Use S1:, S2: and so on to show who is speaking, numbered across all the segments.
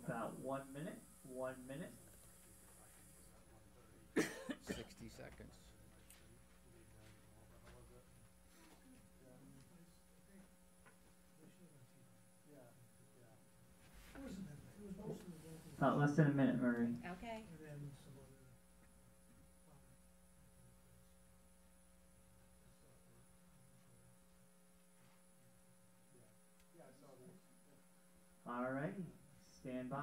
S1: About 1 minute. 1 minute.
S2: 60 seconds.
S1: About less than a minute, Marie.
S3: Okay.
S1: All right, stand by.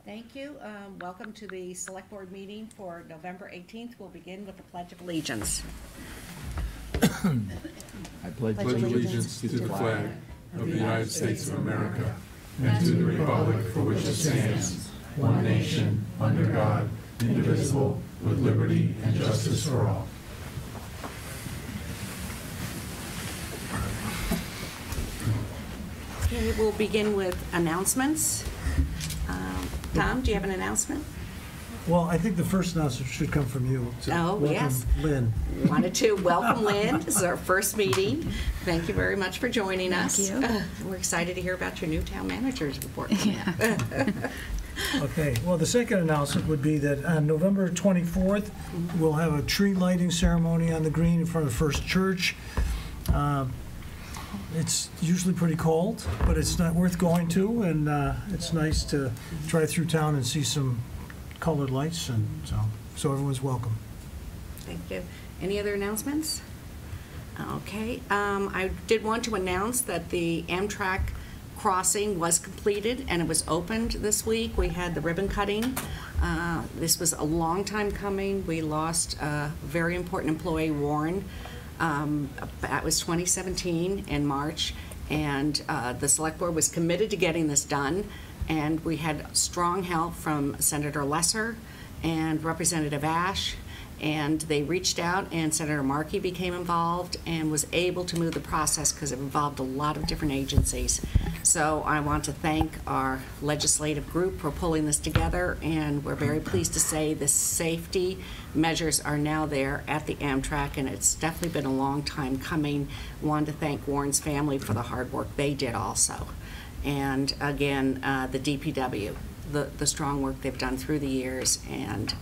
S3: Thank you. Welcome to the Select Board meeting for November 18th. We'll begin with the Pledge of Allegiance.
S2: I pledge
S4: allegiance to the flag of the United States of America and to the republic for which it stands, one nation, under God, indivisible, with liberty and justice for all.
S3: Okay, we'll begin with announcements. Tom, do you have an announcement?
S5: Well, I think the first announcement should come from you. So welcome,
S3: yes.
S5: Lynn.
S3: Wanted to welcome Lynn. This is our first meeting. Thank you very much for joining us.
S6: Thank you.
S3: We're excited to hear about your new town manager's report.
S6: Yeah.
S5: Okay, well, the second announcement would be that on November 24th, we'll have a tree lighting ceremony on the green in front of First Church. It's usually pretty cold, but it's not worth going to, and it's nice to drive through town and see some colored lights, and so everyone's welcome.
S3: Thank you. Any other announcements? Okay. I did want to announce that the Amtrak crossing was completed and it was opened this week. We had the ribbon cutting. This was a long time coming. We lost a very important employee, Warren. That was 2017 in March, and the Select Board was committed to getting this done, and we had strong help from Senator Lesser and Representative Ash, and they reached out, and Senator Markey became involved and was able to move the process because it involved a lot of different agencies. So I want to thank our legislative group for pulling this together, and we're very pleased to say the safety measures are now there at the Amtrak, and it's definitely been a long time coming. Wanted to thank Warren's family for the hard work they did also. And again, the DPW, the strong work they've done through the years, and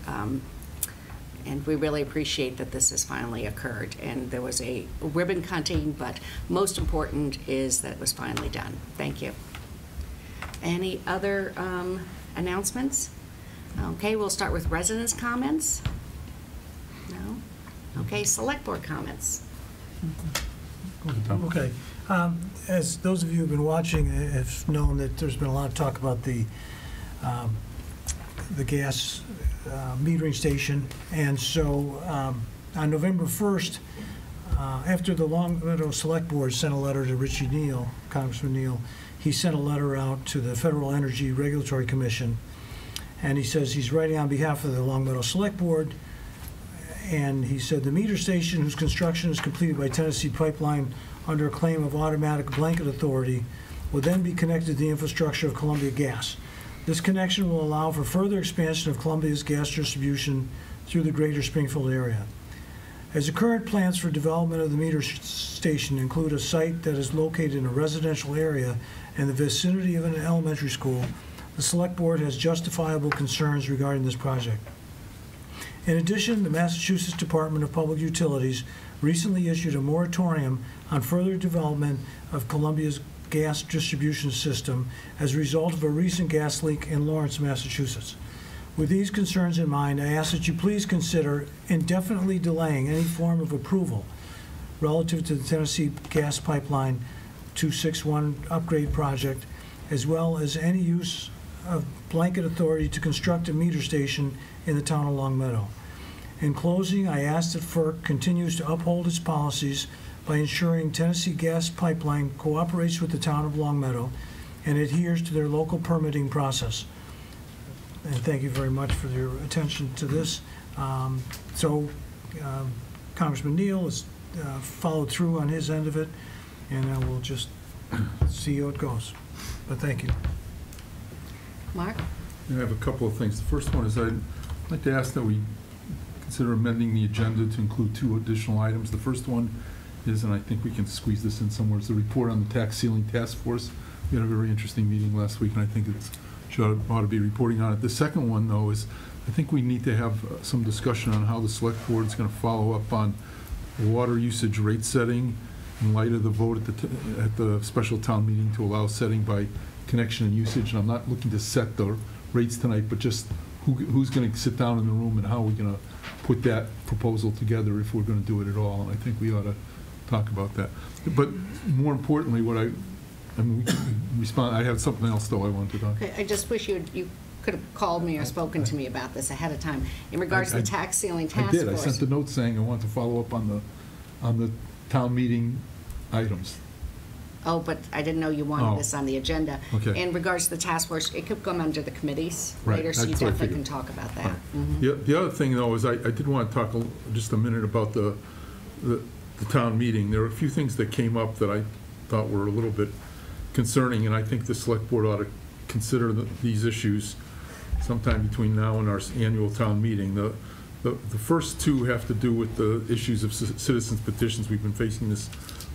S3: we really appreciate that this has finally occurred. And there was a ribbon cutting, but most important is that it was finally done. Thank you. Any other announcements? Okay, we'll start with residents' comments. No? Okay, Select Board comments.
S5: Okay. As those of you who've been watching have known that there's been a lot of talk about the gas metering station, and so on November 1st, after the Longmeadow Select Board sent a letter to Richie Neal, Congressman Neal, he sent a letter out to the Federal Energy Regulatory Commission, and he says he's writing on behalf of the Longmeadow Select Board, and he said the meter station, whose construction is completed by Tennessee Pipeline under a claim of automatic blanket authority, will then be connected to the infrastructure of Columbia Gas. This connection will allow for further expansion of Columbia's gas distribution through the greater Springfield area. As the current plans for development of the meter station include a site that is located in a residential area in the vicinity of an elementary school, the Select Board has justifiable concerns regarding this project. In addition, the Massachusetts Department of Public Utilities recently issued a moratorium on further development of Columbia's gas distribution system as a result of a recent gas leak in Lawrence, Massachusetts. With these concerns in mind, I ask that you please consider indefinitely delaying any form of approval relative to the Tennessee Gas Pipeline 261 upgrade project, as well as any use of blanket authority to construct a meter station in the town of Longmeadow. In closing, I ask that FERC continues to uphold its policies by ensuring Tennessee Gas Pipeline cooperates with the town of Longmeadow and adheres to their local permitting process. And thank you very much for your attention to this. Congressman Neal has followed through on his end of it, and we'll just see how it goes. But thank you.
S3: Mark?
S4: I have a couple of things. The first one is I'd like to ask that we consider amending the agenda to include 2 additional items. The first one is, and I think we can squeeze this in somewhere, is the report on the tax ceiling task force. We had a very interesting meeting last week, and I think it ought to be reporting on it. The second one, though, is I think we need to have some discussion on how the select board is going to follow up on water usage rate setting in light of the vote at the special town meeting to allow setting by connection and usage. And I'm not looking to set the rates tonight, but just who's going to sit down in the room and how we're going to put that proposal together if we're going to do it at all. And I think we ought to talk about that. But more importantly, we can respond. I have something else, though, I wanted to talk.
S3: Okay, I just wish you could have called me or spoken to me about this ahead of time. In regards to the tax ceiling task force.
S4: I did. I sent the note saying I want to follow up on the town meeting items.
S3: Oh, but I didn't know you wanted this on the agenda.
S4: Okay.
S3: In regards to the task force, it could come under the committees
S4: Right,
S3: later, so you
S4: that's what I
S3: definitely can
S4: figured.
S3: talk about that.
S4: Right.
S3: Mhm.
S4: The other thing, though, is I did want to talk just a minute about the town meeting. There were a few things that came up that I thought were a little bit concerning, and I think the select board ought to consider these issues sometime between now and our annual town meeting. The first 2 have to do with the issues of citizens petitions. We've been facing this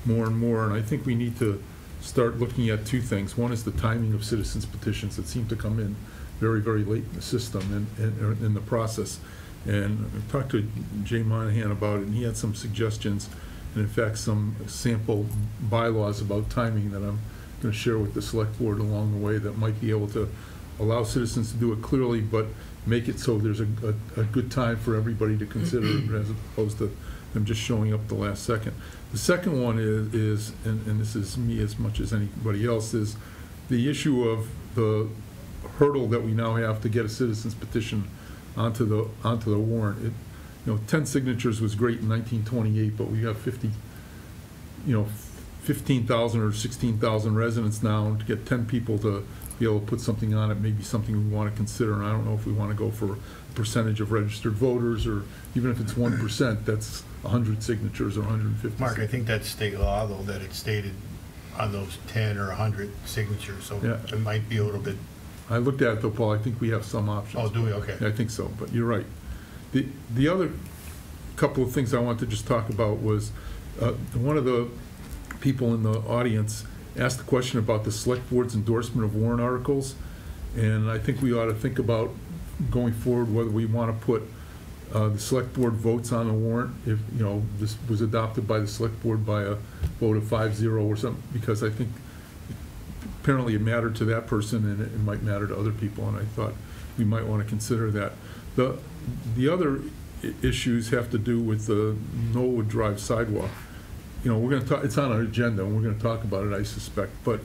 S4: more and more, and I think we need to start looking at 2 things. One is the timing of citizens petitions that seem to come in very, very late in the system and in the process. And I talked to Jay Monahan about it, and he had some suggestions, and in fact some sample bylaws about timing that I'm going to share with the select board along the way that might be able to allow citizens to do it clearly, but make it so there's a good time for everybody to consider it, as opposed to them just showing up the last second. The second one is and this is me as much as anybody else, is the issue of the hurdle that we now have to get a citizens petition onto the warrant. 10 signatures was great in 1928, but we have 15,000 or 16,000 residents now, and to get 10 people to be able to put something on it may be something we want to consider. And I don't know if we want to go for a percentage of registered voters, or even if it's 1%, that's 100 signatures or 150.
S6: Mark, I think that's state law, though, that it's stated on those 10 or 100 signatures, so
S4: Yeah.
S6: it might be a little bit.
S4: I looked at it, though, Paul. I think we have some options.
S6: Oh, do we? Okay.
S4: Yeah, I think so, but you're right. The other couple of things I want to just talk about was one of the people in the audience asked a question about the select board's endorsement of warrant articles, and I think we ought to think about going forward whether we want to put the select board votes on the warrant if this was adopted by the select board by a vote of 5-0 or something, because I think apparently it mattered to that person and it might matter to other people, and I thought we might want to consider that. The other issues have to do with the Knollwood Drive sidewalk. We're going to talk. It's on our agenda, and we're going to talk about it, I suspect. But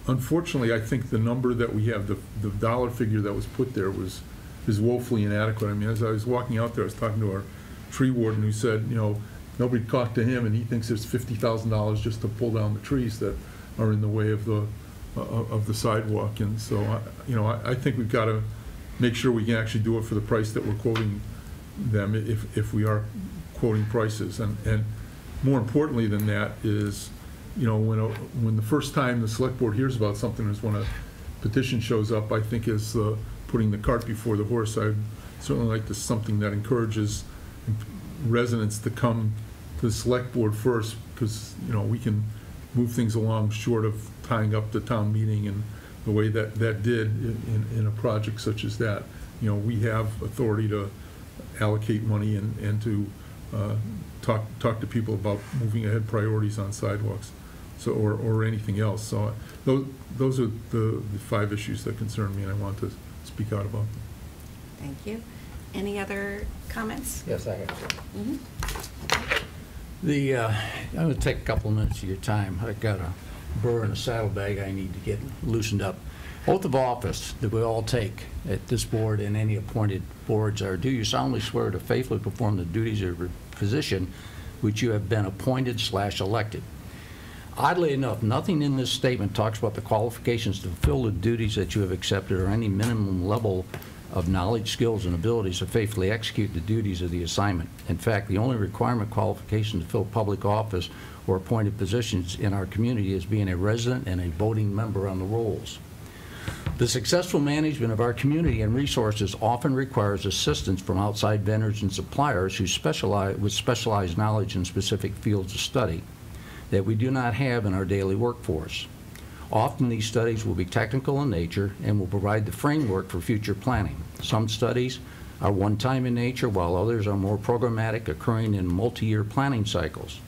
S4: unfortunately, I think the number that we have, the dollar figure that was put there is woefully inadequate. I mean, as I was walking out there, I was talking to our tree warden, who said, nobody talked to him, and he thinks there's $50,000 just to pull down the trees that are in the way of the sidewalk. And so, I think we've got to make sure we can actually do it for the price that we're quoting them, if we are quoting prices. And more importantly than that is, when the first time the select board hears about something is when a petition shows up, I think is putting the cart before the horse. I'd certainly like this something that encourages residents to come to the select board first, because we can move things along short of tying up the town meeting and the way that did in a project such as that. We have authority to allocate money and to talk to people about moving ahead priorities on sidewalks, or anything else. So those are the 5 issues that concern me, and I want to speak out about them.
S3: Thank you. Any other comments?
S2: Yes, I have some.
S3: Mm-hmm.
S2: I'm going to take a couple of minutes of your time. I've got a burr and a saddlebag I need to get loosened up. Oath of office that we all take at this board and any appointed boards are, do you solemnly swear to faithfully perform the duties of your position which you have been appointed/elected? Oddly enough, nothing in this statement talks about the qualifications to fulfill the duties that you have accepted or any minimum level of knowledge, skills, and abilities to faithfully execute the duties of the assignment. In fact, the only requirement qualification to fill public office or appointed positions in our community is being a resident and a voting member on the rolls. The successful management of our community and resources often requires assistance from outside vendors and suppliers who specialize with specialized knowledge in specific fields of study that we do not have in our daily workforce. Often these studies will be technical in nature and will provide the framework for future planning. Some studies are one-time in nature, while others are more programmatic, occurring in multi-year planning cycles.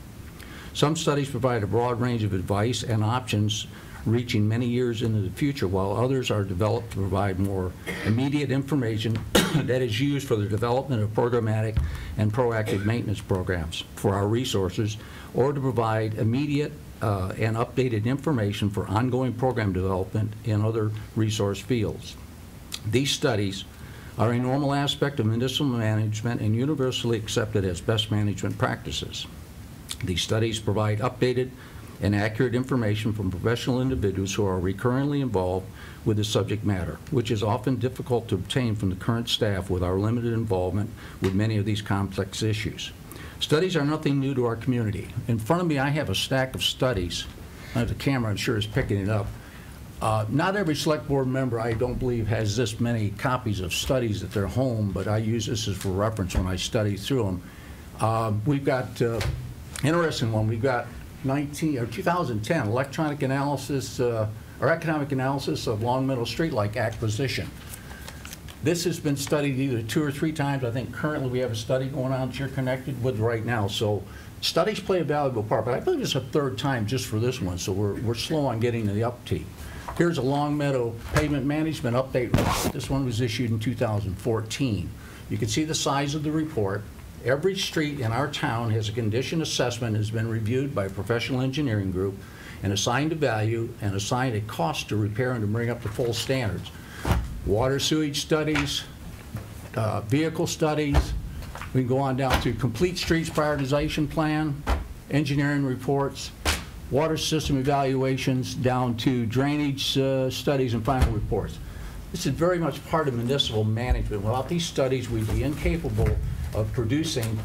S2: Some studies provide a broad range of advice and options reaching many years into the future, while others are developed to provide more immediate information that is used for the development of programmatic and proactive maintenance programs for our resources, or to provide immediate and updated information for ongoing program development in other resource fields. These studies are a normal aspect of municipal management and universally accepted as best management practices. These studies provide updated and accurate information from professional individuals who are recurrently involved with the subject matter, which is often difficult to obtain from the current staff with our limited involvement with many of these complex issues. Studies are nothing new to our community. In front of me, I have a stack of studies. The camera, I'm sure, is picking it up. Not every select board member, I don't believe, has this many copies of studies at their home, but I use this as for reference when I study through them. We've got, interesting one, we've got 2010 electronic analysis or economic analysis of Longmeadow streetlight acquisition. This has been studied either 2 or 3 times. I think currently we have a study going on that you're connected with right now. So studies play a valuable part, but I believe it's a 3rd time just for this one, so we're slow on getting to the uptake. Here's a Longmeadow pavement management update report. This one was issued in 2014. You can see the size of the report. Every street in our town has a condition assessment, has been reviewed by a professional engineering group and assigned a value and assigned a cost to repair and to bring up to full standards. Water sewage studies, vehicle studies. We can go on down to complete streets prioritization plan, engineering reports, water system evaluations, down to drainage studies and final reports. This is very much part of municipal management. Without these studies, we'd be incapable of producing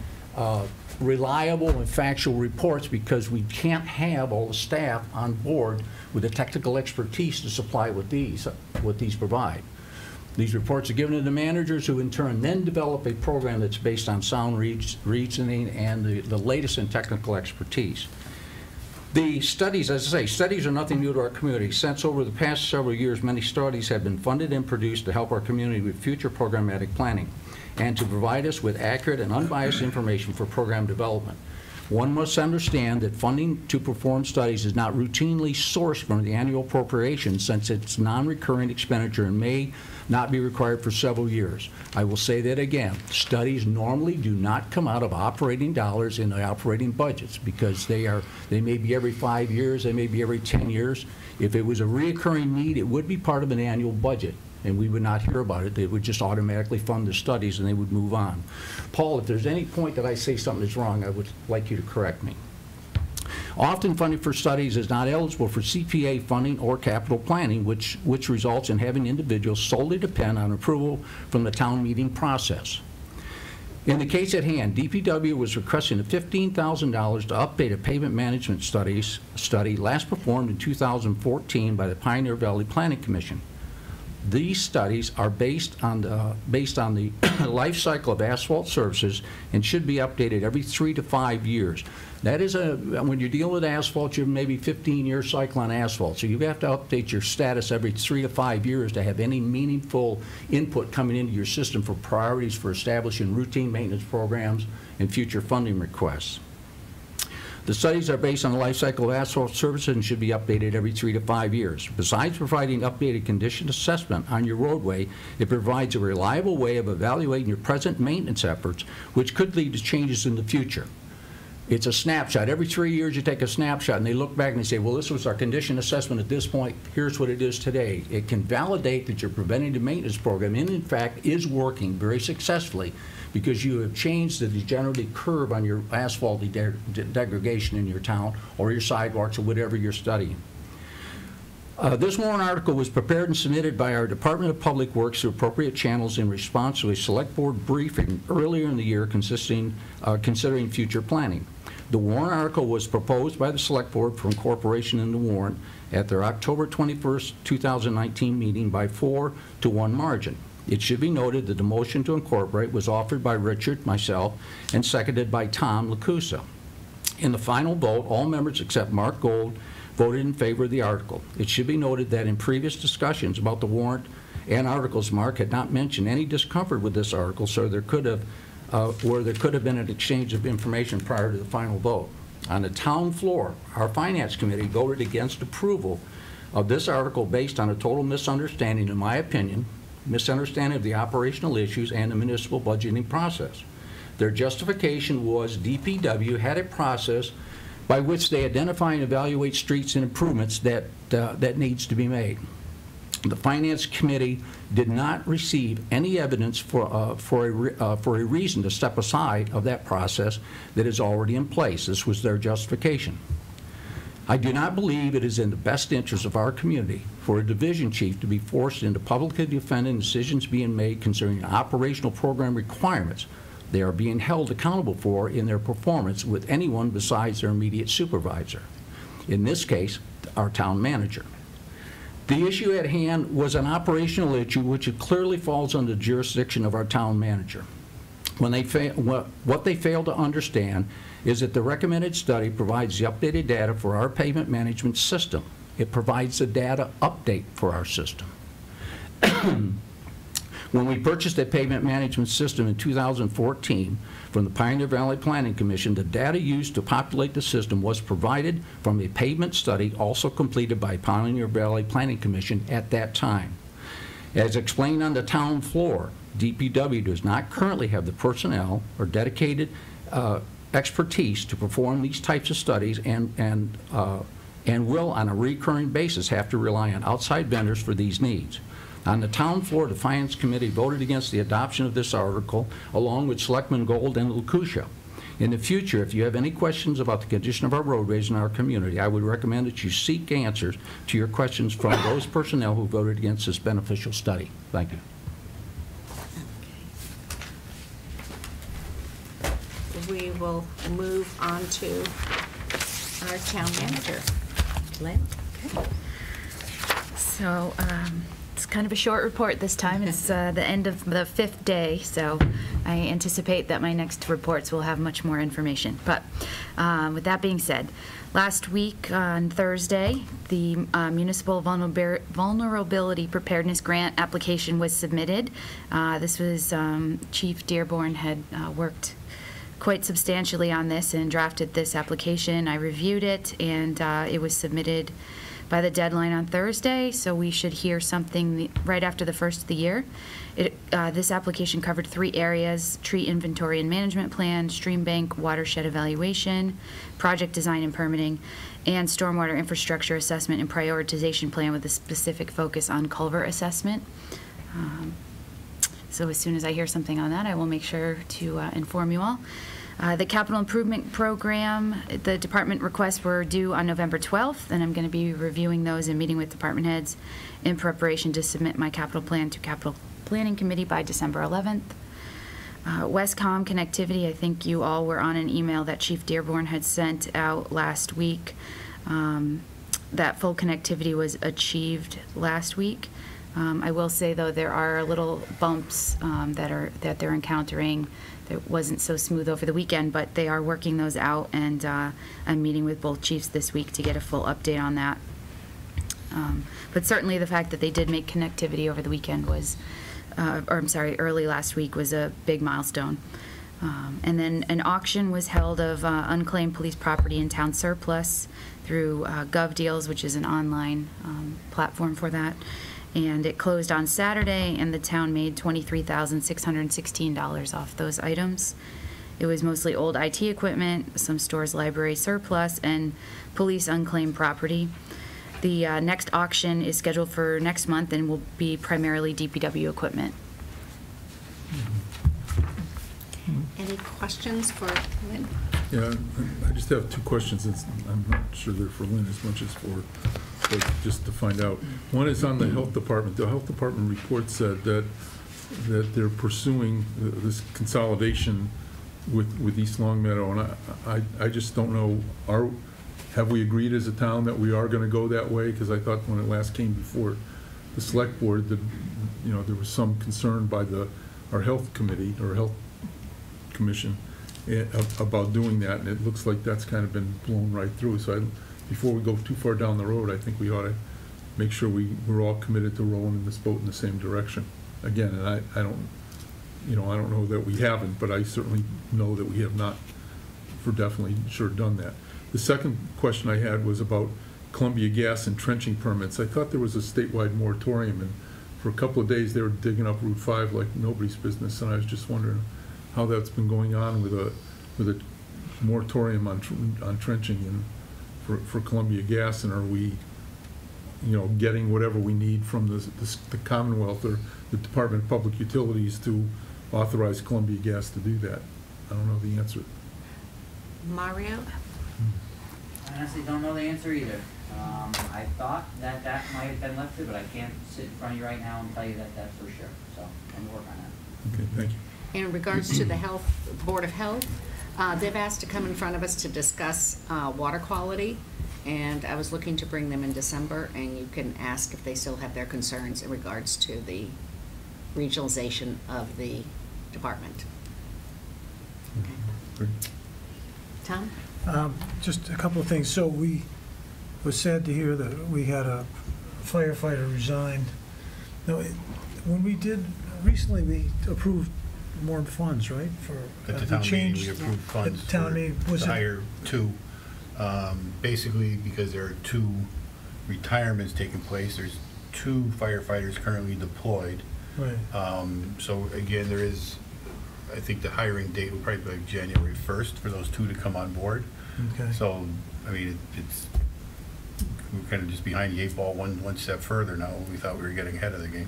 S2: reliable and factual reports, because we can't have all the staff on board with the technical expertise to supply what these provide. These reports are given to the managers, who in turn then develop a program that's based on sound reasoning and the latest in technical expertise. The studies, as I say, studies are nothing new to our community. Since over the past several years, many studies have been funded and produced to help our community with future programmatic planning and to provide us with accurate and unbiased information for program development. One must understand that funding to perform studies is not routinely sourced from the annual appropriation, since it's non-recurring expenditure and may not be required for several years. I will say that again. Studies normally do not come out of operating dollars in the operating budgets, because they may be every 5 years, they may be every 10 years. If it was a reoccurring need, it would be part of an annual budget, and we would not hear about it. They would just automatically fund the studies and they would move on. Paul, if there's any point that I say something is wrong, I would like you to correct me. Often funding for studies is not eligible for CPA funding or capital planning, which results in having individuals solely depend on approval from the town meeting process. In the case at hand, DPW was requesting $15,000 to update a pavement management study last performed in 2014 by the Pioneer Valley Planning Commission. These studies are based on the life cycle of asphalt surfaces and should be updated every 3 to 5 years. That is when you're dealing with asphalt, you're maybe 15-year cycle on asphalt. So you have to update your status every 3 to 5 years to have any meaningful input coming into your system for priorities for establishing routine maintenance programs and future funding requests. The studies are based on the life cycle of asphalt surfaces and should be updated every 3 to 5 years. Besides providing updated condition assessment on your roadway, it provides a reliable way of evaluating your present maintenance efforts, which could lead to changes in the future. It's a snapshot. Every 3 years you take a snapshot and they look back and they say, well, this was our condition assessment at this point. Here's what it is today. It can validate that your preventative maintenance program, and in fact, is working very successfully, because you have changed the degenerative curve on your asphalt degradation in your town or your sidewalks or whatever you're studying. This warrant article was prepared and submitted by our Department of Public Works through appropriate channels in response to a select board briefing earlier in the year considering future planning. The warrant article was proposed by the Select Board for incorporation in the warrant at their October 21st, 2019 meeting by 4-1 margin. It should be noted that the motion to incorporate was offered by Richard, myself, and seconded by Tom Lacusa. In the final vote, all members except Mark Gold voted in favor of the article. It should be noted that in previous discussions about the warrant and articles, Mark had not mentioned any discomfort with this article, so there could have been an exchange of information prior to the final vote. On the town floor, our Finance Committee voted against approval of this article based on a total misunderstanding, in my opinion, misunderstanding of the operational issues and the municipal budgeting process. Their justification was DPW had a process by which they identify and evaluate streets and improvements that needs to be made. The Finance Committee did not receive any evidence for a reason to step aside of that process that is already in place. This was their justification. I do not believe it is in the best interest of our community for a division chief to be forced into publicly defending decisions being made concerning operational program requirements they are being held accountable for in their performance with anyone besides their immediate supervisor, in this case, our town manager. The issue at hand was an operational issue which clearly falls under the jurisdiction of our town manager. What they fail to understand is that the recommended study provides the updated data for our pavement management system. It provides the data update for our system. When we purchased a pavement management system in 2014 from the Pioneer Valley Planning Commission, the data used to populate the system was provided from a pavement study also completed by Pioneer Valley Planning Commission at that time. As explained on the town floor, DPW does not currently have the personnel or dedicated expertise to perform these types of studies and will on a recurring basis have to rely on outside vendors for these needs. On the town floor, the Finance Committee voted against the adoption of this article, along with Selectman Gold and Lacusa. In the future, if you have any questions about the condition of our roadways in our community, I would recommend that you seek answers to your questions from those personnel who voted against this beneficial study. Thank you.
S3: We will move on to our town manager. Lynn? Okay.
S7: So, it's kind of a short report this time. It's the end of the 5th day, so I anticipate that my next reports will have much more information. But with that being said, last week on Thursday, the Municipal Vulnerability Preparedness Grant application was submitted. This was Chief Dearborn had worked quite substantially on this and drafted this application. I reviewed it, and it was submitted by the deadline on Thursday, so we should hear something right after the first of the year. This application covered 3 areas: tree inventory and management plan, stream bank watershed evaluation, project design and permitting, and stormwater infrastructure assessment and prioritization plan with a specific focus on culvert assessment. So as soon as I hear something on that, I will make sure to inform you all. The capital improvement program, the department requests were due on November 12th, and I'm going to be reviewing those and meeting with department heads in preparation to submit my capital plan to capital planning committee by December 11th. Westcom connectivity, I think you all were on an email that Chief Dearborn had sent out last week. That full connectivity was achieved last week. I will say, though, there are little bumps that they're encountering. It wasn't so smooth over the weekend, but they are working those out, and I'm meeting with both chiefs this week to get a full update on that. But certainly the fact that they did make connectivity over the weekend was, early last week was a big milestone. And then an auction was held of unclaimed police property in town surplus through GovDeals, which is an online platform for that. And it closed on Saturday, and the town made $23,616 off those items. It was mostly old IT equipment, some stores library surplus, and police unclaimed property. The next auction is scheduled for next month and will be primarily DPW equipment.
S3: Any questions for Lynn?
S4: Yeah, I just have 2 questions. I'm not sure they're for Lynn as much as for just to find out. One is on the health department. The health department report said that they're pursuing this consolidation with East Longmeadow, and I just don't know, have we agreed as a town that we are going to go that way? Because I thought when it last came before the select board, that, you know, there was some concern by our health committee or health commission about doing that, and it looks like that's kind of been blown right through. So before we go too far down the road, I think we ought to make sure we're all committed to rowing in this boat in the same direction. Again, and I don't know that we haven't, but I certainly know that we have not for definitely sure done that. The second question I had was about Columbia Gas and trenching permits. I thought there was a statewide moratorium, and for a couple of days they were digging up Route 5 like nobody's business, and I was just wondering how that's been going on with a moratorium on trenching and for Columbia Gas, and are we, you know, getting whatever we need from the Commonwealth or the Department of Public Utilities to authorize Columbia Gas to do that? I don't know the answer.
S3: Mario?
S8: I honestly don't know the answer either. I thought that might have been lifted, but I can't sit in front of you right now and tell you that that's for sure. So I'm going to work on that.
S4: Okay, thank you.
S3: In regards to the Board of Health, they've asked to come in front of us to discuss water quality, and I was looking to bring them in December, and you can ask if they still have their concerns in regards to the regionalization of the department. Okay.
S4: Great.
S3: Tom?
S5: Just a couple of things. So we was sad to hear that we had a firefighter resign. Now, when we did, recently we approved more funds, right?
S6: At the town meeting, we approved funds to hire two. Basically, because there are two retirements taking place, there's two firefighters currently deployed.
S5: Right.
S6: So again, there is, I think the hiring date will probably be like January 1st for those two to come on board.
S5: Okay.
S6: So, I mean, we're kind of just behind the eight ball one step further now. We thought we were getting ahead of the game.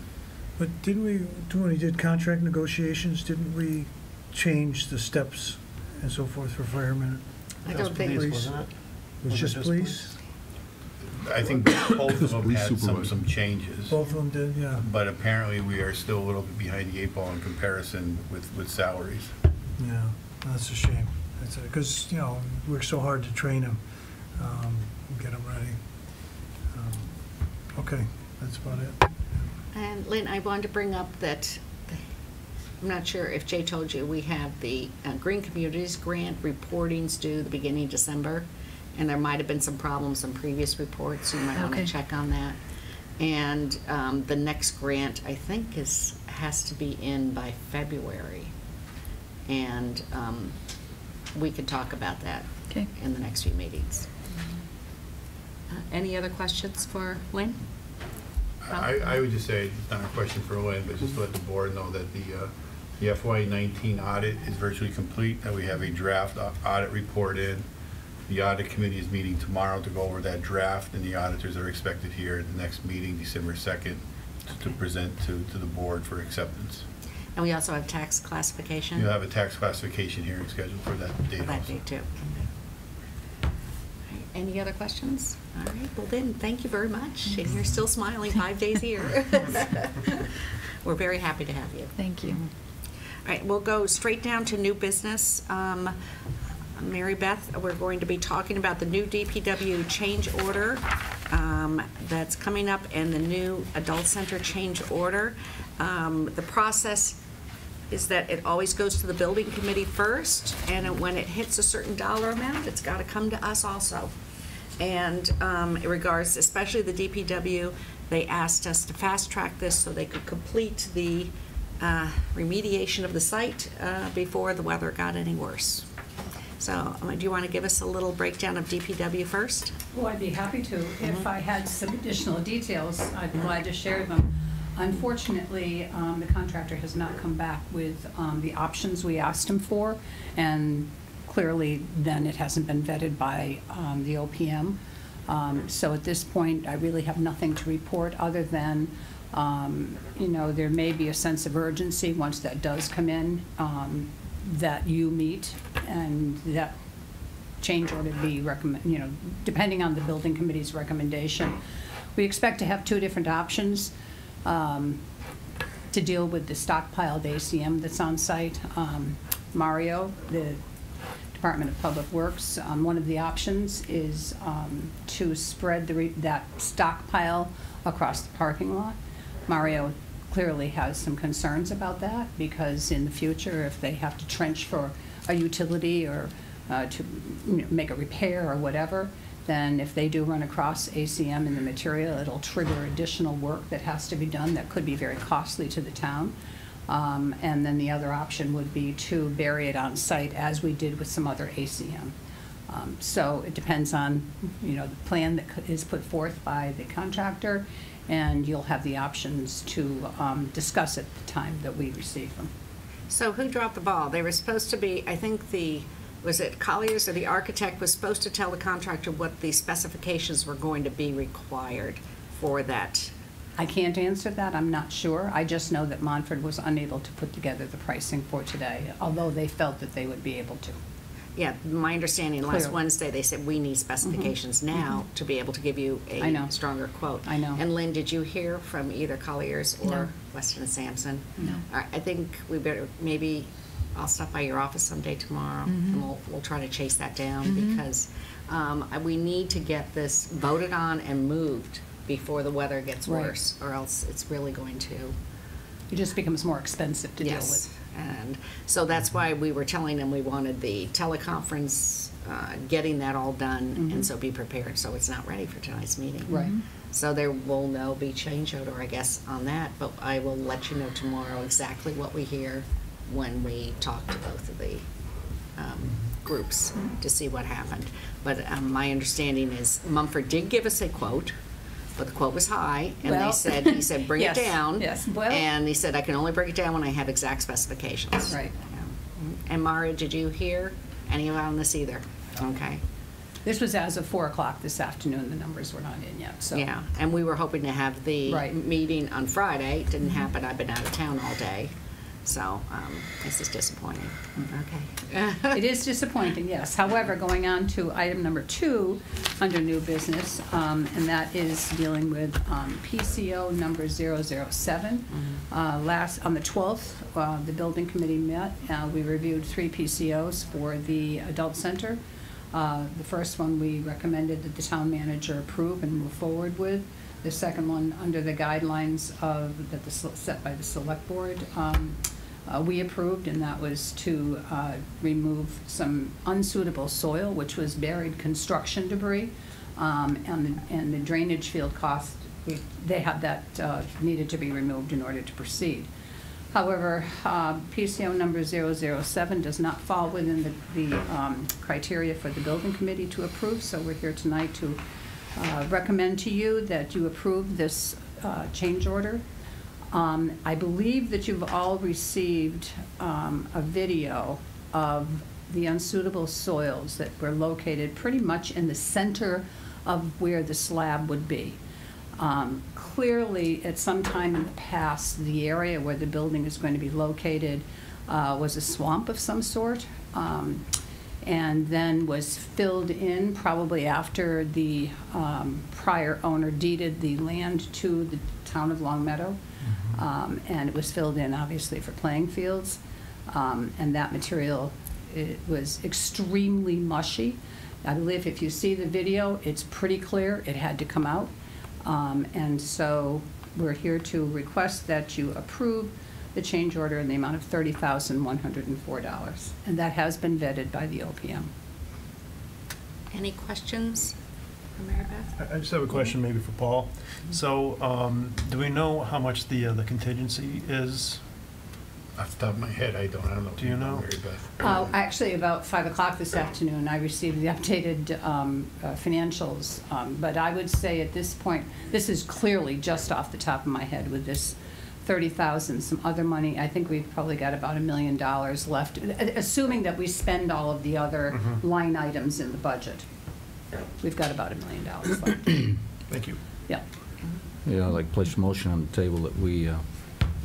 S5: But didn't we, when we did contract negotiations, didn't we change the steps and so forth for firemen?
S3: I don't think
S5: Police, wasn't it? It was just police?
S6: I think both of them had some changes.
S5: Both of them did, yeah.
S6: But apparently we are still a little bit behind the eight ball in comparison with salaries.
S5: Yeah, that's a shame. Because, you know, we work so hard to train them, get them ready. Okay, that's about it.
S3: And Lynn, I wanted to bring up that, I'm not sure if Jay told you, we have the Green Communities Grant reportings due the beginning of December, and there might have been some problems in previous reports, so you might want to check on that. And the next grant, I think, has to be in by February, and we could talk about that in the next few meetings. Any other questions for Lynn?
S6: I would just say, it's not a question for Lynn, but just to let the board know that the FY19 audit is virtually complete, that we have a draft audit report in. The audit committee is meeting tomorrow to go over that draft, and the auditors are expected here at the next meeting, December 2nd, to present to the board for acceptance.
S3: And we also have tax classification?
S6: You'll have a tax classification hearing scheduled for that date also.
S3: That date too. Any other questions? All right, well then, thank you very much. And you're still smiling 5 days here. We're very happy to have you.
S7: Thank you.
S3: All right, we'll go straight down to new business. Mary Beth, we're going to be talking about the new DPW change order that's coming up and the new adult center change order. The process is that it always goes to the building committee first, and when it hits a certain dollar amount, it's got to come to us also. And in regards, especially the DPW, they asked us to fast track this so they could complete the remediation of the site before the weather got any worse. So, do you want to give us a little breakdown of DPW first?
S9: Well, I'd be happy to. If I had some additional details, I'd be glad to share them. Unfortunately, the contractor has not come back with the options we asked him for, and clearly then it hasn't been vetted by the OPM. So at this point, I really have nothing to report other than, you know, there may be a sense of urgency once that does come in, that you meet, and that change order be you know, depending on the building committee's recommendation. We expect to have two different options to deal with the stockpiled ACM that's on site. Mario, the Department of Public Works. One of the options is to spread that stockpile across the parking lot. Mario clearly has some concerns about that, because in the future, if they have to trench for a utility or to make a repair or whatever, then if they do run across ACM in the material, it'll trigger additional work that has to be done that could be very costly to the town. And then the other option would be to bury it on site, as we did with some other ACM. So it depends on, the plan that is put forth by the contractor, and you'll have the options to discuss at the time that we receive them.
S3: So who dropped the ball? They were supposed to be, I think was it Colliers or the architect was supposed to tell the contractor what the specifications were going to be required for that.
S9: I can't answer that, I'm not sure. I just know that Montford was unable to put together the pricing for today, although they felt that they would be able to.
S3: Yeah, my understanding last
S9: Clearly.
S3: Wednesday, they said we need specifications now to be able to give you a stronger quote.
S9: I know.
S3: And Lynn, did you hear from either Colliers or
S7: No.
S3: Weston and Sampson?
S7: No.
S3: All right, I think we better, maybe I'll stop by your office someday tomorrow, and we'll try to chase that down, because we need to get this voted on and moved before the weather gets
S9: Right.
S3: worse, or else it's really going to.
S9: It just becomes more expensive to deal
S3: Yes,
S9: with.
S3: and so that's why we were telling them we wanted the teleconference, getting that all done, and so be prepared, so it's not ready for tonight's meeting.
S9: Right.
S3: So there will now be change order, I guess, on that, but I will let you know tomorrow exactly what we hear when we talk to both of the groups to see what happened. But my understanding is Mumford did give us a quote, but the quote was high, and
S9: Well,
S3: he said, bring
S9: yes,
S3: it down.
S9: yes, well-
S3: And he said, I can only bring it down when I have exact specifications.
S9: Right.
S3: Yeah. And Mario, did you hear any on this either? Okay.
S9: This was as of 4 o'clock this afternoon. The numbers were not in yet, so.
S3: Yeah, and we were hoping to have the
S9: Right.
S3: meeting on Friday. It didn't happen. I've been out of town all day. So this is disappointing. Okay.
S9: It is disappointing, yes. However, going on to item number 2 under new business, and that is dealing with PCO number 007. On the 12th, the building committee met. We reviewed 3 PCOs for the adult center. The first one we recommended that the town manager approve and move forward with. The second one, under the guidelines set by the select board, we approved, and that was to remove some unsuitable soil, which was buried construction debris, and the drainage field cost. They had that needed to be removed in order to proceed. However, PCO number 007 does not fall within the criteria for the building committee to approve, so we're here tonight to recommend to you that you approve this change order. I believe that you've all received a video of the unsuitable soils that were located pretty much in the center of where the slab would be. Clearly, at some time in the past, the area where the building is going to be located was a swamp of some sort, and then was filled in probably after the prior owner deeded the land to the town of Longmeadow. And it was filled in, obviously, for playing fields. And that material, it was extremely mushy. I believe if you see the video, it's pretty clear it had to come out. And so we're here to request that you approve the change order in the amount of $30,104. And that has been vetted by the OPM.
S3: Any questions for Mary Beth?
S10: I just have a question maybe for Paul. So do we know how much the contingency is?
S6: Off the top of my head, I don't know.
S10: Do you know?
S6: Mary Beth.
S9: Actually, about 5 o'clock this afternoon, I received the updated financials. But I would say at this point, this is clearly just off the top of my head with this 30,000, some other money. I think we've probably got about $1 million left, assuming that we spend all of the other line items in the budget. We've got about $1 million left.
S10: Thank you.
S9: Yeah.
S2: Yeah, I'd like to place a motion on the table that we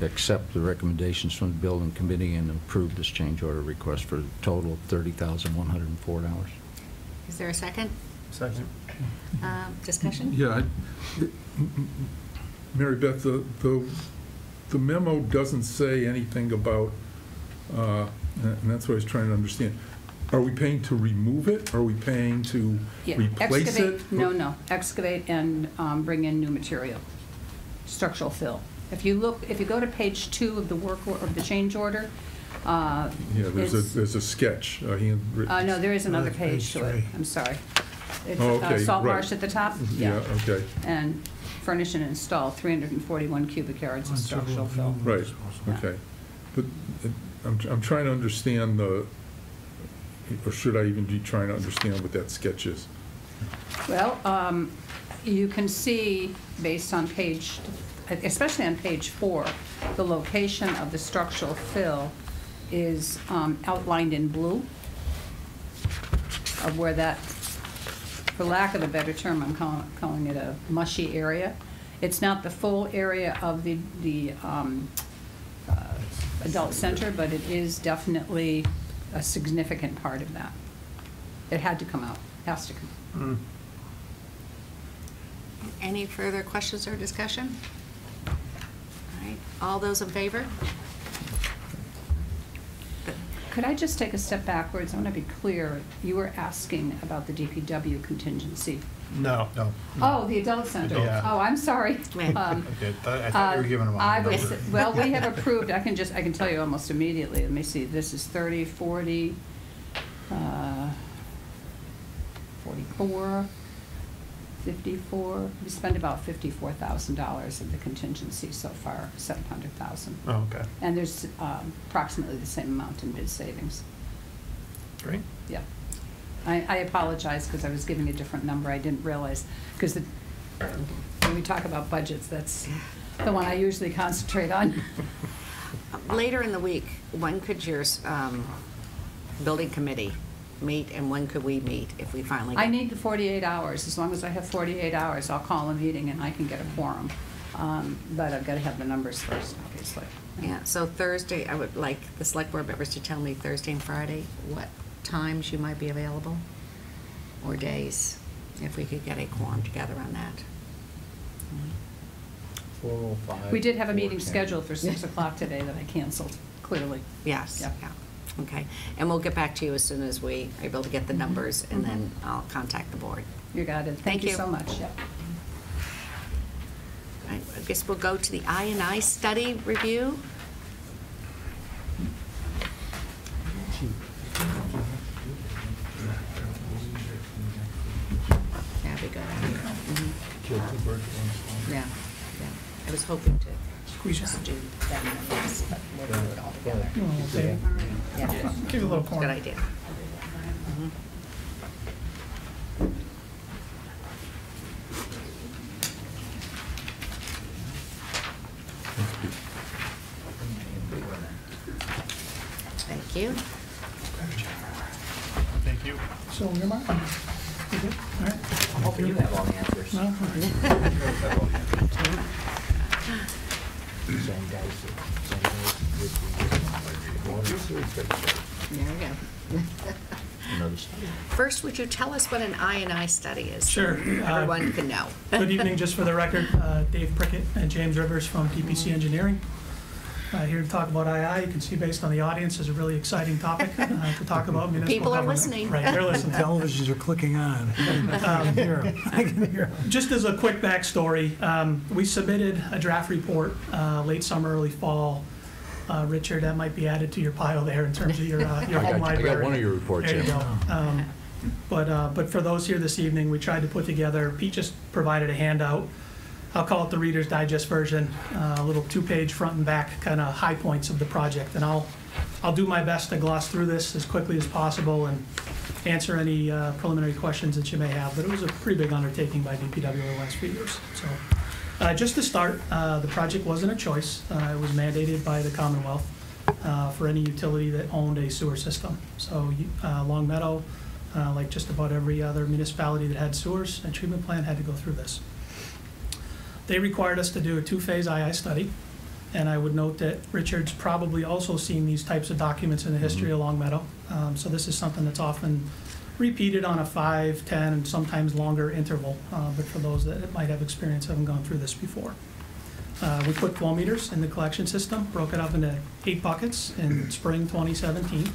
S2: accept the recommendations from the building committee and approve this change order request for a total of $30,104.
S3: Is there a second?
S10: Second.
S3: Discussion?
S4: Yeah, Mary Beth, the memo doesn't say anything about And that's what I was trying to understand. Are we paying to remove it? Are we paying to
S9: Yeah,
S4: replace
S9: excavate-
S4: it?
S9: No, excavate and bring in new material, structural fill. If you go to page 2 of the of the change order,
S4: Yeah, there's a sketch, a handwritten.
S9: no, there is another
S5: Page
S9: page to it.
S5: 3.
S9: I'm sorry. It's
S4: Oh, okay,
S9: salt
S4: right.
S9: marsh at the top?
S4: Yeah, okay,
S9: And furnish and install 341 cubic yards of structural fill.
S4: right, okay. But I'm trying to understand or should I even be trying to understand what that sketch is?
S9: Well, you can see, based on especially on page 4, the location of the structural fill is outlined in blue, of where that, for lack of a better term, I'm calling it a mushy area. It's not the full area of the adult center, but it is definitely a significant part of that. It had to come out, has to come out.
S3: Any further questions or discussion? All right, all those in favor?
S9: Could I just take a step backwards? I want to be clear. You were asking about the DPW contingency.
S10: No.
S6: No.
S9: Oh, the adult center.
S10: Yeah.
S9: Oh, I'm sorry.
S6: Okay, I thought you were giving them a
S9: I
S6: number.
S9: was, well, we have approved, I can tell you almost immediately. Let me see, this is 30, 40, 44, 54. We spent about $54,000 of the contingency so far, $700,000.
S10: Oh, okay.
S9: And there's approximately the same amount in bid savings.
S10: Great.
S9: Yeah. I apologize because I was giving a different number. I didn't realize, because when we talk about budgets, that's the one I usually concentrate on.
S3: Later in the week, when could your building committee meet, and when could we meet if we finally get...
S9: I need the 48 hours. As long as I have 48 hours, I'll call a meeting and I can get a quorum. But I've got to have the numbers first, obviously.
S3: Yeah, so Thursday, I would like the select board members to tell me Thursday and Friday what times you might be available, or days, if we could get a quorum together on that.
S2: 4:05.
S9: We did have a meeting scheduled for 6 o'clock today that I canceled, clearly.
S3: Yes,
S9: Yep.
S3: yeah, okay. And we'll get back to you as soon as we are able to get the numbers, and then I'll contact the board.
S9: You got it.
S3: Thank you.
S9: So much. Yep.
S3: Right, I guess we'll go to the I&I study review. Yeah, we got it.
S2: Kill two birds with one stone.
S3: Yeah, yeah. I was hoping to
S5: Squeeze
S3: just do that in advance, but we'll do it all together.
S5: Okay.
S3: Yeah,
S5: Give you a little
S3: good
S5: corner.
S3: idea. Mhm. Thank you.
S10: Thank you.
S5: So, you're mine. You good? All right.
S8: I'm hoping you have all the answers.
S5: No?
S2: Same guys, same guys with the water sewer treatment.
S3: There we go.
S2: Another study.
S3: First, would you tell us what an I&I study is?
S11: Sure.
S3: So everyone can know.
S11: Good evening, just for the record, Dave Prickett and James Rivers from PPC Engineering. Here to talk about II. You can see based on the audience, is a really exciting topic to talk about municipal
S3: People are
S11: government.
S3: listening.
S11: Right, they're listening.
S5: Televisions are clicking on. I can hear 'em. I can hear 'em.
S11: Just as a quick backstory, we submitted a draft report late summer, early fall. Richard, that might be added to your pile there in terms of your home
S2: I
S11: library.
S2: got one of your reports,
S11: There you
S2: yeah.
S11: go. But for those here this evening, we tried to put together, Pete just provided a handout. I'll call it the Reader's Digest version, a little 2-page front and back kind of high points of the project. And I'll do my best to gloss through this as quickly as possible and answer any preliminary questions that you may have. But it was a pretty big undertaking by DPW over the last few years. So just to start, the project wasn't a choice. It was mandated by the Commonwealth for any utility that owned a sewer system. So Longmeadow, like just about every other municipality that had sewers, a treatment plant had to go through this. They required us to do a 2-phase II study, and I would note that Richard's probably also seen these types of documents in the history of Longmeadow. So this is something that's often repeated on a 5, 10, and sometimes longer interval, but for those that might have experience, haven't gone through this before. We put flow meters in the collection system, broke it up into 8 buckets in spring 2017,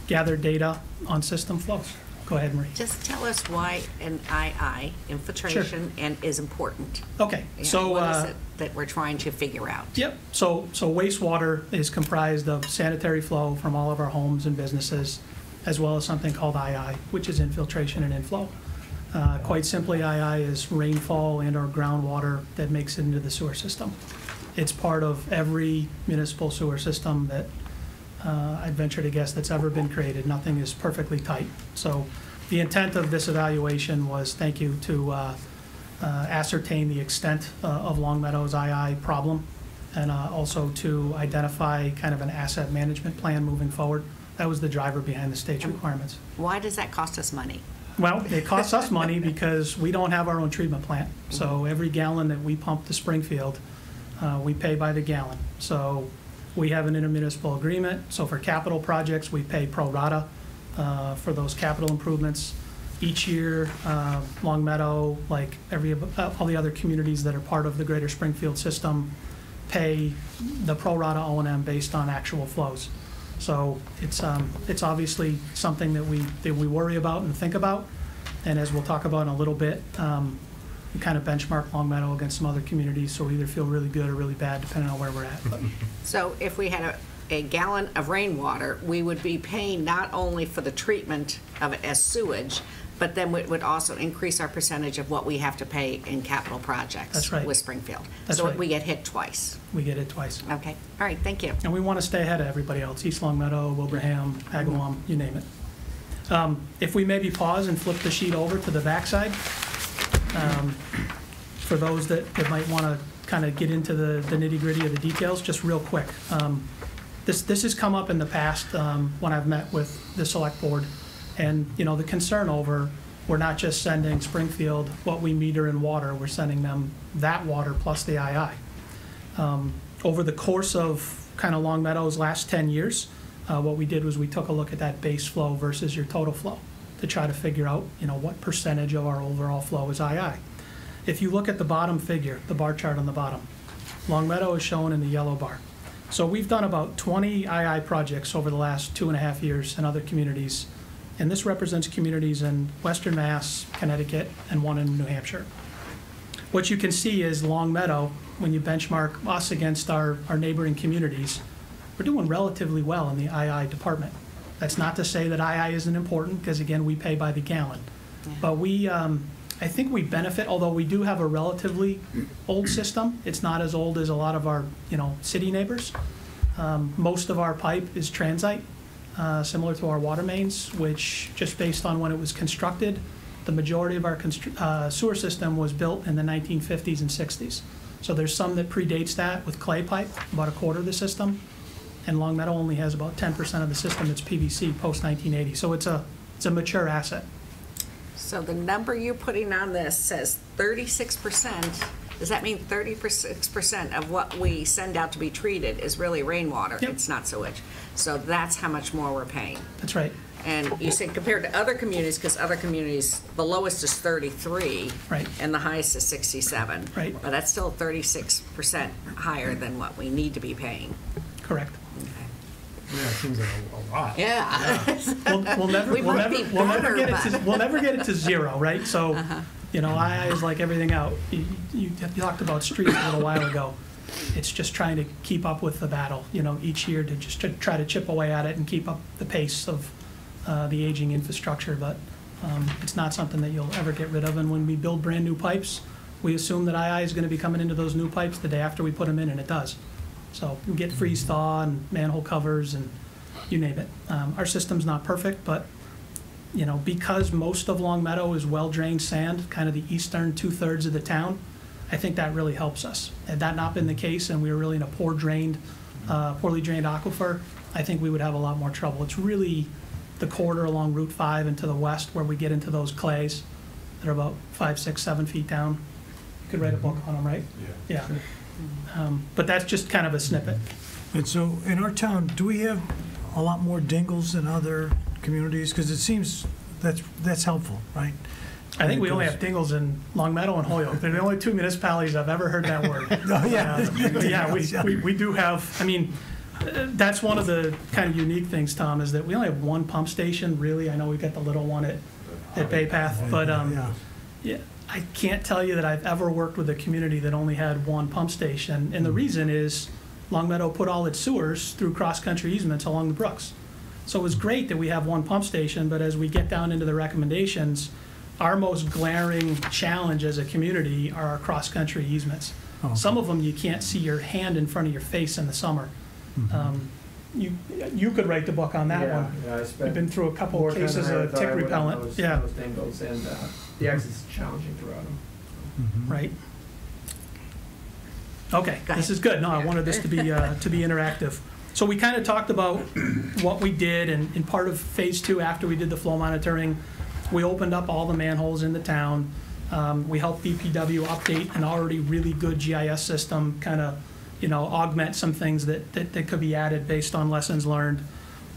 S11: gathered data on system flows. Go ahead, Marie.
S3: Just tell us why an II, infiltration, and is important.
S11: Okay,
S3: And
S11: so.
S3: what is it that we're trying to figure out?
S11: Yep, so wastewater is comprised of sanitary flow from all of our homes and businesses, as well as something called II, which is infiltration and inflow. Quite simply, II is rainfall and or groundwater that makes it into the sewer system. It's part of every municipal sewer system that I'd venture to guess that's ever been created. Nothing is perfectly tight. So the intent of this evaluation was, thank you, to ascertain the extent of Longmeadow's II problem, and also to identify kind of an asset management plan moving forward. That was the driver behind the state's requirements.
S3: Why does that cost us money?
S11: Well, it costs us money because we don't have our own treatment plant. So every gallon that we pump to Springfield, we pay by the gallon. So we have an intermunicipal agreement. So for capital projects, we pay pro rata for those capital improvements. Each year, Longmeadow, like all the other communities that are part of the greater Springfield system, pay the pro rata O&M based on actual flows. So it's obviously something that we worry about and think about. And as we'll talk about in a little bit, we kind of benchmark Longmeadow against some other communities, so we either feel really good or really bad, depending on where we're at. But
S3: So if we had a gallon of rainwater, we would be paying not only for the treatment of it as sewage, but then it would also increase our percentage of what we have to pay in capital projects.
S11: That's right.
S3: With Springfield.
S11: That's
S3: so
S11: right.
S3: we get hit twice.
S11: we get it twice.
S3: Okay. All right. Thank you.
S11: And we want to stay ahead of everybody else, East Longmeadow, Wilbraham, Agawam, you name it. If we maybe pause and flip the sheet over to the backside, for those that might want to kind of get into the nitty-gritty of the details, just real quick. This has come up in the past when I've met with the select board, and the concern over, we're not just sending Springfield what we meter in water, we're sending them that water plus the II. Over the course of kind of Longmeadow's last 10 years, what we did was we took a look at that base flow versus your total flow to try to figure out, what percentage of our overall flow is II. If you look at the bottom figure, the bar chart on the bottom, Longmeadow is shown in the yellow bar. So we've done about 20 II projects over the last 2.5 years in other communities, and this represents communities in Western Mass, Connecticut, and one in New Hampshire. What you can see is Longmeadow, when you benchmark us against our neighboring communities, we're doing relatively well in the II department. That's not to say that II isn't important, because again, we pay by the gallon.
S3: Yeah.
S11: But I think we benefit, although we do have a relatively old system. It's not as old as a lot of our, city neighbors. Most of our pipe is transite, similar to our water mains, which, just based on when it was constructed, the majority of our sewer system was built in the 1950s and 60s. So there's some that predates that with clay pipe, about a quarter of the system, and Longmeadow only has about 10% of the system that's PVC post-1980. So it's a mature asset.
S3: So the number you're putting on this says 36%. Does that mean 36% of what we send out to be treated is really rainwater?
S11: Yep.
S3: It's not sewage. So that's how much more we're paying.
S11: That's right.
S3: And you said compared to other communities, because other communities, the lowest is 33.
S11: Right.
S3: And the highest is 67.
S11: Right.
S3: But that's still 36% higher than what we need to be paying.
S11: Correct.
S10: Yeah, it seems like a lot.
S3: Yeah.
S11: We'll never get it to zero, right? So,
S3: Uh-huh.
S11: II is like everything out. You talked about streets a little while ago. It's just trying to keep up with the battle, each year to try to chip away at it and keep up the pace of the aging infrastructure. But it's not something that you'll ever get rid of. And when we build brand new pipes, we assume that II is going to be coming into those new pipes the day after we put them in, and it does. So we get freeze thaw and manhole covers and you name it. Our system's not perfect, but because most of Longmeadow is well-drained sand, kind of the eastern 2/3 of the town, I think that really helps us. Had that not been the case and we were really in a poorly drained aquifer, I think we would have a lot more trouble. It's really the corridor along Route 5 and to the west where we get into those clays that are about 5, 6, 7 feet down. You could write a book on them, right? Yeah. But that's just kind of a snippet.
S5: And so in our town, do we have a lot more dingles than other communities? Because it seems that's helpful, right?
S11: I think we only have dingles in Longmeadow and Holyoke. They're the only two municipalities I've ever heard that word.
S5: Oh, yeah.
S11: But yeah, we do have, I mean, that's one of the kind of unique things, Tom, is that we only have one pump station, really. I know we've got the little one at Bay Path, but yeah, I can't tell you that I've ever worked with a community that only had one pump station. And the reason is Longmeadow put all its sewers through cross-country easements along the brooks. So it was great that we have one pump station, but as we get down into the recommendations, our most glaring challenge as a community are our cross-country easements.
S5: Okay.
S11: Some of them you can't see your hand in front of your face in the summer. You could write the book on that one.
S12: Yeah, I
S11: We've
S12: spent
S11: been through a couple
S12: more
S11: of
S12: time
S11: cases
S12: than I
S11: of
S12: thought I
S11: tick
S12: would on
S11: repellent.
S12: those,
S11: Yeah,
S12: those dingles, and the access is challenging throughout them.
S11: right. Okay,
S3: Go
S11: this
S3: ahead.
S11: is good. No, I wanted this to be interactive. So we kind of talked about what we did, and in part of phase 2, after we did the flow monitoring, we opened up all the manholes in the town. We helped DPW update an already really good GIS system, kind of, augment some things that could be added based on lessons learned.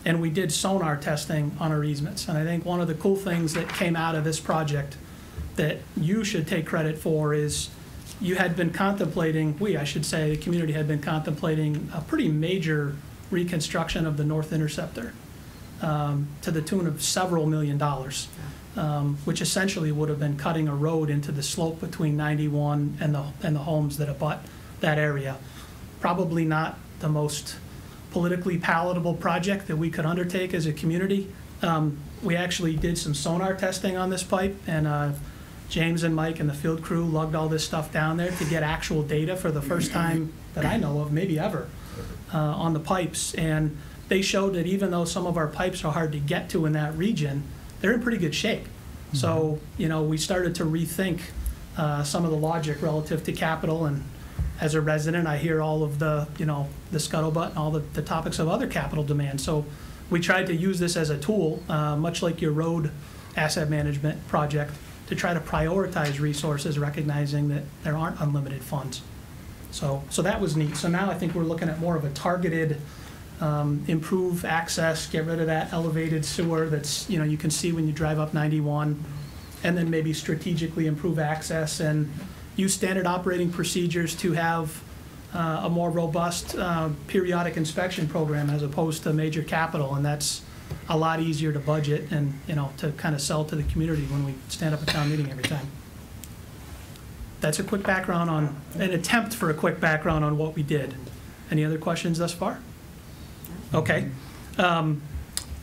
S11: And we did sonar testing on our easements. And I think one of the cool things that came out of this project that you should take credit for is you had been contemplating, I should say, the community had been contemplating a pretty major reconstruction of the North Interceptor to the tune of several $1 million, which essentially would have been cutting a road into the slope between 91 and the homes that abut that area. Probably not the most politically palatable project that we could undertake as a community. We actually did some sonar testing on this pipe, and James and Mike and the field crew lugged all this stuff down there to get actual data for the first time that I know of, maybe ever, on the pipes. And they showed that even though some of our pipes are hard to get to in that region, they're in pretty good shape. So, we started to rethink some of the logic relative to capital, and as a resident, I hear all of the scuttlebutt and all the topics of other capital demands. So we tried to use this as a tool, much like your road asset management project, to try to prioritize resources, recognizing that there aren't unlimited funds. So that was neat. So now I think we're looking at more of a targeted, improve access, get rid of that elevated sewer that's, you can see when you drive up 91, and then maybe strategically improve access and use standard operating procedures to have a more robust periodic inspection program as opposed to major capital, and that's a lot easier to budget and to kind of sell to the community when we stand up a town meeting every time. That's a quick background on, an attempt for a quick background on what we did. Any other questions thus far? Okay. Kind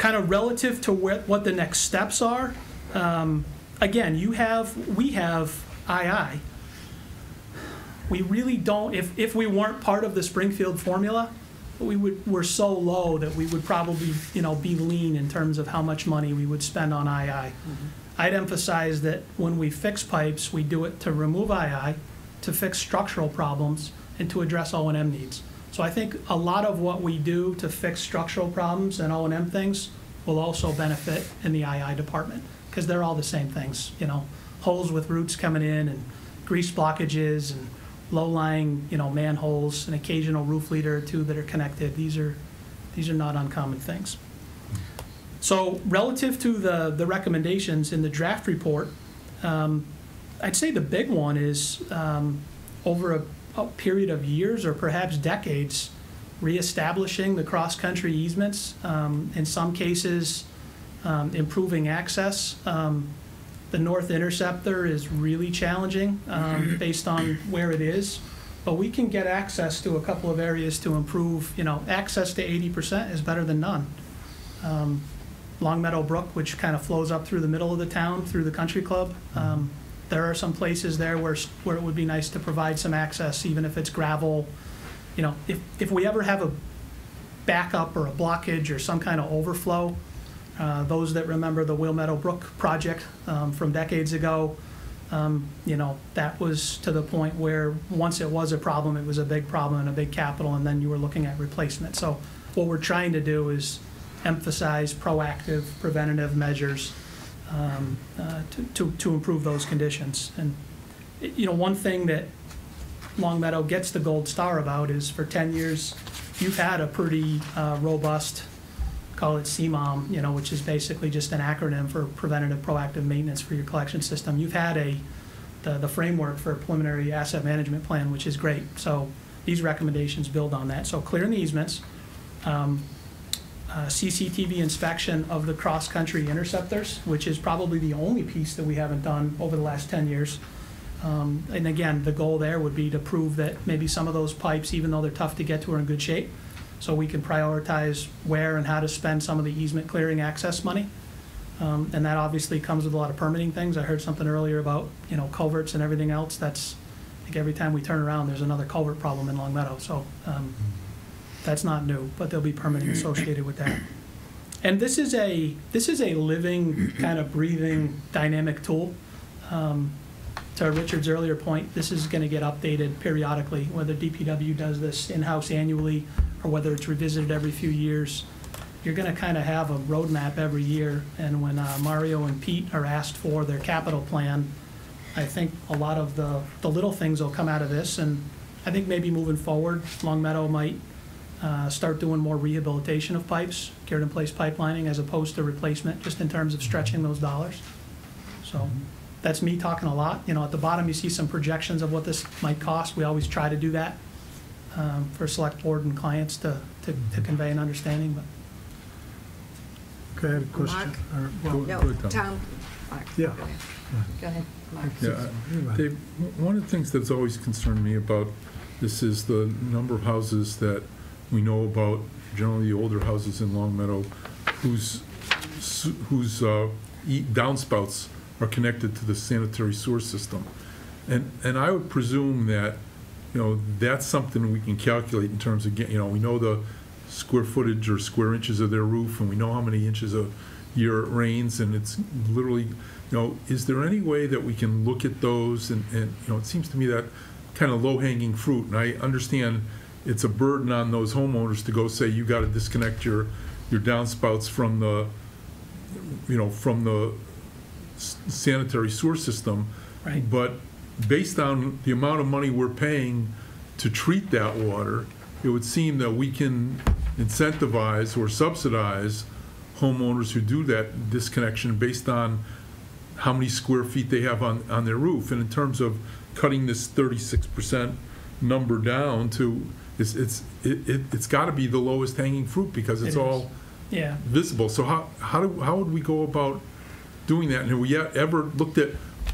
S11: of relative to what the next steps are. Again, we have II. We really don't, if we weren't part of the Springfield formula, we're so low that we would probably, be lean in terms of how much money we would spend on II. I'd emphasize that when we fix pipes, we do it to remove II, to fix structural problems, and to address O&M needs. So I think a lot of what we do to fix structural problems and O&M things will also benefit in the II department, because they're all the same things, holes with roots coming in, and grease blockages, and low-lying, manholes, an occasional roof leader or two that are connected. These are not uncommon things. So relative to the recommendations in the draft report, I'd say the big one is over a period of years or perhaps decades, reestablishing the cross-country easements, in some cases improving access. The North Interceptor is really challenging based on where it is, but we can get access to a couple of areas to improve. Access to 80% is better than none. Longmeadow Brook, which kind of flows up through the middle of the town through the country club, there are some places there where it would be nice to provide some access, even if it's gravel. If we ever have a backup or a blockage or some kind of overflow, those that remember the Wilmeadow Brook project from decades ago, that was to the point where once it was a problem, it was a big problem and a big capital, and then you were looking at replacement. So what we're trying to do is emphasize proactive, preventative measures to improve those conditions. And one thing that Longmeadow gets the gold star about is for 10 years, you've had a pretty robust call it CMOM, you know, which is basically just an acronym for preventative proactive maintenance for your collection system. You've had the framework for a preliminary asset management plan, which is great. So these recommendations build on that. So clearing the easements, CCTV inspection of the cross-country interceptors, which is probably the only piece that we haven't done over the last 10 years. And again, the goal there would be to prove that maybe some of those pipes, even though they're tough to get to, are in good shape. So we can prioritize where and how to spend some of the easement clearing access money. And that obviously comes with a lot of permitting things. I heard something earlier about, you know, culverts and everything else. That's, I think every time we turn around, there's another culvert problem in Longmeadow. So that's not new, but there'll be permitting associated with that. And this is a living, kind of breathing, dynamic tool. To Richard's earlier point, this is going to get updated periodically, whether DPW does this in-house annually or whether it's revisited every few years. You're going to kind of have a roadmap every year, and when Mario and Pete are asked for their capital plan, I think a lot of the little things will come out of this, and I think maybe moving forward, Longmeadow might start doing more rehabilitation of pipes, cured-in-place pipelining, as opposed to replacement, just in terms of stretching those dollars. So that's me talking a lot. You know, at the bottom you see some projections of what this might cost. We always try to do that for select board and clients to convey an understanding. But
S5: Okay, I have a question.
S3: No, Tom. Mark.
S5: Yeah.
S3: Go ahead, Mark.
S4: Yeah, Dave, one of the things that's always concerned me about this is the number of houses that we know about, generally the older houses in Longmeadow, whose downspouts are connected to the sanitary sewer system. And I would presume that, you know, that's something we can calculate in terms of, you know, we know the square footage or square inches of their roof, and we know how many inches a year it rains, and it's literally, you know, is there any way that we can look at those? And you know, it seems to me that kind of low-hanging fruit, and I understand it's a burden on those homeowners to go say, you got to disconnect your downspouts from the, you know, from the sanitary sewer system.
S11: Right.
S4: But based on the amount of money we're paying to treat that water, it would seem that we can incentivize or subsidize homeowners who do that disconnection based on how many square feet they have on their roof. And in terms of cutting this 36% number down to, it's got to be the lowest hanging fruit because it's all visible. So how would we go about doing that? And have we ever looked at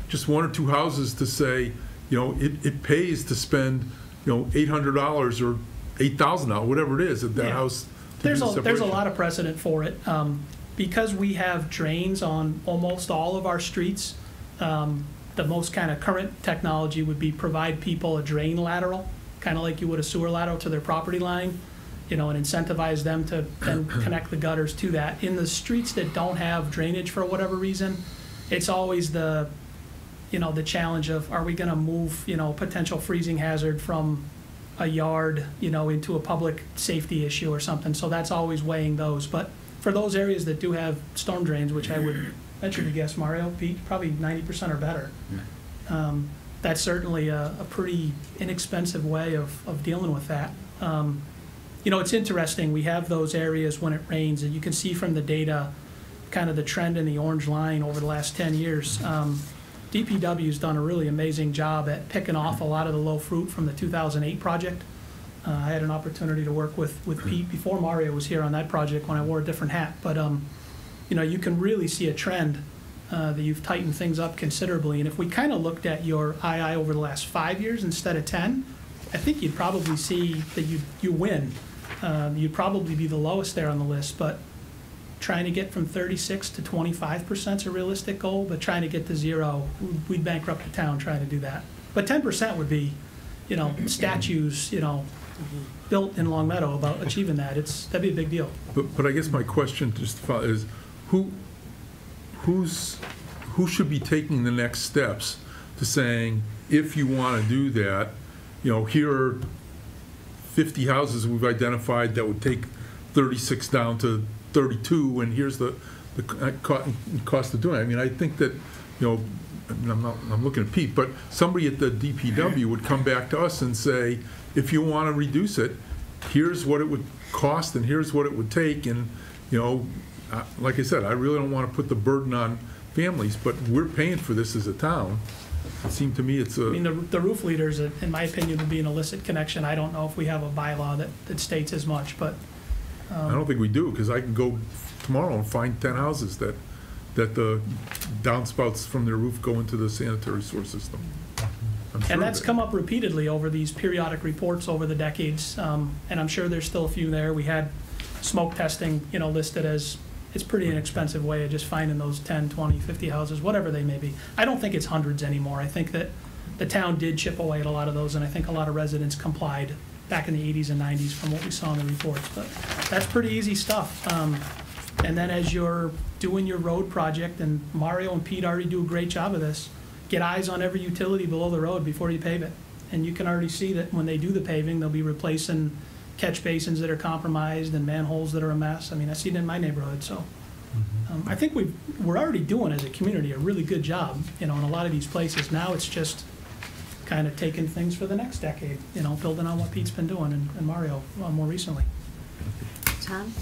S4: just one or two houses to say, you know, it pays to spend, you know, $800 or $8,000, whatever it is, at that house?
S11: There's a lot of precedent for it. Because we have drains on almost all of our streets, the most kind of current technology would be provide people a drain lateral, kind of like you would a sewer lateral to their property line, you know, and incentivize them to then connect the gutters to that. In the streets that don't have drainage for whatever reason, it's always the, you know, the challenge of, are we going to move, you know, potential freezing hazard from a yard, you know, into a public safety issue or something. So that's always weighing those. But for those areas that do have storm drains, which I would venture to guess, Mario, Pete, probably 90% or better, that's certainly a pretty inexpensive way of dealing with that. You know, it's interesting. We have those areas when it rains, and you can see from the data kind of the trend in the orange line over the last 10 years. DPW's done a really amazing job at picking off a lot of the low fruit from the 2008 project. I had an opportunity to work with Pete before Mario was here on that project when I wore a different hat. But, you know, you can really see a trend that you've tightened things up considerably. And if we kind of looked at your II over the last 5 years instead of 10, I think you'd probably see that you win. You'd probably be the lowest there on the list. But trying to get from 36 to 25% is a realistic goal, but trying to get to 0, we'd bankrupt the town trying to do that. But 10% would be, you know, statues, you know, built in Longmeadow about achieving that. That'd be a big deal.
S4: But I guess my question just is, who should be taking the next steps to saying, if you want to do that, you know, here are 50 houses we've identified that would take 36 down to 32, and here's the cost of doing it. I mean, I think that, you know, I'm looking at Pete, but somebody at the DPW would come back to us and say, if you want to reduce it, here's what it would cost and here's what it would take, and you know, like I said, I really don't want to put the burden on families, but we're paying for this as a town. It seemed to me it's a...
S11: I mean, the roof leaders, in my opinion, would be an illicit connection. I don't know if we have a bylaw that states as much, but...
S4: I don't think we do, because I can go tomorrow and find 10 houses that the downspouts from their roof go into the sanitary sewer system. I'm sure
S11: And that's
S4: that-
S11: come up repeatedly over these periodic reports over the decades, and I'm sure there's still a few there. We had smoke testing, you know, listed as, it's pretty inexpensive way of just finding those 10, 20, 50 houses, whatever they may be. I don't think it's hundreds anymore. I think that the town did chip away at a lot of those, and I think a lot of residents complied back in the 80s and 90s from what we saw in the reports. But that's pretty easy stuff. And then as you're doing your road project, and Mario and Pete already do a great job of this, get eyes on every utility below the road before you pave it. And you can already see that when they do the paving, they'll be replacing catch basins that are compromised and manholes that are a mess. I mean, I see it in my neighborhood, so. I think we're already doing, as a community, a really good job, you know, in a lot of these places. Now it's just kind of taking things for the next decade, you know, building on what Pete's been doing and Mario more recently.
S3: Tom?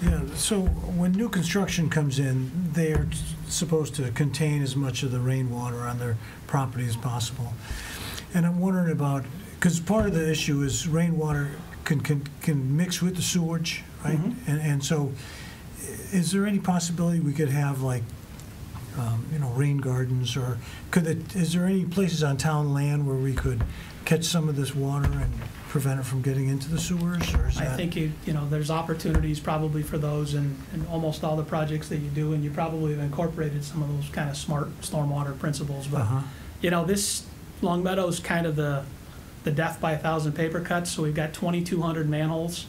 S5: Yeah, so when new construction comes in, they're supposed to contain as much of the rainwater on their property as possible. And I'm wondering about, because part of the issue is rainwater can mix with the sewage, right? And so is there any possibility we could have like, you know, rain gardens, or is there any places on town land where we could catch some of this water and prevent it from getting into the sewers, or is that?
S11: I think you know, there's opportunities probably for those in almost all the projects that you do, and you probably have incorporated some of those kind of smart stormwater principles. But you know, this Longmeadow's kind of the death by 1,000 paper cuts. So we've got 2,200 manholes,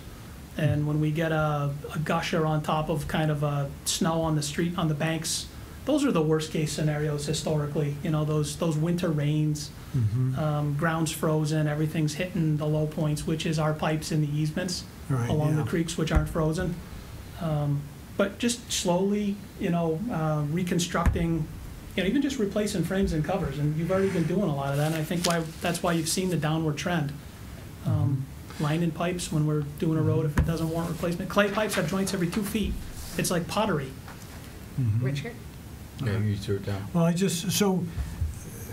S11: and when we get a gusher on top of kind of a snow on the street, on the banks, those are the worst case scenarios historically. You know, those winter rains, ground's frozen, everything's hitting the low points, which is our pipes in the easements along the creeks, which aren't frozen. But just slowly, you know, reconstructing, you know, even just replacing frames and covers, and you've already been doing a lot of that, and I think that's why you've seen the downward trend. Lining pipes when we're doing a road, if it doesn't warrant replacement. Clay pipes have joints every 2 feet. It's like pottery.
S3: Richard?
S2: Yeah, you threw it down.
S5: Well, so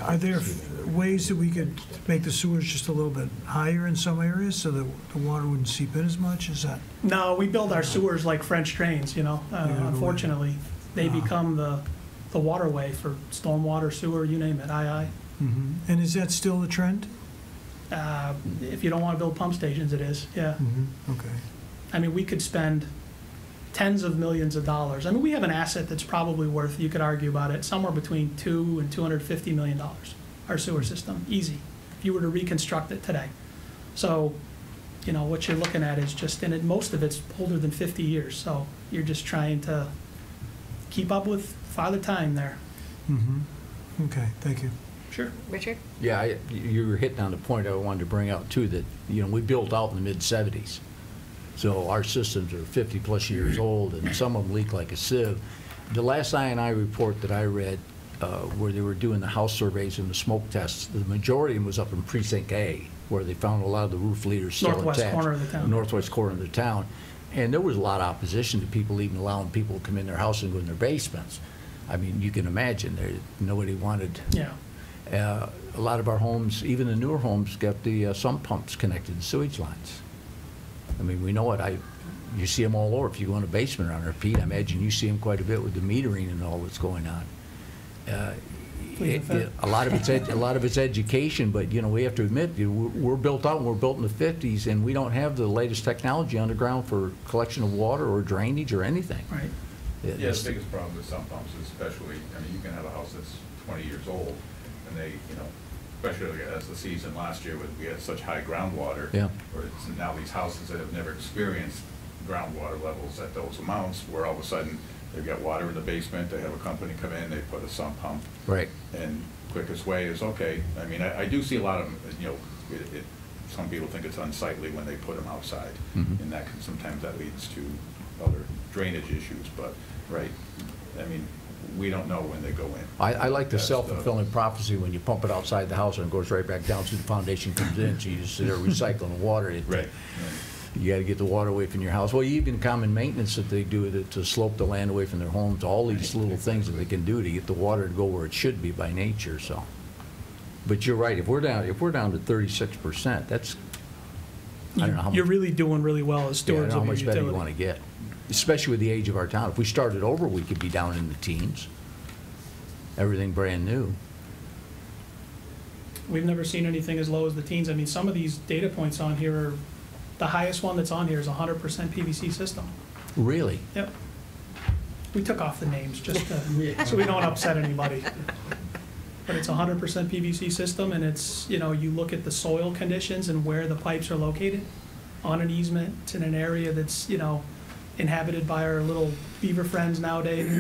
S5: are there ways that we could make the sewers just a little bit higher in some areas so that the water wouldn't seep in as much? Is that?
S11: No, we build our sewers like French drains, you know. Unfortunately, they become the waterway for stormwater, sewer, you name it,
S5: And is that still the trend?
S11: If you don't want to build pump stations, it is, yeah.
S5: Okay.
S11: I mean, we could spend tens of millions of dollars. I mean, we have an asset that's probably worth, you could argue about it, somewhere between $2 and $250 million, our sewer system, easy, if you were to reconstruct it today. So, you know, what you're looking at is just, and most of it's older than 50 years, so you're just trying to keep up with Father Time there.
S5: Okay, thank you.
S11: Sure.
S3: Richard?
S2: Yeah, you were hitting on the point I wanted to bring out too, that, you know, we built out in the mid-'70s. So our systems are 50-plus years old, and some of them leak like a sieve. The last I&I report that I read, where they were doing the house surveys and the smoke tests, the majority of them was up in Precinct A, where they found a lot of the roof leaders still
S11: Northwest
S2: attached.
S11: corner of the town.
S2: Northwest corner of the town. And there was a lot of opposition to people even allowing people to come in their house and go in their basements. I mean, you can imagine, nobody wanted...
S11: Yeah.
S2: A lot of our homes, even the newer homes, got the sump pumps connected to sewage lines. I mean, we know it. You see them all over. If you go in a basement around there, Pete, I imagine you see them quite a bit with the metering and all that's going on. A lot of it's education, but you know, we have to admit we're built out and we're built in the 50s, and we don't have the latest technology underground for collection of water or drainage or anything.
S11: Right.
S6: Yeah, the biggest problem with sump pumps is especially, I mean, you can have a house that's 20 years old, and they, you know, especially as the season last year, we had such high groundwater.
S2: Yeah.
S6: Where it's now these houses that have never experienced groundwater levels at those amounts, where all of a sudden they've got water in the basement, they have a company come in, they put a sump pump.
S2: Right.
S6: And quickest way is, okay, I mean, I do see a lot of, you know, some people think it's unsightly when they put them outside, and that can, sometimes that leads to other drainage issues, but, right, I mean, we don't know when they go in.
S2: I like the self-fulfilling prophecy when you pump it outside the house and it goes right back down through the foundation, comes in, so you just sit there recycling the water.
S6: Right.
S2: You got to get the water away from your house. Well, even common maintenance that they do to slope the land away from their homes, all these little things that they can do to get the water to go where it should be by nature. So, but you're right. If we're down to 36%, that's I don't know how much.
S11: You're really doing really well as
S2: Yeah, I don't
S11: stewards
S2: know
S11: of
S2: how
S11: your
S2: much better you
S11: utility.
S2: want to get, especially with the age of our town. If we started over, we could be down in the teens. Everything brand new.
S11: We've never seen anything as low as the teens. I mean, some of these data points on here are, the highest one that's on here is 100% PVC system.
S2: Really?
S11: Yep. We took off the names just to, so we don't upset anybody. But it's 100% PVC system, and it's, you know, you look at the soil conditions and where the pipes are located on an easement. It's in an area that's, you know, inhabited by our little beaver friends nowadays.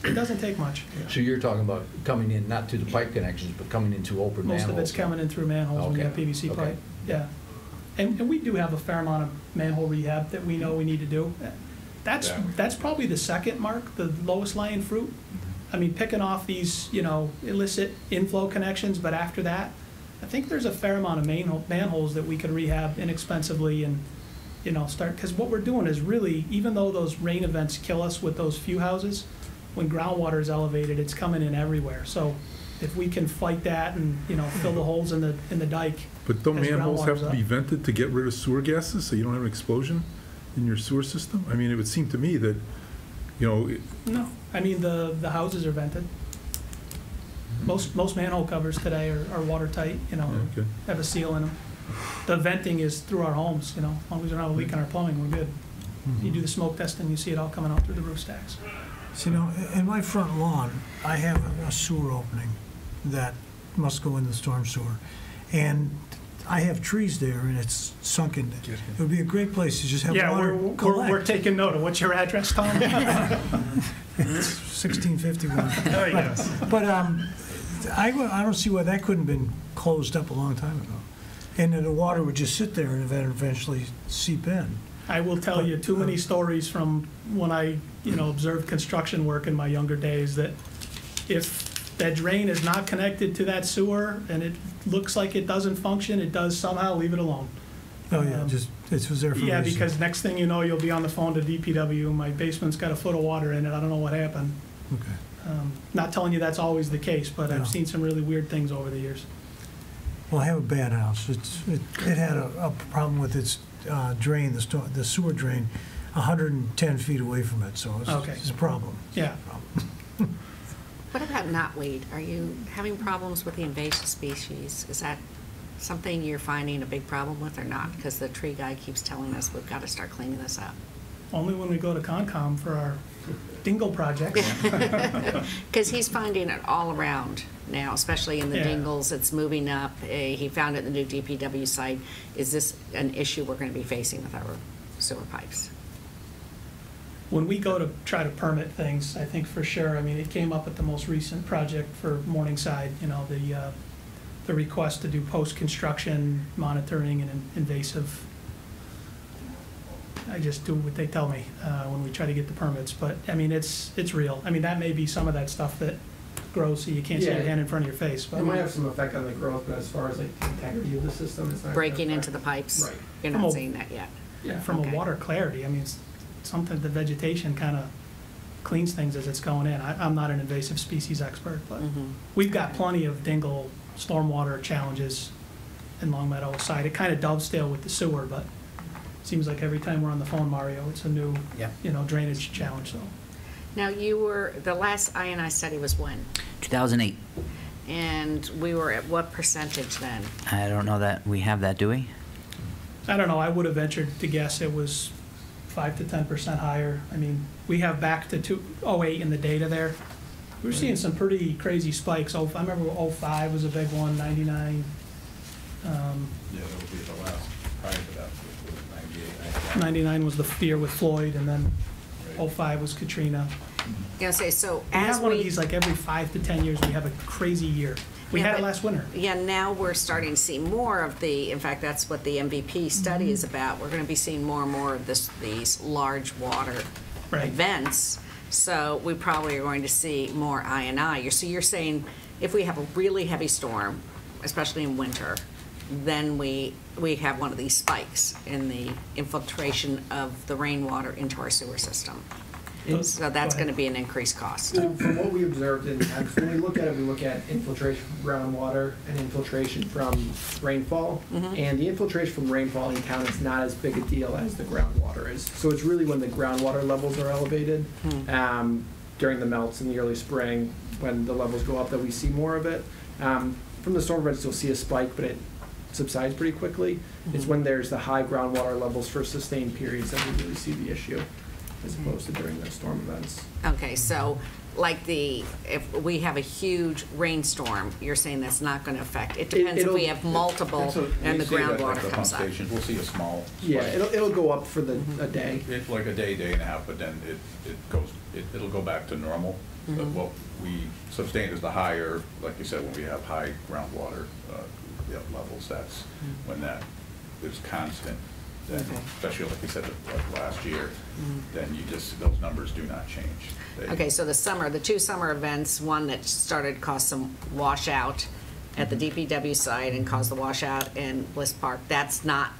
S11: It doesn't take much.
S2: So you're talking about coming in, not to the pipe connections, but coming into open manholes?
S11: Most of it's coming in through manholes when you have
S2: Okay.
S11: PVC
S2: Okay.
S11: pipe, yeah. And we do have a fair amount of manhole rehab that we know we need to do. That's probably the second mark, the lowest lying fruit. I mean, picking off these, you know, illicit inflow connections, but after that, I think there's a fair amount of manholes that we could rehab inexpensively and, you know, start, because what we're doing is really, even though those rain events kill us with those few houses, when groundwater is elevated, it's coming in everywhere. So if we can fight that and, you know, fill the holes in the dike.
S4: But don't
S11: as
S4: manholes have
S11: groundwater's
S4: to
S11: up.
S4: be vented to get rid of sewer gases so you don't have an explosion in your sewer system? I mean, it would seem to me that, you know,
S11: No, I mean, the houses are vented. Most manhole covers today are watertight, you know,
S4: okay.
S11: have a seal in them. The venting is through our homes, you know, as long as we don't have a leak in our plumbing, we're good. You do the smoke testing, you see it all coming out through the roof stacks.
S5: So, you know, in my front lawn, I have a sewer opening that must go in the storm sewer. And I have trees there, and it's sunken. It would be a great place to just have
S11: Yeah,
S5: water
S11: we're
S5: collect.
S11: taking note of what's your address, Tom?
S5: It's 1651.
S11: Oh, yes.
S5: But I don't see why that couldn't have been closed up a long time ago. And then the water would just sit there and then eventually seep in.
S11: I will tell you too many stories from when I, you know, observed construction work in my younger days that if that drain is not connected to that sewer and it looks like it doesn't function, it does somehow, leave it alone.
S5: Oh, yeah, just, it was there for a
S11: Yeah,
S5: reason.
S11: because next thing you know, you'll be on the phone to DPW, my basement's got a foot of water in it, I don't know what happened.
S5: Okay.
S11: Not telling you that's always the case, but
S5: No.
S11: I've seen some really weird things over the years.
S5: Well, I have a bad house. It had a problem with its drain, the sewer drain, 110 feet away from it, so
S11: Okay.
S5: it's a problem.
S11: Yeah.
S3: What about knotweed? Are you having problems with the invasive species? Is that something you're finding a big problem with or not? Because the tree guy keeps telling us we've got to start cleaning this up.
S11: Only when we go to Concom for our dingle project.
S3: Because he's finding it all around now, especially in the
S11: Yeah.
S3: dingles. It's moving up. He found it in the new DPW site. Is this an issue we're going to be facing with our sewer pipes?
S11: When we go to try to permit things, I think for sure, I mean, it came up at the most recent project for Morningside, you know, the request to do post-construction monitoring and invasive. I just do what they tell me when we try to get the permits, but, I mean, it's real. I mean, that may be some of that stuff that grows so you can't see your
S12: Yeah.
S11: hand in front of your face.
S12: It might have some effect on the growth, but as far as like the integrity of the system, it's not.
S3: Breaking into the pipes?
S12: Right.
S3: You're
S11: From
S3: not
S11: a-
S3: seeing that yet?
S11: Yeah, from
S3: Okay.
S11: a water clarity, I mean, it's something, the vegetation kind of cleans things as it's going in. I'm not an invasive species expert, but
S3: Mhm.
S11: we've got plenty of dingle stormwater challenges in Longmeadow side. It kind of dovetail with the sewer, but it seems like every time we're on the phone, Mario, it's a new, you know, drainage challenge, so.
S3: Now, the last I&I study was when?
S8: 2008.
S3: And we were at what percentage then?
S8: I don't know that we have that, do we?
S11: I don't know, I would have ventured to guess it was 5 to 10% higher. I mean, we have back to 2008 in the data there. We're seeing some pretty crazy spikes. I remember 05 was a big one, 99.
S6: Yeah, that would be the last prior to that, which was 98.
S11: 99 was the year with Floyd, and then 05 was Katrina.
S3: Yeah, so
S11: We
S3: as
S11: have one of
S3: we,
S11: these, like every 5 to 10 years, we have a crazy year. We
S3: Yeah,
S11: had it
S3: but-
S11: last winter.
S3: yeah, now we're starting to see more of in fact, that's what the MVP study is about. We're going to be seeing more and more of these large water
S11: Right.
S3: events. So we probably are going to see more I&I. So you're saying if we have a really heavy storm, especially in winter, then we have one of these spikes in the infiltration of the rainwater into our sewer system. So that's going to be an increased cost.
S12: From what we observed, when we look at it, we look at infiltration from groundwater and infiltration from rainfall. And the infiltration from rainfall in town is not as big a deal as the groundwater is. So it's really when the groundwater levels are elevated during the melts in the early spring, when the levels go up, that we see more of it. From the storm events, you'll see a spike, but it subsides pretty quickly. It's when there's the high groundwater levels for sustained periods that we really see the issue, as opposed to during the storm events.
S3: Okay, so like if we have a huge rainstorm, you're saying that's not going to affect, it depends if we have multiple and the groundwater comes up.
S13: We'll see a small spike.
S12: Yeah, it'll go up for a day.
S13: It's like a day, day and a half, but then it'll go back to normal. But what we sustain is the higher, like you said, when we have high groundwater levels, that's when that is constant. Then, especially like you said, like last year, then those numbers do not change.
S3: Okay, so the two summer events, one that started caused some washout at the DPW site and caused the washout in Bliss Park, that's not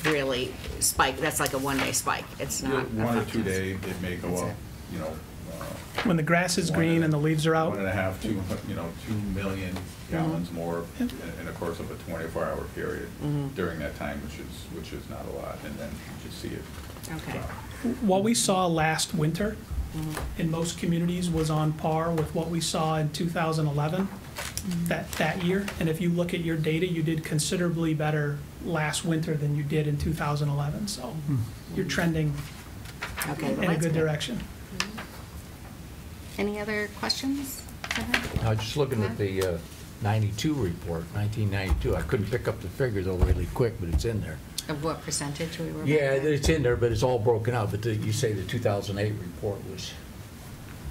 S3: really spike, that's like a one-day spike. It's not
S13: 1 or 2 days, it may go up,
S11: When the grass is green and the leaves are out?
S13: 1.5, 2 million gallons more in the course of a 24-hour period during that time, which is not a lot, and then you just see it.
S3: Okay.
S11: What we saw last winter in most communities was on par with what we saw in 2011, that year. And if you look at your data, you did considerably better last winter than you did in 2011. So you're trending in a good direction.
S3: Any other questions?
S2: I was just looking at the 92 report, 1992. I couldn't pick up the figure though really quick, but it's in there.
S3: Of what percentage we were?
S2: Yeah, it's in there, but it's all broken out. But you say the 2008 report was,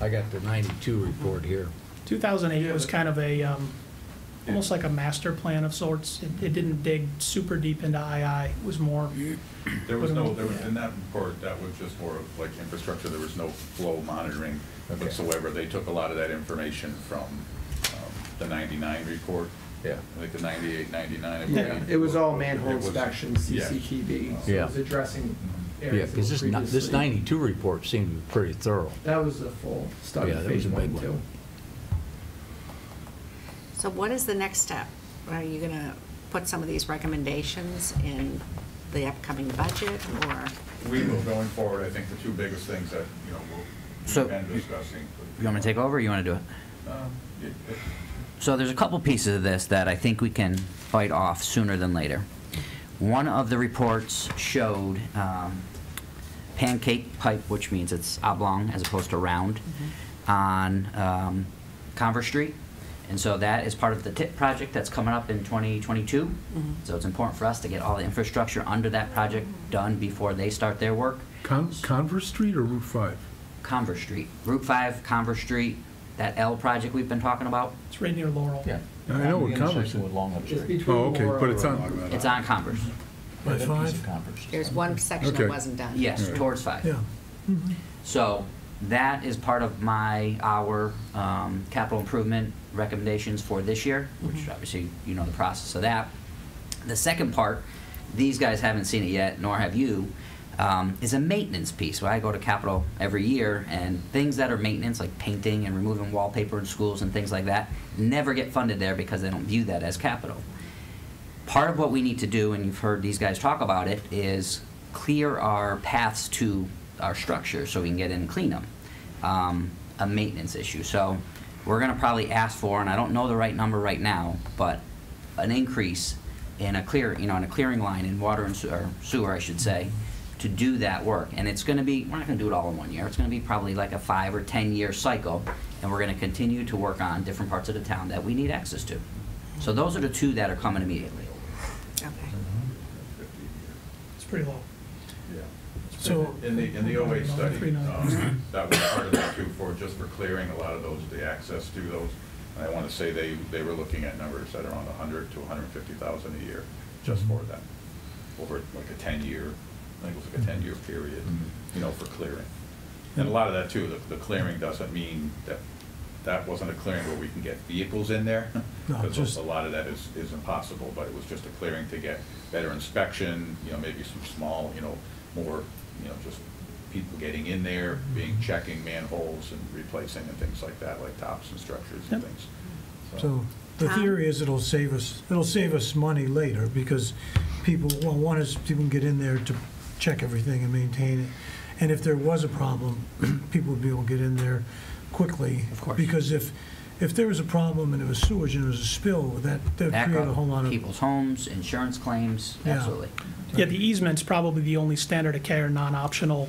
S2: I got the 92 report here.
S11: 2008 was kind of a, almost like a master plan of sorts. It didn't dig super deep into II. It was more.
S13: There was in that report, that was just more of like infrastructure. There was no flow monitoring whatsoever. They took a lot of that information from the 99 report.
S2: Yeah.
S13: Like the 98, 99, I believe.
S12: Yeah, it was all manhole inspections, CCTV. So
S2: Yeah.
S12: it was addressing
S2: Yeah,
S12: areas
S2: because this 92 report seemed to be pretty thorough.
S12: That was a full study,
S2: Yeah, that
S12: phase
S2: was a
S12: 1
S2: big
S12: and 2.
S2: one.
S3: So what is the next step? Are you going to put some of these recommendations in the upcoming budget, or?
S13: We will, going forward, I think the two biggest things that, we've been discussing.
S8: You want me to take over, or you want to do it? So there's a couple pieces of this that I think we can bite off sooner than later. One of the reports showed pancake pipe, which means it's oblong as opposed to round, on Converse Street. And so that is part of the TIP project that's coming up in 2022. So it's important for us to get all the infrastructure under that project done before they start their work.
S4: Converse Street or Route 5?
S8: Converse Street. Route 5, Converse Street, that L project we've been talking about.
S11: It's right near Laurel.
S2: Yeah.
S4: I know what Converse is.
S2: With Longmeadow
S12: It's
S2: Street.
S12: between
S4: Oh, okay,
S12: Laurel
S4: but it's
S12: and-
S4: on,
S8: It's on Converse.
S5: By
S2: That
S5: 5?
S2: piece of Converse.
S3: There's one section
S4: Okay.
S3: that wasn't done.
S8: Yes, towards 5.
S5: Yeah.
S8: So that is part of our capital improvement recommendations for this year, which obviously you know the process of that. The second part, these guys haven't seen it yet, nor have you, is a maintenance piece. Well, I go to capital every year, and things that are maintenance, like painting and removing wallpaper in schools and things like that, never get funded there because they don't view that as capital. Part of what we need to do, and you've heard these guys talk about it, is clear our paths to our structure so we can get in and clean them. A maintenance issue. So we're going to probably ask for, and I don't know the right number right now, but an increase in a clearing line in water and sewer, I should say, to do that work. And it's going to be, we're not going to do it all in 1 year. It's going to be probably like a 5 or 10 year cycle, and we're going to continue to work on different parts of the town that we need access to. So those are the two that are coming immediately.
S3: Okay.
S11: It's pretty low.
S5: So
S13: In the 08 study, that was part of that too, just for clearing a lot of those, the access to those. And I want to say they were looking at numbers at around 100 to 150,000 a year just for that, over like a 10-year, I think it was like a 10-year period, for clearing. And a lot of that too, the clearing doesn't mean that that wasn't a clearing where we can get vehicles in there.
S5: No,
S13: Because
S5: just-
S13: a lot of that is impossible, but it was just a clearing to get better inspection, maybe some small, more, just people getting in there, checking manholes and replacing and things like that, like tops and structures and
S11: Yep.
S13: things.
S5: So the theory is it'll save us money later, because one is people can get in there to check everything and maintain it. And if there was a problem, people would be able to get in there quickly.
S8: Of course.
S5: Because if there was a problem and it was sewage and it was a spill, that would
S8: Back
S5: create a
S8: up
S5: whole lot of.
S8: people's homes, insurance claims,
S5: Yeah.
S8: absolutely.
S11: Yeah, the easement's probably the only standard of care, non-optional.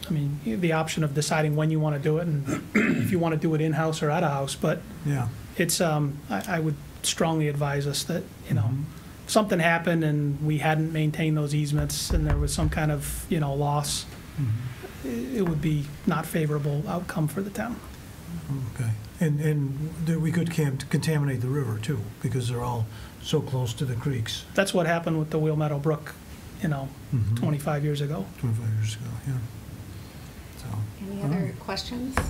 S11: I mean, you have the option of deciding when you want to do it and if you want to do it in-house or out-of-house, but
S5: Yeah.
S11: it's, I would strongly advise us that, if something happened and we hadn't maintained those easements and there was some kind of, loss, it would be not favorable outcome for the town.
S5: Okay. And we could contaminate the river too, because they're all so close to the creeks.
S11: That's what happened with the Wheelmeadow Brook, 25 years ago.
S5: 25 years ago, yeah. So.
S3: Any other questions? No?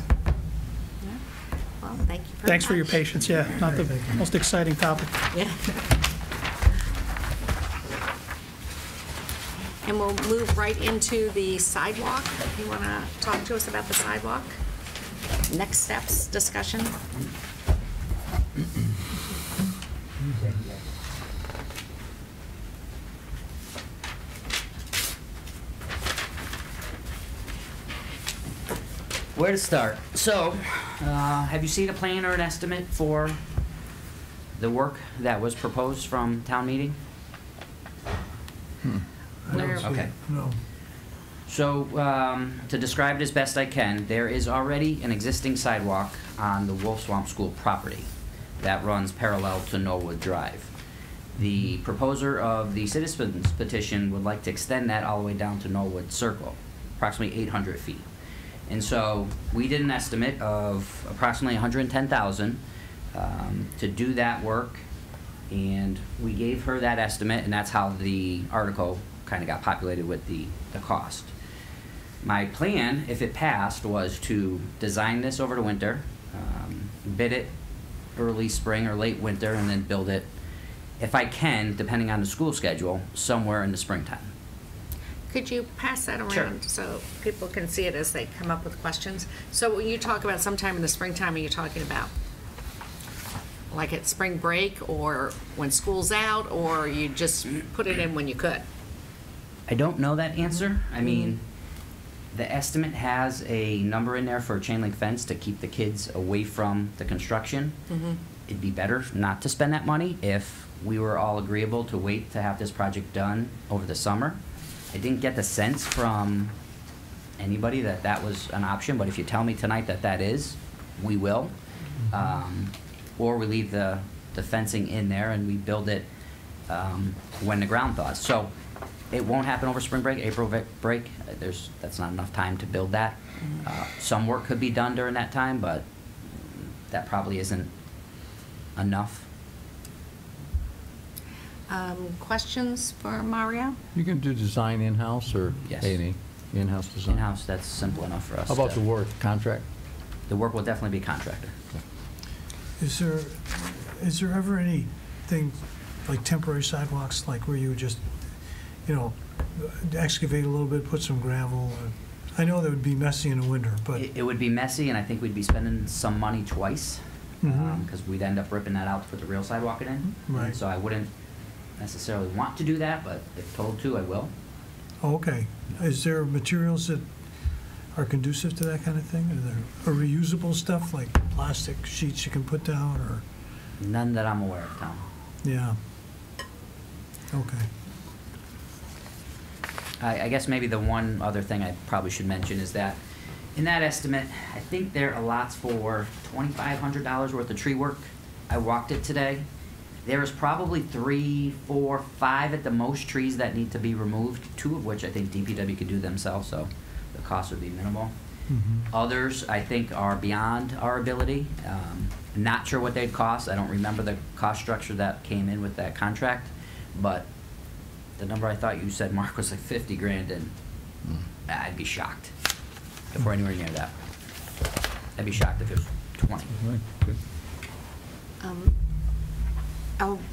S3: Well, thank you very
S11: Thanks for your
S3: much.
S11: patience, yeah, not the
S5: Thank you.
S11: most exciting topic.
S3: Yeah. And we'll move right into the sidewalk. You want to talk to us about the sidewalk? Next steps, discussion?
S8: Where to start? So, have you seen a plan or an estimate for the work that was proposed from town meeting?
S3: Where-
S8: Okay.
S5: No.
S8: So, to describe it as best I can, there is already an existing sidewalk on the Wolf Swamp School property that runs parallel to Norwood Drive. The proposer of the citizens petition would like to extend that all the way down to Norwood Circle, approximately 800 feet. And so we did an estimate of approximately $110,000 to do that work, and we gave her that estimate, and that's how the article kind of got populated with the cost. My plan, if it passed, was to design this over the winter, bid it early spring or late winter, and then build it, if I can, depending on the school schedule, somewhere in the springtime.
S3: Could you pass that
S8: Sure.
S3: around so people can see it as they come up with questions? So when you talk about sometime in the springtime, are you talking about like at spring break or when school's out, or you just put it in when you could?
S8: I don't know that answer. I mean, the estimate has a number in there for a chain link fence to keep the kids away from the construction. It'd be better not to spend that money if we were all agreeable to wait to have this project done over the summer. I didn't get the sense from anybody that that was an option, but if you tell me tonight that that is, we will. Or we leave the fencing in there and we build it when the ground thaws. So it won't happen over spring break, April break. That's not enough time to build that. Some work could be done during that time, but that probably isn't enough.
S3: Questions for Mario?
S2: You can do design in-house or
S8: Yes.
S2: A&E, in-house design?
S8: In-house, that's simple enough for us.
S2: How about
S8: to-
S2: the work, contract?
S8: The work will definitely be contractor.
S5: Is there ever anything like temporary sidewalks, like where you would just, excavate a little bit, put some gravel? I know that would be messy in the winter, but.
S8: It would be messy, and I think we'd be spending some money twice, because we'd end up ripping that out to put the real sidewalk in.
S5: Right.
S8: So I wouldn't necessarily want to do that, but if told to, I will.
S5: Oh, okay. Is there materials that are conducive to that kind of thing? Are there reusable stuff, like plastic sheets you can put down, or?
S8: None that I'm aware of, Tom.
S5: Yeah. Okay.
S8: I guess maybe the one other thing I probably should mention is that in that estimate, I think there allots for $2,500 worth of tree work. I walked it today. There is probably 3, 4, 5 at the most trees that need to be removed, 2 of which I think DPW could do themselves, so the cost would be minimal. Others, I think, are beyond our ability. Not sure what they'd cost. I don't remember the cost structure that came in with that contract, but the number I thought you said, Mark, was like 50 grand, and I'd be shocked if we're anywhere near that. I'd be shocked if it was 20.
S4: Good.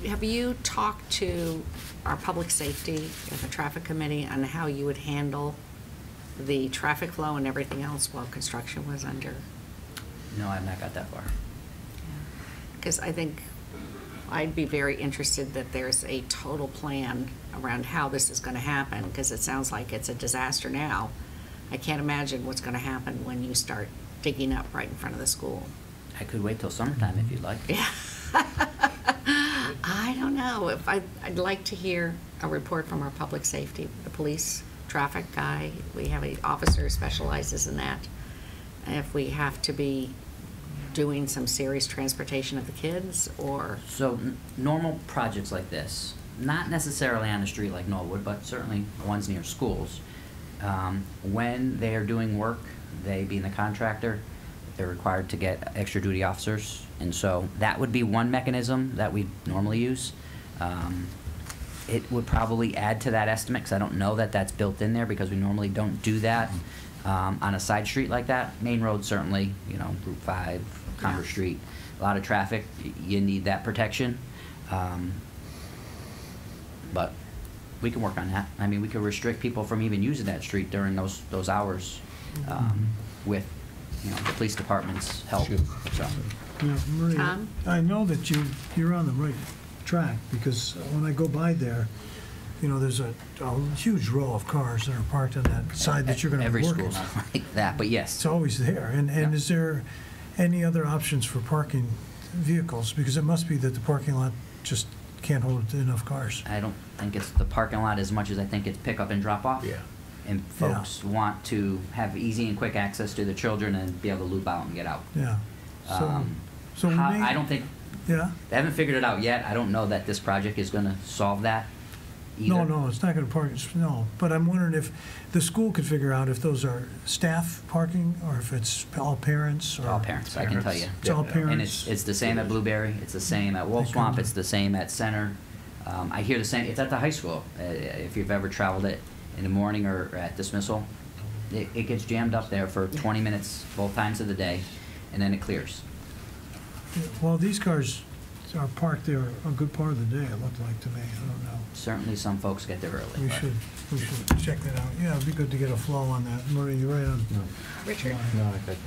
S3: Have you talked to our public safety and the traffic committee on how you would handle the traffic flow and everything else while construction was under?
S8: No, I've not got that far.
S3: Because I think I'd be very interested that there's a total plan around how this is going to happen, because it sounds like it's a disaster now. I can't imagine what's going to happen when you start digging up right in front of the school.
S8: I could wait till summertime if you'd like.
S3: Yeah. I don't know. If I'd like to hear a report from our public safety, the police traffic guy. We have an officer who specializes in that. If we have to be doing some serious transportation of the kids, or...
S8: So normal projects like this, not necessarily on a street like Norwood, but certainly ones near schools, when they are doing work, they being the contractor, they're required to get extra duty officers, and so that would be one mechanism that we normally use. It would probably add to that estimate, because I don't know that that's built in there, because we normally don't do that on a side street like that. Main road, certainly, you know, Route 5, Congress Street, a lot of traffic, you need that protection. But we can work on that. I mean, we could restrict people from even using that street during those hours with, you know, the police department's help. So.
S5: Yeah, Maria,
S3: Tom?
S5: I know that you're on the right track, because when I go by there, you know, there's a huge row of cars that are parked on that side that you're going to be working on.
S8: Every school's not like that, but yes.
S5: It's always there. And
S8: Yeah.
S5: is there any other options for parking vehicles? Because it must be that the parking lot just can't hold enough cars.
S8: I don't think it's the parking lot as much as I think it's pick up and drop off.
S2: Yeah.
S8: And folks want to have easy and quick access to the children and be able to loop out and get out.
S5: Yeah. So we may,
S8: I don't think,
S5: yeah.
S8: they haven't figured it out yet. I don't know that this project is gonna solve that either.
S5: No, it's not going to park, no. But I'm wondering if the school could figure out if those are staff parking, or if it's all parents, or...
S8: All parents, I can tell you.
S5: It's all parents.
S8: And it's the same at Blueberry, it's the same at Wolf Swamp, it's the same at Center. I hear the same, it's at the high school. If you've ever traveled it in the morning or at dismissal, it gets jammed up there for 20 minutes both times of the day, and then it clears.
S5: Well, these cars are parked there a good part of the day, it looked like to me. I don't know.
S8: Certainly some folks get there early.
S5: We
S8: but-
S5: should check that out. Yeah, it'd be good to get a flow on that. Maria, you're right on.
S3: Richard?
S2: No, I think,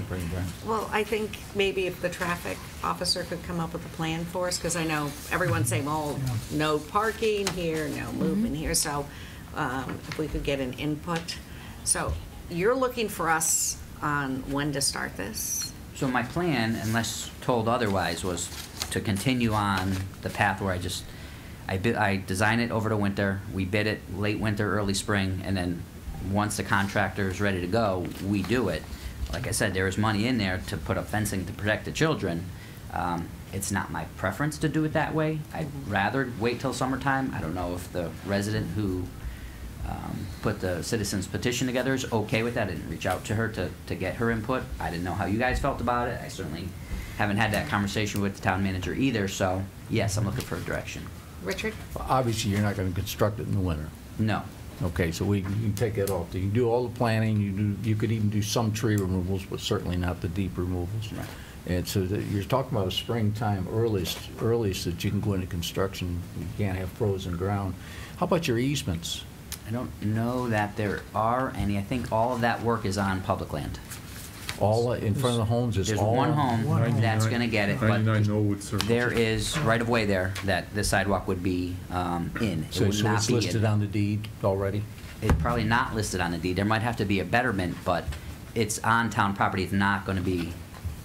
S2: bring it back.
S3: Well, I think maybe if the traffic officer could come up with a plan for us, because I know everyone's saying, well, no parking here, no movement here, so if we could get an input. So you're looking for us on when to start this?
S8: So my plan, unless told otherwise, was to continue on the path where I design it over the winter, we bid it late winter, early spring, and then once the contractor is ready to go, we do it. Like I said, there is money in there to put up fencing to protect the children. It's not my preference to do it that way. I'd rather wait till summertime. I don't know if the resident who put the citizens petition together is okay with that. I didn't reach out to her to get her input. I didn't know how you guys felt about it. I certainly haven't had that conversation with the town manager either, so yes, I'm looking for a direction.
S3: Richard?
S2: Well, obviously, you're not going to construct it in the winter.
S8: No.
S2: Okay, so you can take that off. You can do all the planning, you could even do some tree removals, but certainly not the deep removals.
S8: Right.
S2: And so you're talking about a springtime earliest that you can go into construction. You can't have frozen ground. How about your easements?
S8: I don't know that there are any. I think all of that work is on public land.
S2: All in front of the homes is
S8: There's
S2: all...
S8: one home that's going to get it, but
S4: 99 Norwood Circle.
S8: there is right of way there that the sidewalk would be in. It
S2: So
S8: would not
S2: it's
S8: be
S2: listed on the deed already?
S8: It's probably not listed on the deed. There might have to be a betterment, but it's on town property. It's not going to be.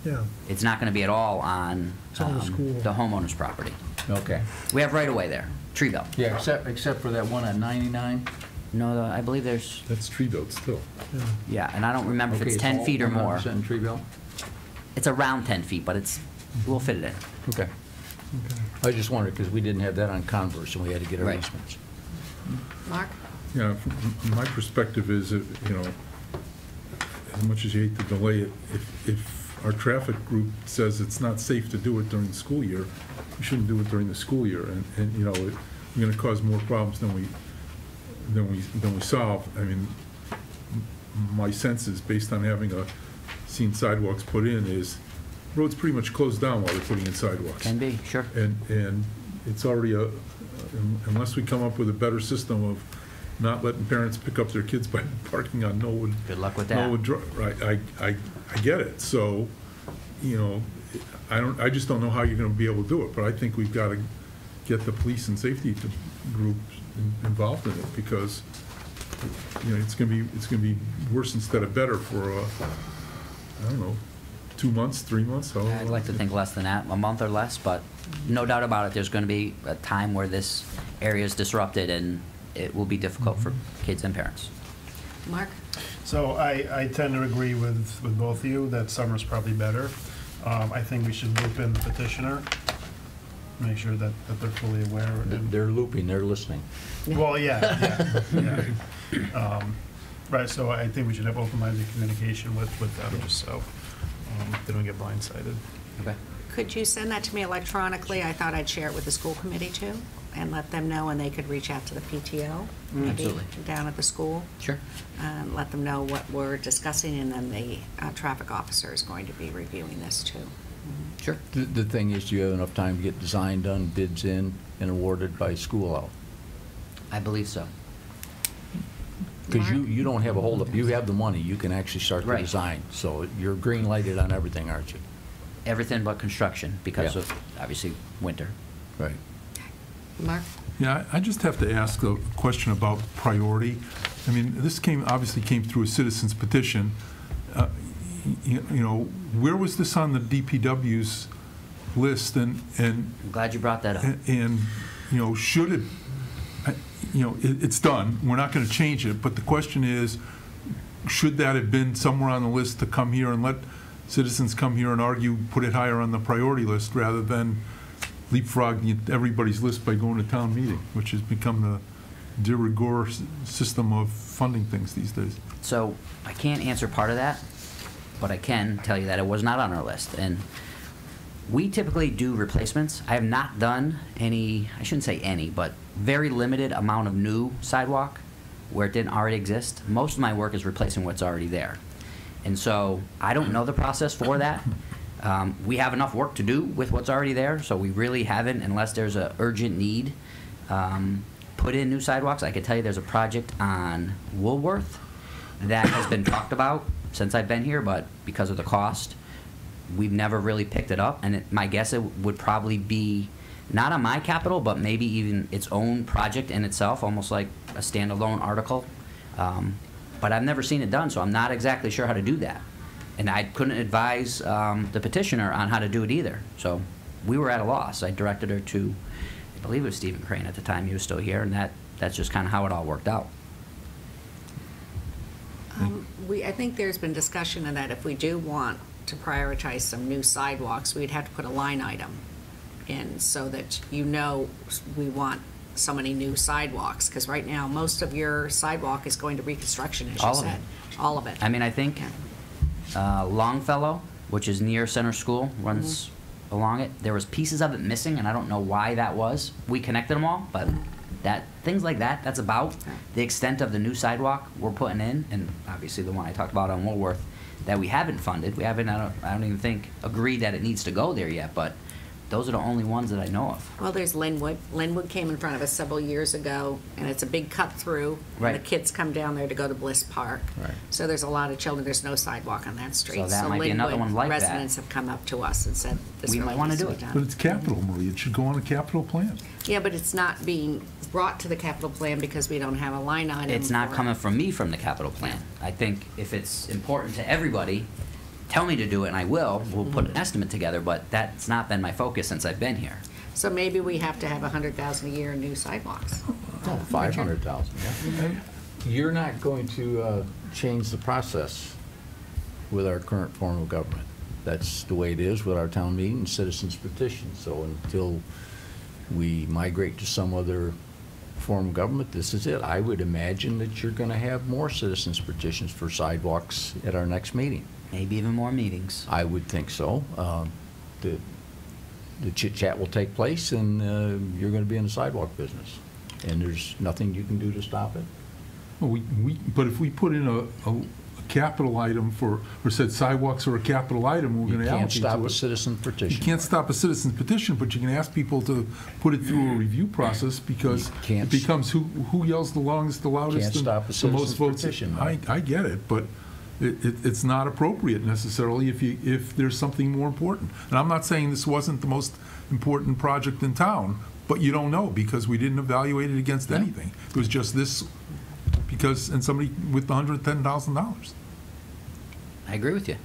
S5: Yeah.
S8: It's not going to be at all on
S5: It's on the school.
S8: the homeowner's property.
S2: Okay.
S8: We have right of way there, tree belt.
S2: Yeah, except for that one at 99?
S8: No, I believe there's.
S4: That's tree belt still.
S8: Yeah, and I don't remember if it's 10 feet or more.
S2: 100% tree belt?
S8: It's around 10 feet, but we'll fit it in.
S2: Okay. I just wondered, because we didn't have that on Converse, and we had to get our
S8: Right.
S2: easements.
S3: Mark?
S4: Yeah, from my perspective is, that, you know, as much as you hate to delay it, if our traffic group says it's not safe to do it during the school year, we shouldn't do it during the school year. And you know, we're going to cause more problems than we solve. I mean, my sense is, based on having seen sidewalks put in, is road's pretty much closed down while they're putting in sidewalks.
S8: Can be, sure.
S4: And it's already unless we come up with a better system of not letting parents pick up their kids by parking on Knollwood.
S8: Good luck with that.
S4: Right, I get it. So, you know, I just don't know how you're gonna be able to do it, but I think we've gotta get the police and safety groups involved in it, because, you know, it's gonna be worse instead of better for, I don't know, 2 months, 3 months?
S8: I'd like to think less than that, a month or less, but no doubt about it, there's going to be a time where this area is disrupted and it will be difficult for kids and parents.
S3: Mark?
S10: So I tend to agree with both of you that summer's probably better. I think we should loop in the petitioner, make sure that they're fully aware.
S2: They're looping, they're listening.
S10: Well, yeah. Right, so I think we should have open-minded communication with them, just so they don't get blindsided.
S8: Okay.
S3: Could you send that to me electronically? I thought I'd share it with the school committee too, and let them know, and they could reach out to the PTO, maybe
S8: Absolutely.
S3: down at the school.
S8: Sure.
S3: Let them know what we're discussing, and then the traffic officer is going to be reviewing this too.
S8: Sure.
S2: The thing is, do you have enough time to get design done, bids in, and awarded by school out?
S8: I believe so.
S2: Because you don't have a holdup. You have the money. You can actually start the
S8: Right.
S2: design. So you're green lighted on everything, aren't you?
S8: Everything but construction because
S2: Yeah.
S8: of, obviously, winter.
S2: Right.
S3: Mark?
S4: Yeah, I just have to ask a question about priority. I mean, this obviously came through a citizen's petition. You know, where was this on the DPW's list? And
S8: I'm glad you brought that up.
S4: And you know, should it? You know, it's done. We're not going to change it. But the question is, should that have been somewhere on the list to come here and let citizens come here and argue, put it higher on the priority list rather than leapfrogging everybody's list by going to town meeting, which has become the de rigueur system of funding things these days.
S8: So I can't answer part of that, but I can tell you that it was not on our list. And we typically do replacements. I have not done any, I shouldn't say any, but very limited amount of new sidewalk where it didn't already exist. Most of my work is replacing what's already there. And so I don't know the process for that. We have enough work to do with what's already there, so we really haven't, unless there's an urgent need, put in new sidewalks. I can tell you there's a project on Woolworth that has been talked about since I've been here, but because of the cost, we've never really picked it up. And my guess it would probably be not on my capital, but maybe even its own project in itself, almost like a standalone article. But I've never seen it done, so I'm not exactly sure how to do that. And I couldn't advise the petitioner on how to do it either. So we were at a loss. I directed her to, I believe it was Stephen Crane at the time. He was still here, and that's just kind of how it all worked out.
S3: I think there's been discussion of that if we do want to prioritize some new sidewalks, we'd have to put a line item in so that you know we want so many new sidewalks, because right now most of your sidewalk is going to reconstruction, as you
S8: All of
S3: said. All of it.
S8: I mean, I think Longfellow, which is near Center School, runs along it. There was pieces of it missing, and I don't know why that was. We connected them all, but things like that, that's about the extent of the new sidewalk we're putting in, and obviously the one I talked about on Woolworth that we haven't funded. We haven't, I don't even think, agreed that it needs to go there yet, but those are the only ones that I know of.
S3: Well, there's Linwood. Linwood came in front of us several years ago, and it's a big cut through.
S8: Right.
S3: And the kids come down there to go to Bliss Park.
S2: Right.
S3: So there's a lot of children. There's no sidewalk on that street.
S8: So that might be another one like that.
S3: Residents have come up to us and said this
S8: We
S3: really
S8: might wanna
S3: needs
S8: do
S3: be
S8: it.
S3: done.
S4: But it's capital, Marie. It should go on a capital plan.
S3: Yeah, but it's not being brought to the capital plan because we don't have a line item.
S8: It's not
S3: for it.
S8: coming from me from the capital plan. I think if it's important to everybody, tell me to do it and I will. We'll put an estimate together, but that's not been my focus since I've been here.
S3: So maybe we have to have 100,000 a year in new sidewalks.
S2: Oh, 500,000, yeah. You're not going to change the process with our current form of government. That's the way it is with our town meeting and citizens petition. So until we migrate to some other form of government, this is it. I would imagine that you're going to have more citizens petitions for sidewalks at our next meeting.
S8: Maybe even more meetings.
S2: I would think so. The chit-chat will take place, and you're going to be in the sidewalk business. And there's nothing you can do to stop it.
S4: Well, but if we put in a capital item or said sidewalks are a capital item, we're
S2: You
S4: going to
S2: can't
S4: allocate
S2: stop
S4: to
S2: a
S4: it.
S2: citizen petition.
S4: You can't stop a citizen's petition, but you can ask people to put it through a review process because
S2: You can't
S4: it becomes who yells the longest, the loudest,
S2: Can't
S4: and
S2: stop a
S4: the
S2: citizen's
S4: most votes.
S2: petition,
S4: I
S2: right.
S4: get it, but it's not appropriate necessarily if there's something more important. And I'm not saying this wasn't the most important project in town, but you don't know because we didn't evaluate it against anything. It was just this and somebody with $110,000.
S8: I agree with you.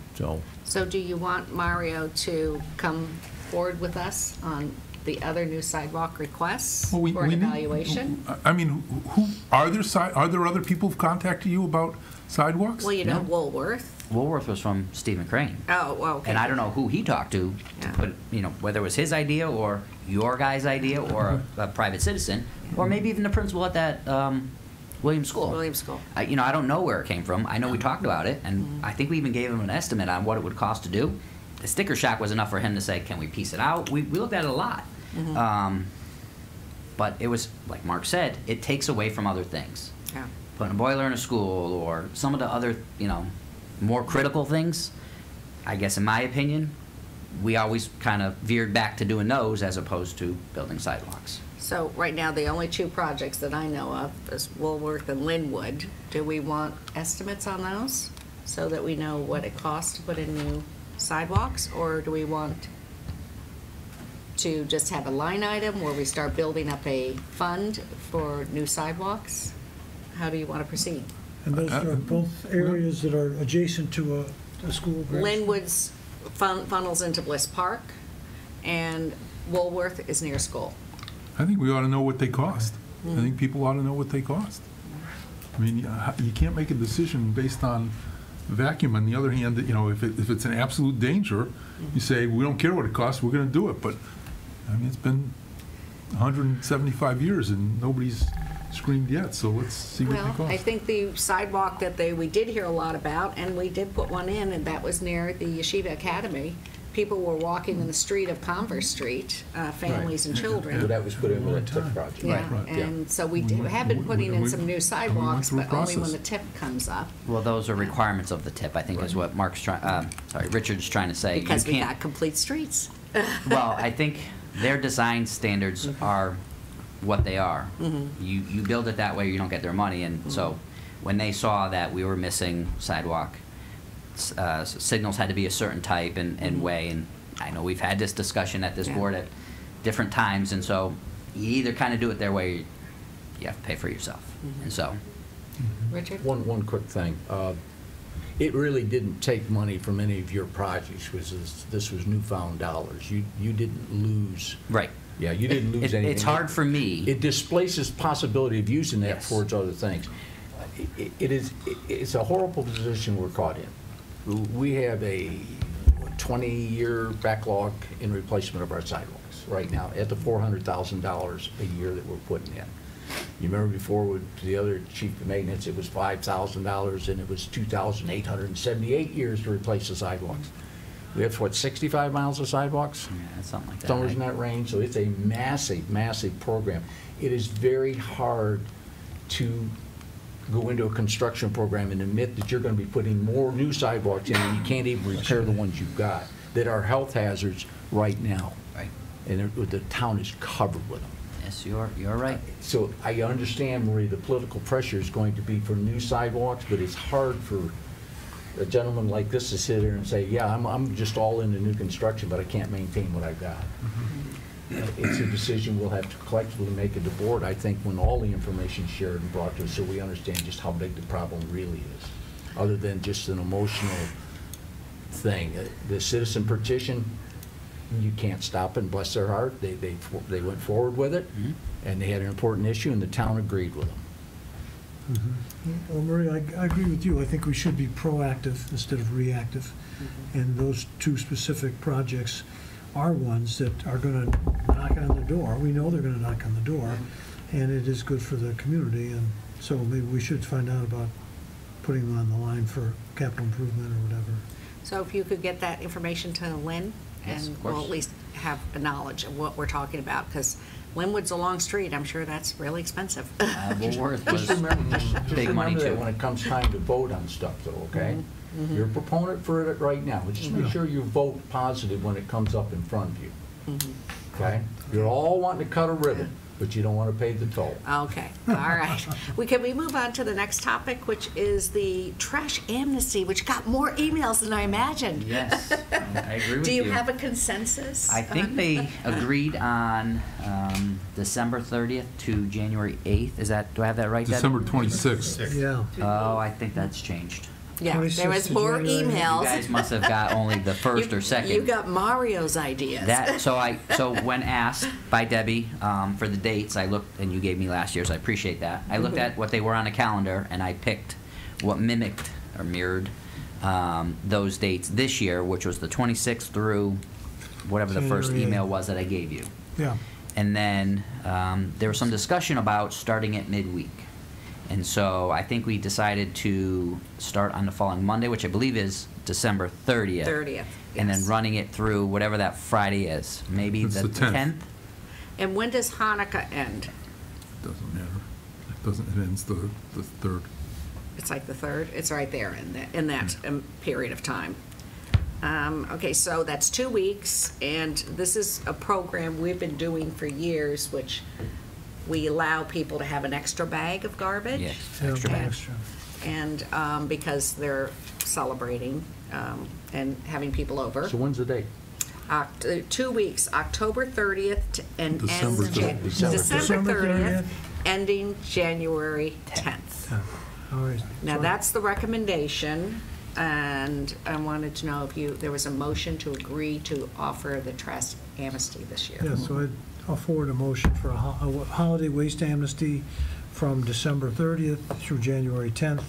S3: So do you want Mario to come forward with us on the other new sidewalk requests
S4: Well,
S3: for an evaluation?
S4: I mean, who are there other people who've contacted you about sidewalks?
S3: Well, you know, Woolworth.
S8: Woolworth was from Steve McCrane.
S3: Oh, well, okay.
S8: And I don't know who he talked to, but, you know, whether it was his idea or your guy's idea or a private citizen, or maybe even the principal at that Williams School.
S3: Williams School.
S8: You know, I don't know where it came from. I know we talked about it, and I think we even gave him an estimate on what it would cost to do. The sticker shock was enough for him to say, can we piece it out? We looked at it a lot. But it was, like Mark said, it takes away from other things.
S3: Yeah.
S8: Putting a boiler in a school or some of the other, you know, more critical things, I guess in my opinion, we always kind of veered back to doing those as opposed to building sidewalks.
S3: So right now, the only two projects that I know of is Woolworth and Linwood. Do we want estimates on those so that we know what it costs to put in new sidewalks? Or do we want to just have a line item where we start building up a fund for new sidewalks? How do you want to proceed?
S5: And those are both areas that are adjacent to a school. perhaps?
S3: Linwood's funnels into Bliss Park, and Woolworth is near school.
S4: I think we ought to know what they cost. I think people ought to know what they cost. I mean, you can't make a decision based on vacuum. On the other hand, you know, if it's an absolute danger, you say, we don't care what it costs, we're going to do it. But, I mean, it's been 175 years and nobody's screamed yet, so let's see what they
S3: Well,
S4: cost.
S3: I think the sidewalk that we did hear a lot about, and we did put one in, and that was near the Yeshiva Academy. People were walking in the street of Converse Street, families and children.
S2: Well, that was put in with a TIF project.
S3: Yeah,
S4: Right.
S3: and so we have been putting in some new sidewalks,
S4: through a
S3: but only when
S4: process.
S3: the tip comes up,
S8: Well, those are requirements of the tip, I think is what Richard's trying to say.
S3: because
S8: You
S3: we
S8: can't-
S3: got complete streets.
S8: Well, I think their design standards are what they are. You build it that way, you don't get their money, and so when they saw that we were missing sidewalk, signals had to be a certain type and way, and I know we've had this discussion at this board at different times, and so you either kind of do it their way, or you have to pay for it yourself, and so.
S3: Richard?
S2: One quick thing. It really didn't take money from any of your projects, this was newfound dollars. You didn't lose.
S8: Right.
S2: Yeah, you didn't lose anything.
S8: It's hard for me.
S2: It displaces possibility of using that
S8: Yes.
S2: towards other things. It's a horrible position we're caught in. We have a 20-year backlog in replacement of our sidewalks right now at the $400,000 a year that we're putting in. You remember before with the other chief of maintenance, it was $5,000 and it was 2,878 years to replace the sidewalks. We have, what, 65 miles of sidewalks?
S8: Yeah, something like that.
S2: Somewhere in that range, so it's a massive, massive program. It is very hard to go into a construction program and admit that you're going to be putting more new sidewalks in and you can't even repair the ones you've got that are health hazards right now.
S8: Right.
S2: And the town is covered with them.
S8: Yes, you're right.
S2: So I understand, Marie, the political pressure is going to be for new sidewalks, but it's hard for a gentleman like this to sit here and say, yeah, I'm just all into new construction, but I can't maintain what I've got. It's a decision we'll have to collectively make at the board, I think, when all the information is shared and brought to us, so we understand just how big the problem really is, other than just an emotional thing. The citizen petition, you can't stop it, and bless their heart, they went forward with it, and they had an important issue, and the town agreed with them.
S5: Well, Marie, I agree with you. I think we should be proactive instead of reactive. And those two specific projects are ones that are going to knock on the door. We know they're going to knock on the door, and it is good for the community. And so maybe we should find out about putting them on the line for capital improvement or whatever.
S3: So if you could get that information to Lynn,
S8: Yes,
S3: and
S8: of
S3: we'll
S8: course.
S3: at least have a knowledge of what we're talking about, because Linwood's a long street, I'm sure that's really expensive.
S8: Woolworth was
S2: Just remember, just
S8: big money
S2: remember that
S8: too.
S2: when it comes time to vote on stuff though, okay?
S3: Mhm.
S2: You're a proponent for it right now, but just make
S5: Mhm.
S2: sure you vote positive when it comes up in front of you,
S3: Mhm.
S2: okay? You're all wanting to cut a ribbon, but you don't want to pay the toll.
S3: Okay, all right. Can we move on to the next topic, which is the trash amnesty, which got more emails than I imagined.
S8: Yes, I agree with
S3: Do
S8: you.
S3: you have a consensus?
S8: I think
S3: on-
S8: they agreed on December 30th to January 8th. Is that, do I have that right, Deb?
S4: December 26th.
S5: Yeah.
S8: Oh, I think that's changed.
S3: Yeah, there
S5: 26th
S3: was
S5: to
S3: more
S5: January.
S8: You
S3: emails.
S8: guys must have got only the first or second.
S3: You got Mario's ideas.
S8: So when asked by Debbie for the dates, I looked, and you gave me last year's, I appreciate that. I looked at what they were on the calendar, and I picked what mimicked or mirrored those dates this year, which was the 26th through whatever the first
S5: January
S8: email
S5: 8th.
S8: was that I gave you.
S5: Yeah.
S8: And then there was some discussion about starting it midweek. And so I think we decided to start on the following Monday, which I believe is December 30th.
S3: 30th,
S8: And then
S3: yes.
S8: running it through whatever that Friday is, maybe
S4: It's
S8: the
S4: the 10th.
S8: 10th?
S3: And when does Hanukkah end?
S4: Doesn't matter. It ends the 3rd.
S3: It's like the 3rd? It's right there in that period of time. Okay, so that's 2 weeks, and this is a program we've been doing for years, which we allow people to have an extra bag of garbage.
S8: Yes,
S5: Yeah,
S8: extra bag.
S5: extra.
S3: And because they're celebrating and having people over.
S2: So when's the date?
S3: 2 weeks, October 30th and
S4: December
S3: ends
S4: 30th.
S3: December 30th,
S5: 30th.
S3: ending January 10th.
S5: All right.
S3: Now,
S5: So-
S3: that's the recommendation, and I wanted to know if there was a motion to agree to offer the trash amnesty this year.
S5: Yeah, so I'll forward a motion for a holiday waste amnesty from December 30th through January 10th,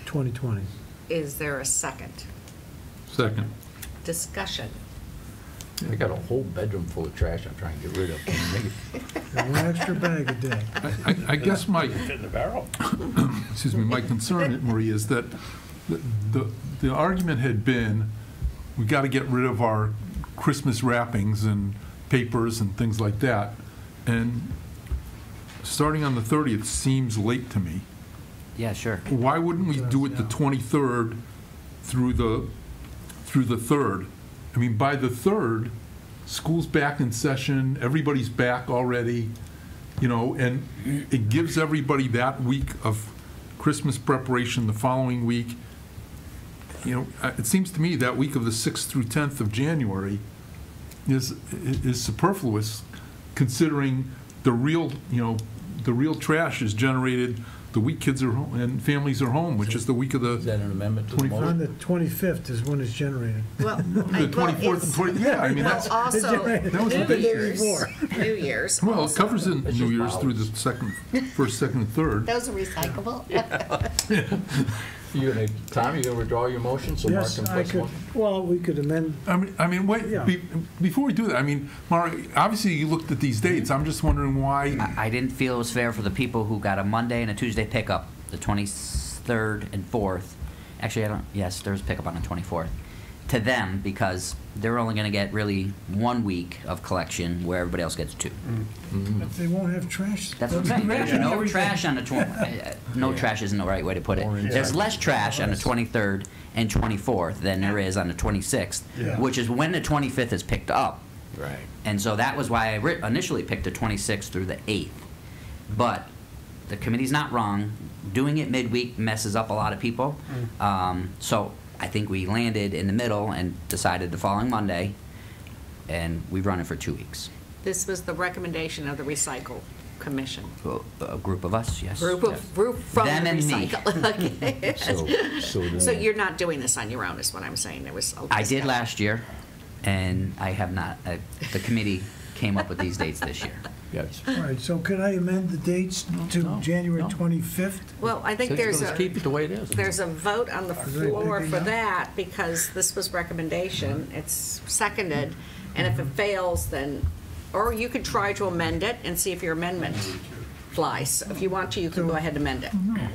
S5: 2020.
S3: Is there a second?
S4: Second.
S3: Discussion.
S2: I got a whole bedroom full of trash I'm trying to get rid of.
S5: And one extra bag a day.
S4: I guess my, excuse me, my concern, Marie, is that the argument had been, we got to get rid of our Christmas wrappings and papers and things like that. And starting on the 30th seems late to me.
S8: Yeah, sure.
S4: Why wouldn't we do it the 23rd through the 3rd? I mean, by the 3rd, school's back in session, everybody's back already, and it gives everybody that week of Christmas preparation the following week. It seems to me that week of the 6th through 10th of January is superfluous, considering the real trash is generated the week kids are home and families are home, which is the week of
S2: Is
S4: the
S2: that an amendment to the motion?
S5: On the 25th is when it's generated.
S3: Well,
S4: the 24th and 20th. Yeah, I mean that's
S3: also,
S4: that was the
S3: New
S4: base
S3: Year's,
S5: before.
S3: New Year's.
S4: well, it
S3: also.
S4: covers in
S2: It's
S4: New
S2: just
S4: Year's through the first, second, and third.
S3: Those are recyclable.
S2: Tom, you gonna withdraw your motion so Mark
S5: Yes,
S2: can
S5: I
S2: place
S5: could,
S2: one?
S5: well, we could amend,
S4: I mean, wait.
S5: Yeah.
S4: Before we do that, I mean, Mark, obviously you looked at these dates. I'm just wondering why.
S8: I didn't feel it was fair for the people who got a Monday and a Tuesday pickup, the 23rd and 4th. Actually, there's pickup on the 24th. To them, because they're only going to get really 1 week of collection where everybody else gets 2.
S5: but they won't have trash.
S8: That's what I'm saying. There's no trash on the no trash isn't the right way to put it. There's less trash on the 23rd and 24th than there is on the 26th,
S10: Yeah.
S8: which is when the 25th is picked up.
S2: Right.
S8: And so that was why I initially picked the 26th through the 8th. But the committee's not wrong. Doing it midweek messes up a lot of people. So I think we landed in the middle and decided the following Monday, and we've run it for 2 weeks.
S3: This was the recommendation of the Recycle Commission.
S8: A group of us, yes.
S3: Group from
S8: Them
S3: the
S8: and me.
S3: Recycle.
S2: So
S3: So you're not doing this on your own, is what I'm saying. There was.
S8: I did last year, and I have not. The committee came up with these dates this year.
S2: Yes.
S5: All right, so could I amend the dates to
S2: no,
S5: January
S2: no.
S5: 25th?
S3: Well, I think
S2: So
S3: there's
S2: let's keep it the way it is.
S3: There's a vote on the
S5: Is there
S3: floor
S5: anything
S3: for
S5: else?
S3: that, because this was recommendation, it's seconded, and if it fails, then, or you could try to amend it and see if your amendment flies. If you want to, you can go ahead and amend it.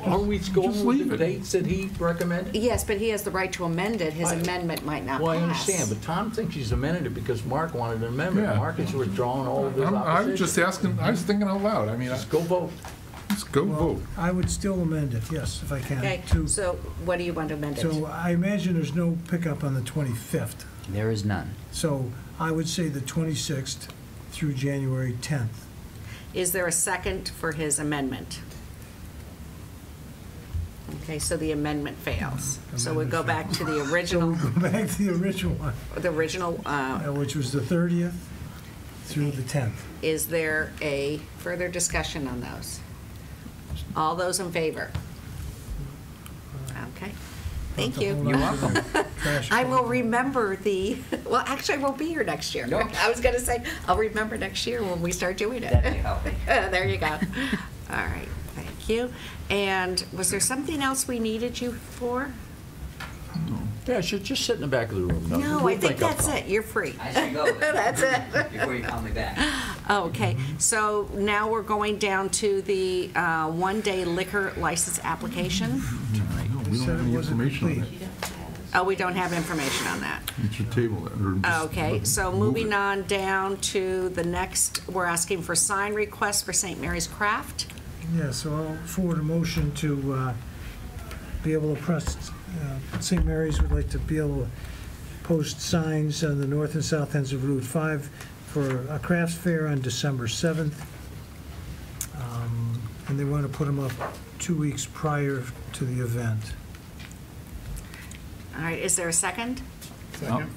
S2: Are we going
S4: Just
S2: with
S4: leave
S2: the
S4: it.
S2: dates that he recommended?
S3: Yes, but he has the right to amend it. His amendment might not pass.
S2: Well, I understand, but Tom thinks he's amended it because Mark wanted an amendment.
S4: Yeah.
S2: Mark is withdrawing all of his
S4: I'm
S2: opposition.
S4: just asking, I was thinking out loud. I mean,
S2: Just go vote.
S4: let's go vote.
S5: I would still amend it, yes, if I can.
S3: Okay,
S5: to-
S3: so what do you want to amend it
S5: So
S3: to?
S5: I imagine there's no pickup on the 25th.
S8: There is none.
S5: So I would say the 26th through January 10th.
S3: Is there a second for his amendment? Okay, so the amendment fails. So we go back to the
S5: So
S3: original,
S5: we go back to the original one, which was the 30th through the 10th.
S3: is there a further discussion on those? All those in favor? Okay, thank you.
S2: You're welcome.
S5: Trash
S3: I will
S5: can.
S3: remember well, actually, I won't be here next year.
S8: No.
S3: I was gonna say, I'll remember next year when we start doing it.
S8: That may help.
S3: There you go. All right, thank you. And was there something else we needed you for?
S2: Yeah, should just sit in the back of the room.
S3: No,
S2: We'll
S3: I think
S2: up
S3: that's
S2: front.
S3: it. You're free.
S8: I should go then.
S3: That's it.
S8: Before you call me back.
S3: Okay, so now we're going down to the one-day liquor license application.
S4: No, we don't
S5: Said
S4: have
S5: it
S4: any
S5: wasn't
S4: information on
S5: complete.
S4: that.
S3: Oh, we don't have information on that.
S4: You should table that, or just
S3: Okay, so
S4: move
S3: moving
S4: it.
S3: on down to the next, we're asking for sign requests for St. Mary's Craft.
S5: Yeah, so I'll forward a motion to be able to press, St. Mary's would like to be able to post signs on the north and south ends of Route 5 for a crafts fair on December 7th. And they want to put them up 2 weeks prior to the event.
S3: All right, is there a second?
S10: Second.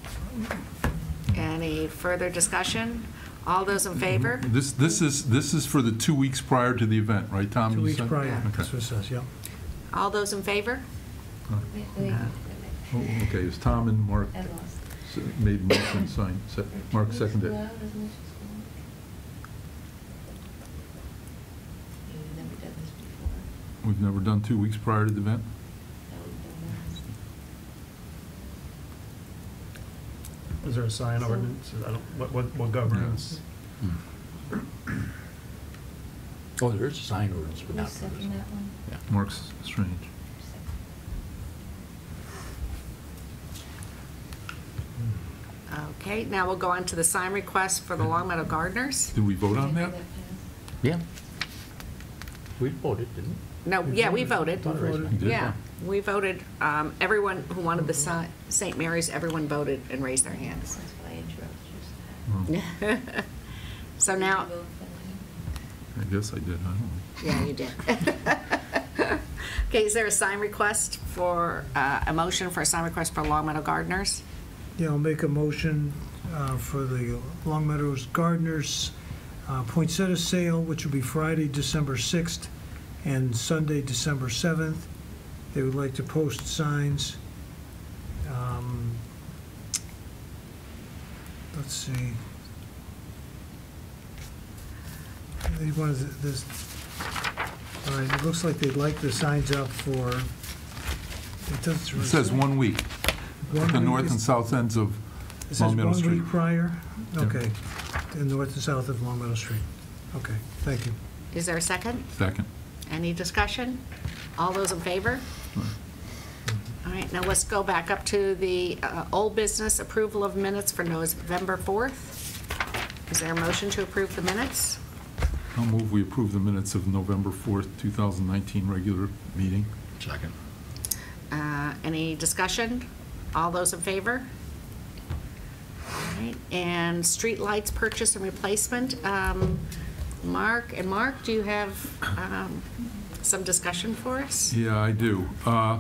S3: Any further discussion? All those in favor?
S4: This is for the 2 weeks prior to the event, right, Tom?
S5: 2
S4: you
S5: weeks
S4: said?
S5: prior,
S3: Yeah.
S5: that's what it says, yeah.
S3: All those in favor?
S4: Oh, okay, it's Tom and Mark made motion, sign, Mark seconded it. We've never done 2 weeks prior to the event?
S10: Is there a sign ordinance? I don't, what governs?
S2: Oh, there is a sign ordinance, but not.
S4: Mark's strange.
S3: Okay, now we'll go on to the sign request for the Longmeadow Gardeners.
S4: Did we vote on that?
S2: Yeah. We voted, didn't we?
S3: No, yeah, we voted.
S2: Thought I raised my hand.
S4: You did?
S3: Yeah, we voted, everyone who wanted the St. Mary's, everyone voted and raised their hands.
S4: Oh,
S3: So now,
S4: I guess I did, I don't know.
S3: yeah, you did. Okay, is there a sign request for, a motion for a sign request for Longmeadow Gardeners?
S5: Yeah, I'll make a motion for the Longmeadow Gardeners poinsettia sale, which will be Friday, December 6th, and Sunday, December 7th. They would like to post signs. Let's see. They wanted this, all right, it looks like they'd like the signs up for, it doesn't.
S4: It says 1 week, at the north and south ends of
S5: It says
S4: Longmeadow
S5: 1
S4: Street.
S5: week prior?
S4: Yeah.
S5: Okay, in north and south of Longmeadow Street. Okay, thank you.
S3: Is there a second?
S4: Second.
S3: Any discussion? All those in favor? All right, now let's go back up to the old business approval of minutes for November 4th. Is there a motion to approve the minutes?
S4: I'll move we approve the minutes of November 4th, 2019 regular meeting.
S2: Second.
S3: Any discussion? All those in favor? All right, and street lights purchase and replacement. Mark, do you have some discussion for us?
S4: Yeah, I do. I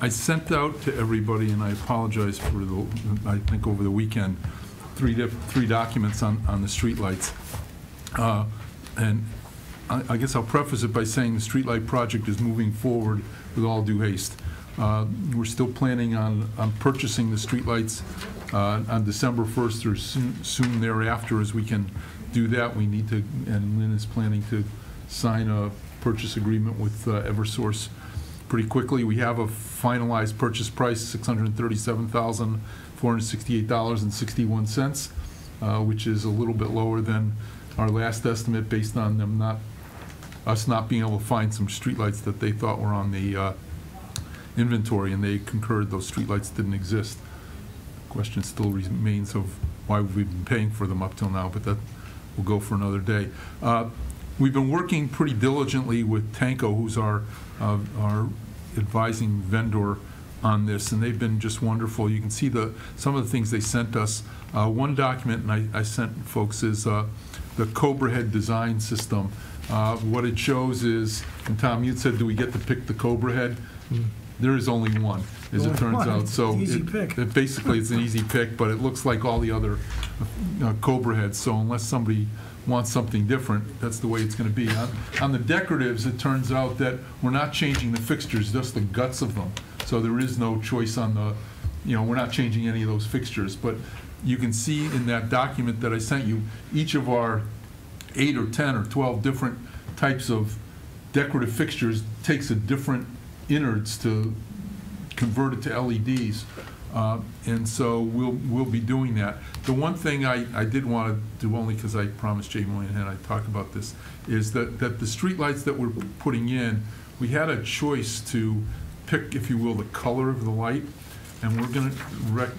S4: sent out to everybody, and I apologize for I think over the weekend, three documents on the streetlights. And I guess I'll preface it by saying the streetlight project is moving forward with all due haste. We're still planning on purchasing the streetlights on December 1st or soon thereafter, as we can do that. We need to, and Lynn is planning to sign a purchase agreement with Eversource pretty quickly. We have a finalized purchase price, $637,468.61, which is a little bit lower than our last estimate based on them not us not being able to find some streetlights that they thought were on the inventory, and they concurred those streetlights didn't exist. The question still remains of why we've been paying for them up till now, but that will go for another day. We've been working pretty diligently with Tanco, who's our advising vendor on this, and they've been just wonderful. You can see some of the things they sent us. One document, and I sent folks, is the Cobra Head design system. What it shows is, and Tom, you said, do we get to pick the Cobra Head? There is only one, as it turns out. So it basically it's an easy pick, but it looks like all the other Cobra Heads. So unless somebody wants something different, that's the way it's going to be. On the decoratives, it turns out that we're not changing the fixtures, just the guts of them. So there is no choice on the, we're not changing any of those fixtures. But you can see in that document that I sent you, each of our 8 or 10 or 12 different types of decorative fixtures takes a different innards to convert it to LEDs. And so we'll be doing that. The one thing I did want to do, only because I promised Jay Moynihan I'd talk about this, is that the street lights that we're putting in, we had a choice to pick, if you will, the color of the light, and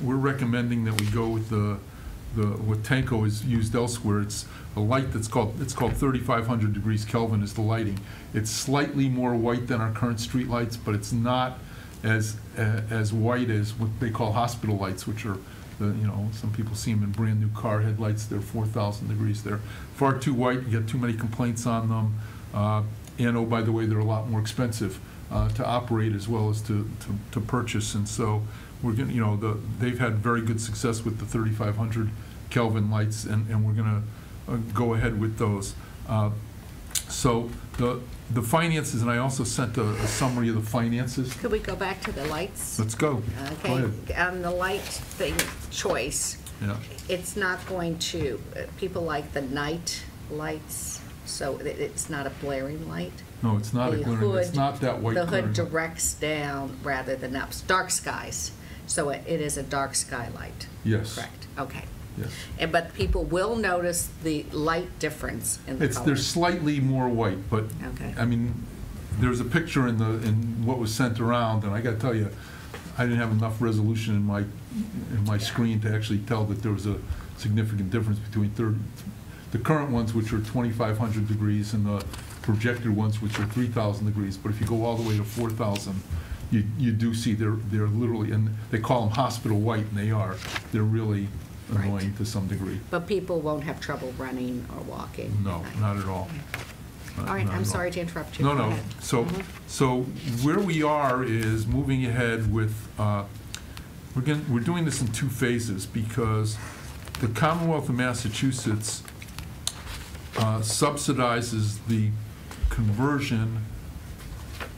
S4: we're recommending that we go with what Tanco has used elsewhere. It's a light it's called 3500 degrees Kelvin is the lighting. It's slightly more white than our current street lights, but it's not as white as what they call hospital lights, which are some people see them in brand new car headlights. They're 4,000 degrees. They're far too white. You get too many complaints on them, and oh, by the way, they're a lot more expensive to operate as well as to purchase. And so we're going they've had very good success with the 3500 Kelvin lights, and we're going to go ahead with those. So the finances, and I also sent a summary of the finances.
S3: Could we go back to the lights?
S4: Let's go.
S3: Okay.
S4: Go ahead.
S3: On the light thing choice,
S4: Yeah.
S3: it's not going to, people like the night lights, so it's not a blaring light.
S4: No, it's not a glaring. It's not that white.
S3: The
S4: glaring.
S3: hood directs down rather than up. Dark skies, so it is a dark sky light.
S4: Yes.
S3: Correct. Okay.
S4: Yes.
S3: But people will notice the light difference in the color.
S4: They're slightly more white, but
S3: Okay.
S4: I mean, there's a picture in what was sent around, and I got to tell you, I didn't have enough resolution in my screen to actually tell that there was a significant difference between the current ones, which are 2,500 degrees, and the projected ones, which are 3,000 degrees. But if you go all the way to 4,000, you do see they're literally, and they call them hospital white, and they are. They're really annoying to some degree.
S3: But people won't have trouble running or walking.
S4: No, not at all.
S3: All right, I'm sorry to interrupt you.
S4: No,
S3: Go
S4: no.
S3: ahead.
S4: So where we are is moving ahead with, we're doing this in 2 phases, because the Commonwealth of Massachusetts subsidizes the conversion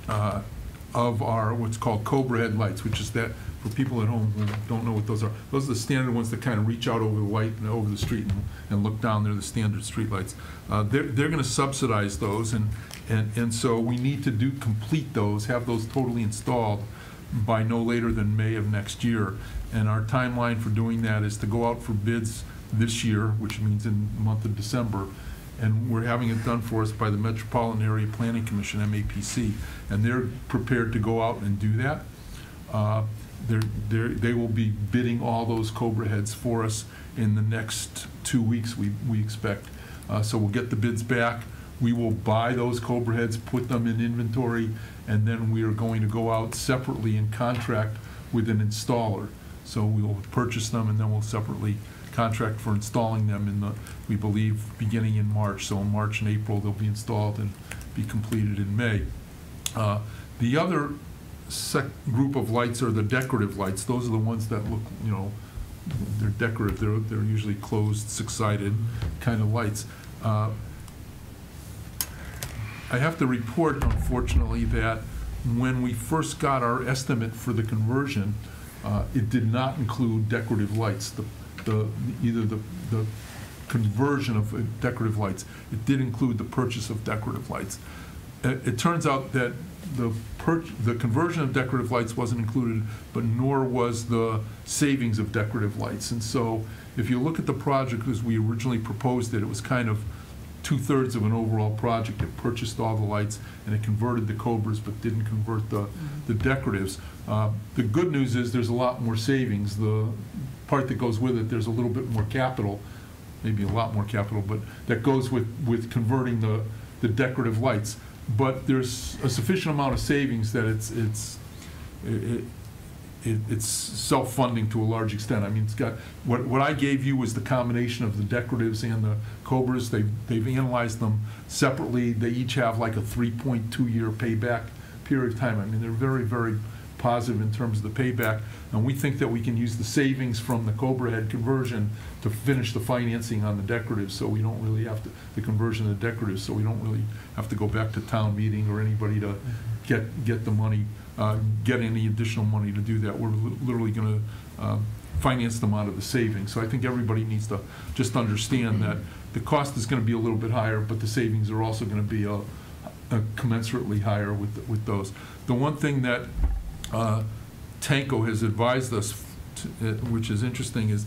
S4: of our what's called Cobra Head lights, which is that, for people at home who don't know what those are the standard ones that kind of reach out over the light and over the street and look down. They're the standard street lights. They're going to subsidize those, and so we need to complete those, have those totally installed by no later than May of next year. And our timeline for doing that is to go out for bids this year, which means in the month of December, and we're having it done for us by the Metropolitan Area Planning Commission, MAPC, and they're prepared to go out and do that. They will be bidding all those Cobra Heads for us in the next 2 weeks, we expect. So we'll get the bids back. We will buy those Cobra Heads, put them in inventory, and then we are going to go out separately and contract with an installer. So we will purchase them, and then we'll separately contract for installing them we believe, beginning in March. So in March and April, they'll be installed and be completed in May. The other group of lights are the decorative lights. Those are the ones that look, they're decorative. They're usually closed, 6-sided kind of lights. I have to report, unfortunately, that when we first got our estimate for the conversion, it did not include decorative lights. Either the conversion of decorative lights. It did include the purchase of decorative lights. It turns out that the conversion of decorative lights wasn't included, but nor was the savings of decorative lights. And so if you look at the project as we originally proposed it, it was kind of 2/3 of an overall project. It purchased all the lights, and it converted the Cobras, but didn't convert the decoratives. The good news is there's a lot more savings. The part that goes with it, there's a little bit more capital, maybe a lot more capital, but that goes with converting the decorative lights. But there's a sufficient amount of savings that it's self-funding to a large extent. I mean, it's got what I gave you was the combination of the decoratives and the Cobras. They've analyzed them separately. They each have like a 3.2-year payback period of time. I mean, they're very, very positive in terms of the payback, and we think that we can use the savings from the Cobra head conversion to finish the financing on the decoratives, so we don't really have to, the conversion of the decoratives, so we don't really have to go back to town meeting or anybody to get the money, get any additional money to do that. We're literally going to finance them out of the savings. So I think everybody needs to just understand that the cost is going to be a little bit higher, but the savings are also going to be commensurately higher with those. The one thing that Tanco has advised us, which is interesting, is,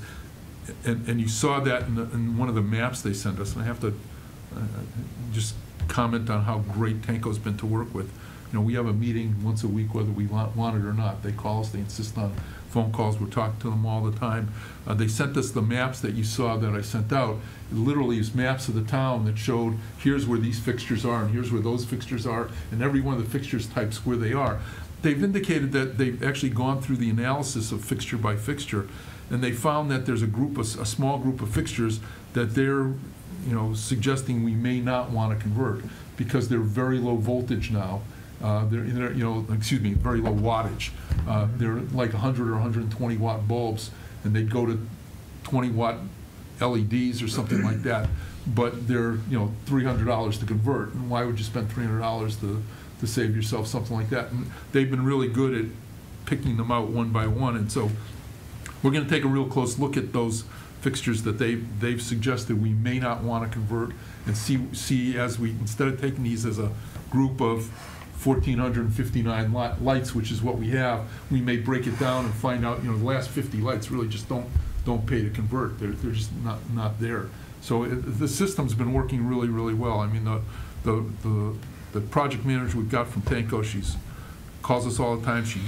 S4: and you saw that in one of the maps they sent us, and I have to just comment on how great Tanco's been to work with. You know, we have a meeting once a week, whether we want it or not. They call us, they insist on phone calls, we're talking to them all the time. They sent us the maps that you saw that I sent out. It literally is maps of the town that showed here's where these fixtures are and here's where those fixtures are, and every one of the fixtures types where they are. They've indicated that they've actually gone through the analysis of fixture by fixture, and they found that there's a small group of fixtures that they're, suggesting we may not want to convert because they're very low voltage now. They're very low wattage. They're like 100 or 120 watt bulbs, and they'd go to 20 watt LEDs or something like that. But they're $300 to convert, and why would you spend $300 to save yourself something like that? And they've been really good at picking them out one by one, and so we're going to take a real close look at those fixtures that they've suggested we may not want to convert, and see as we, instead of taking these as a group of 1,459 lights, which is what we have, we may break it down and find out the last 50 lights really just don't pay to convert. They're just not there. So the system's been working really, really well. I mean, the project manager we've got from Tanco, she's calls us all the time. She's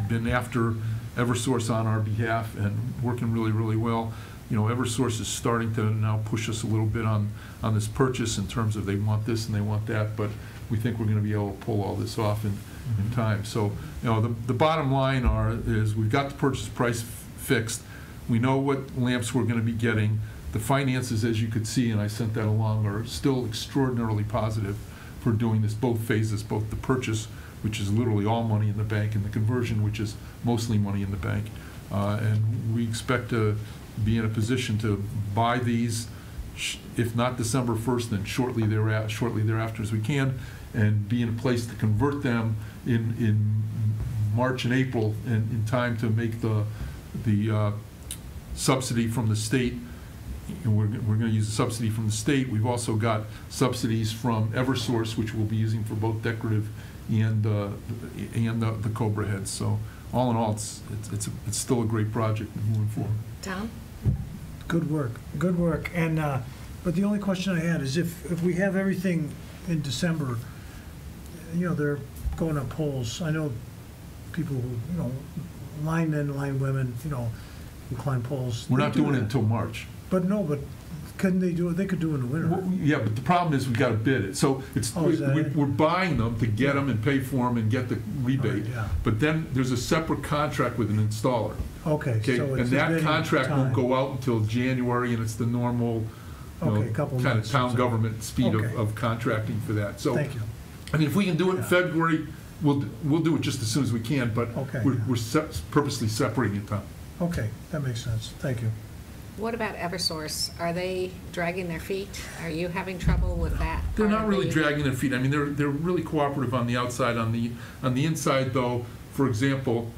S4: been after Eversource on our behalf and working really, really well. Eversource is starting to now push us a little bit on this purchase in terms of they want this and they want that, but we think we're going to be able to pull all this off in time. So, the bottom line is we've got the purchase price fixed. We know what lamps we're going to be getting. The finances, as you could see, and I sent that along, are still extraordinarily positive for doing this, both phases, both the purchase, which is literally all money in the bank, and the conversion, which is mostly money in the bank. And we expect to be in a position to buy these, if not December 1st, then shortly thereafter as we can, and be in a place to convert them in March and April, and in time to make the subsidy from the state. And we're going to use the subsidy from the state. We've also got subsidies from Eversource, which we'll be using for both decorative and the Cobra heads. So all in all, it's still a great project moving forward.
S3: Tom?
S5: Good work. And but the only question I had is if we have everything in December, they're going up poles. I know people who, linemen, line women, who climb poles.
S4: We're not doing it until March.
S5: But couldn't they do it? They could do it in the winter.
S4: Well, yeah, but the problem is we've got to bid it. So we're buying them to get them and pay for them and get the rebate.
S5: Yeah.
S4: But then there's a separate contract with an installer.
S5: Okay. So
S4: and that contract won't go out until January, and it's the normal kind of town government speed of contracting for that. So,
S5: thank you.
S4: I mean, if we can do it in February, we'll do it just as soon as we can, but we're purposely separating it out.
S5: Okay, that makes sense. Thank you.
S3: What about Eversource? Are they dragging their feet? Are you having trouble with that?
S4: They're not really dragging their feet. I mean, they're really cooperative on the outside. On the inside, though, for example,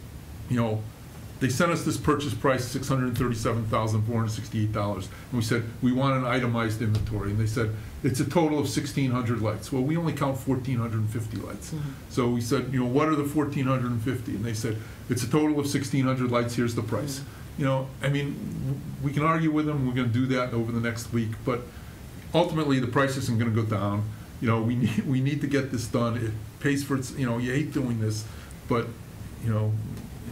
S4: they sent us this purchase price, $637,468, and we said we want an itemized inventory, and they said it's a total of 1,600 lights. Well, we only count 1,450 lights. Mm-hmm. So we said, what are the 1,450? And they said it's a total of 1,600 lights. Here's the price. Mm-hmm. I mean, we can argue with them. We're going to do that over the next week, but ultimately, the price isn't gonna go down. You know, we need to get this done. It pays for its, you know, you hate doing this, but, you know,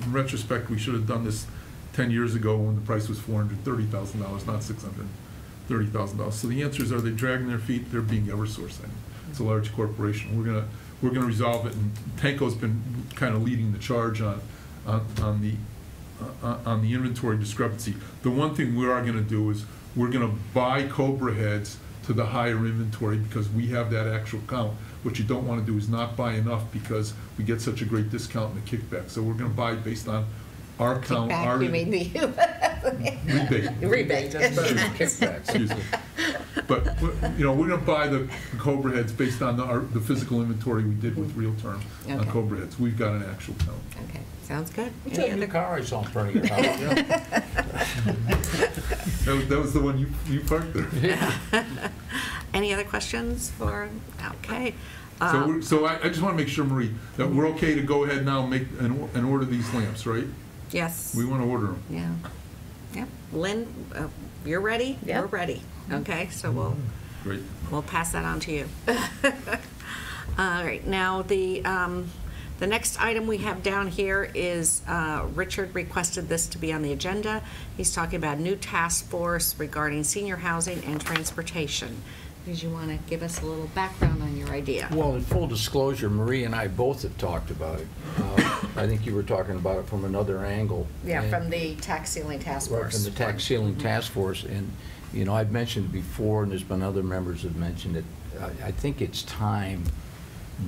S4: in retrospect, we should have done this 10 years ago when the price was $430,000, not $630,000. So the answer is, are they dragging their feet? They're being Eversource. It's a large corporation. We're gonna resolve it, and Tanko's been kind of leading the charge on the inventory discrepancy. The one thing we are gonna do is we're gonna buy Cobra heads to the higher inventory because we have that actual count. What you don't want to do is not buy enough because we get such a great discount in the kickback. So we're going to buy based on our count.
S3: Kickback, you mean the
S4: rebate.
S3: Rebate.
S4: That's better than kickback. Excuse me. But you know, we're going to buy the Cobra heads based on the physical inventory we did with Real Term on Cobra heads. We've got an actual count.
S3: Okay, sounds good.
S2: What's that new car I saw in front of your house?
S4: That was the one you parked there.
S3: Any other questions for, okay.
S4: So I just want to make sure, Marie, that we're okay to go ahead now and order these lamps, right?
S3: Yes.
S4: We want to order them.
S3: Yeah. Yep. Lynn, you're ready?
S7: Yep.
S3: We're ready. Okay, so we'll pass that on to you. All right, now the next item we have down here is Richard requested this to be on the agenda. He's talking about new task force regarding senior housing and transportation. Did you want to give us a little background on your idea?
S2: Well, in full disclosure, Marie and I both have talked about it. I think you were talking about it from another angle.
S3: Yeah, from the tax ceiling task force.
S2: Right, from the tax ceiling task force. And, you know, I've mentioned it before, and there's been other members that have mentioned it. I think it's time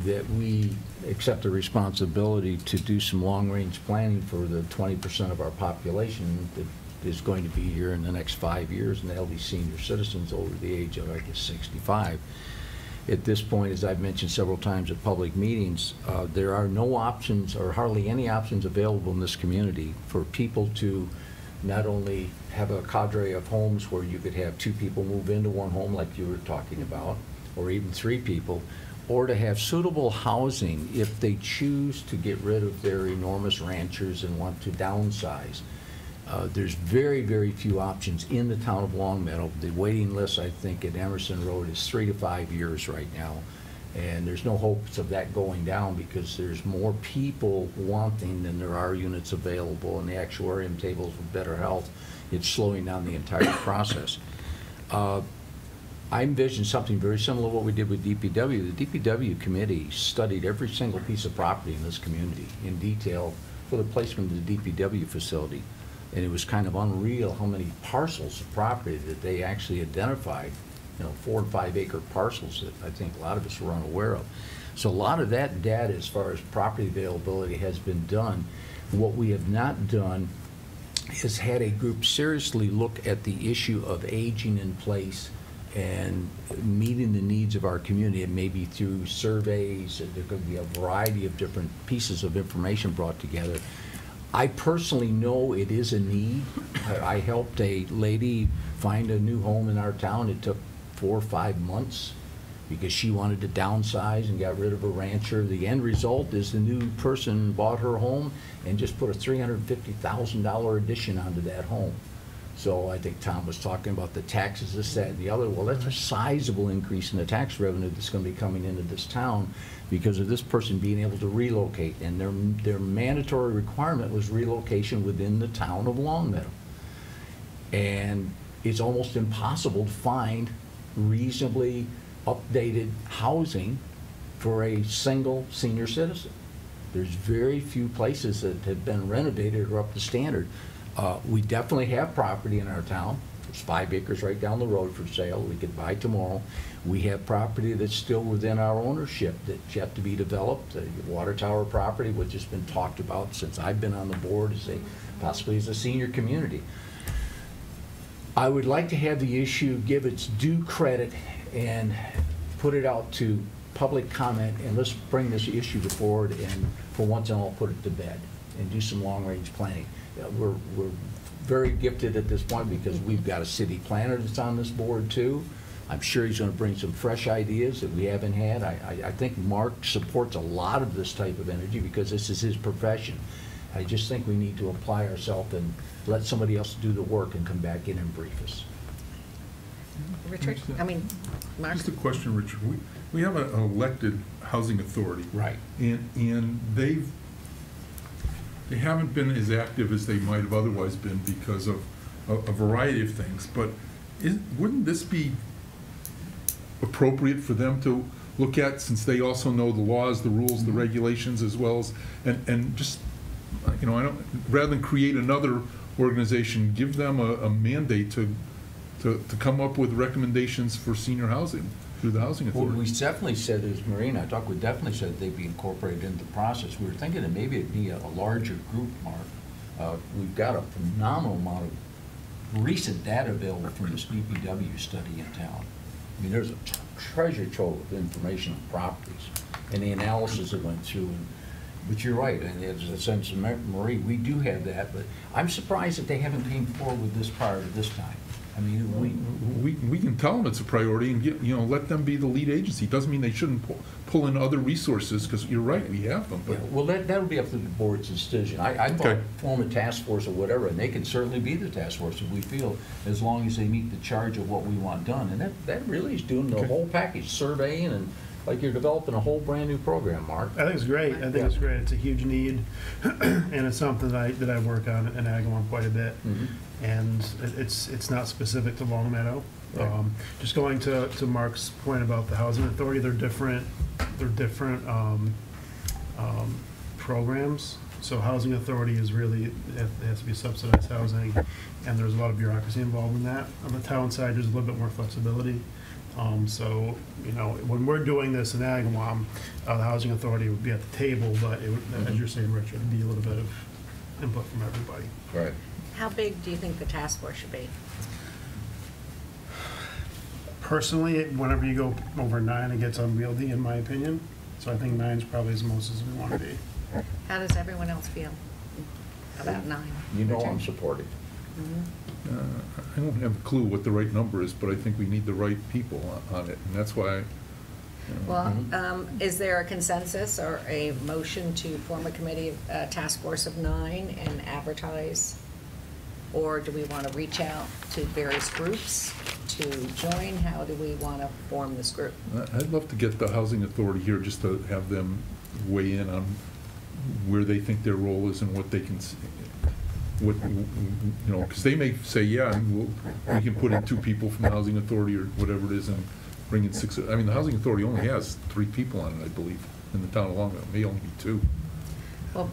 S2: that we accept the responsibility to do some long-range planning for the 20% of our population that is going to be here in the next 5 years, and they'll be senior citizens over the age of, I guess, 65. At this point, as I've mentioned several times at public meetings, there are no options or hardly any options available in this community for people to not only have a cadre of homes where you could have 2 people move into one home like you were talking about, or even 3 people, or to have suitable housing if they choose to get rid of their enormous ranchers and want to downsize. There's very, very few options in the town of Longmeadow. The waiting list, I think, at Emerson Road is 3 to 5 years right now. And there's no hopes of that going down because there's more people wanting than there are units available, and the actuarium tables with better health, it's slowing down the entire process. I envision something very similar to what we did with DPW. The DPW committee studied every single piece of property in this community in detail for the placement of the DPW facility. And it was kind of unreal how many parcels of property that they actually identified, you know, 4 and 5 acre parcels that I think a lot of us were unaware of. So a lot of that data as far as property availability has been done. What we have not done is had a group seriously look at the issue of aging in place and meeting the needs of our community, and maybe through surveys. There could be a variety of different pieces of information brought together. I personally know it is a need. I helped a lady find a new home in our town. It took 4 or 5 months because she wanted to downsize and got rid of a rancher. The end result is the new person bought her home and just put a $350,000 addition onto that home. So I think Tom was talking about the taxes, this, that, and the other. Well, that's a sizable increase in the tax revenue that's going to be coming into this town because of this person being able to relocate. And their mandatory requirement was relocation within the town of Longmeadow. And it's almost impossible to find reasonably updated housing for a single senior citizen. There's very few places that have been renovated or up to standard. We definitely have property in our town. There's 5 acres right down the road for sale. We could buy tomorrow. We have property that's still within our ownership that's yet to be developed. The water tower property, which has been talked about since I've been on the board as possibly as a senior community. I would like to have the issue give its due credit and put it out to public comment, and let's bring this issue to forward and for once and all put it to bed and do some long-range planning. We're very gifted at this point because we've got a city planner that's on this board too. I'm sure he's going to bring some fresh ideas that we haven't had. I think Mark supports a lot of this type of energy because this is his profession. I just think we need to apply ourselves and let somebody else do the work and come back in and brief us.
S3: Richard? I mean, Mark?
S4: Just a question, Richard. We have an elected housing authority.
S2: Right.
S4: And they haven't been as active as they might have otherwise been because of a variety of things. But wouldn't this be appropriate for them to look at, since they also know the laws, the rules, the regulations, as well as, and just, you know, rather than create another organization, give them a mandate to come up with recommendations for senior housing through the housing
S2: Well,
S4: authority.
S2: we definitely said, as Marie and I talked, we definitely said they'd be incorporated into the process. We were thinking that maybe it'd be a larger group, Mark. We've got a phenomenal amount of recent data available from this DPW study in town. I mean, there's a treasure trove of information on properties and the analysis that went through. But you're right, and there's a sense of Marie, we do have that, but I'm surprised that they haven't came forward with this prior to this time. I mean,
S4: we can tell them it's a priority and let them be the lead agency. Doesn't mean they shouldn't pull in other resources, because you're right, we have them. But
S2: yeah, well, that'll be up to the board's decision. I thought form a task force or whatever, and they can certainly be the task force if we feel, as long as they meet the charge of what we want done. And that really is doing the whole package, surveying, and like you're developing a whole brand new program, Mark.
S10: I think it's great. I think it's great. It's a huge need, and it's something that I work on in Agawam quite a bit.
S2: Mm-hmm.
S10: And it's not specific to Longmeadow.
S2: Right.
S10: Just going to Mark's point about the housing authority, they're different programs. So housing authority is really, it has to be subsidized housing, and there's a lot of bureaucracy involved in that. On the town side, there's a little bit more flexibility. So, when we're doing this in Agawam, the housing authority would be at the table, but it would, as you're saying, Richard, it'd be a little bit of input from everybody.
S2: Right.
S3: How big do you think the task force should be?
S10: Personally, whenever you go over 9, it gets unwieldy, in my opinion. So I think 9 is probably as most as we want to be.
S3: How does everyone else feel about 9?
S2: I'm supportive.
S3: Mm-hmm.
S4: I don't have a clue what the right number is, but I think we need the right people on it, and that's why.
S3: Well, is there a consensus or a motion to form a committee, task force of 9 and advertise? Or do we want to reach out to various groups to join? How do we want to form this group?
S4: I'd love to get the housing authority here just to have them weigh in on where they think their role is and what they can, because they may say, yeah, we can put in 2 people from the housing authority or whatever it is and bring in 6. I mean, the housing authority only has 3 people on it, I believe, in the town of Longmeadow. It may only be 2.
S3: Well,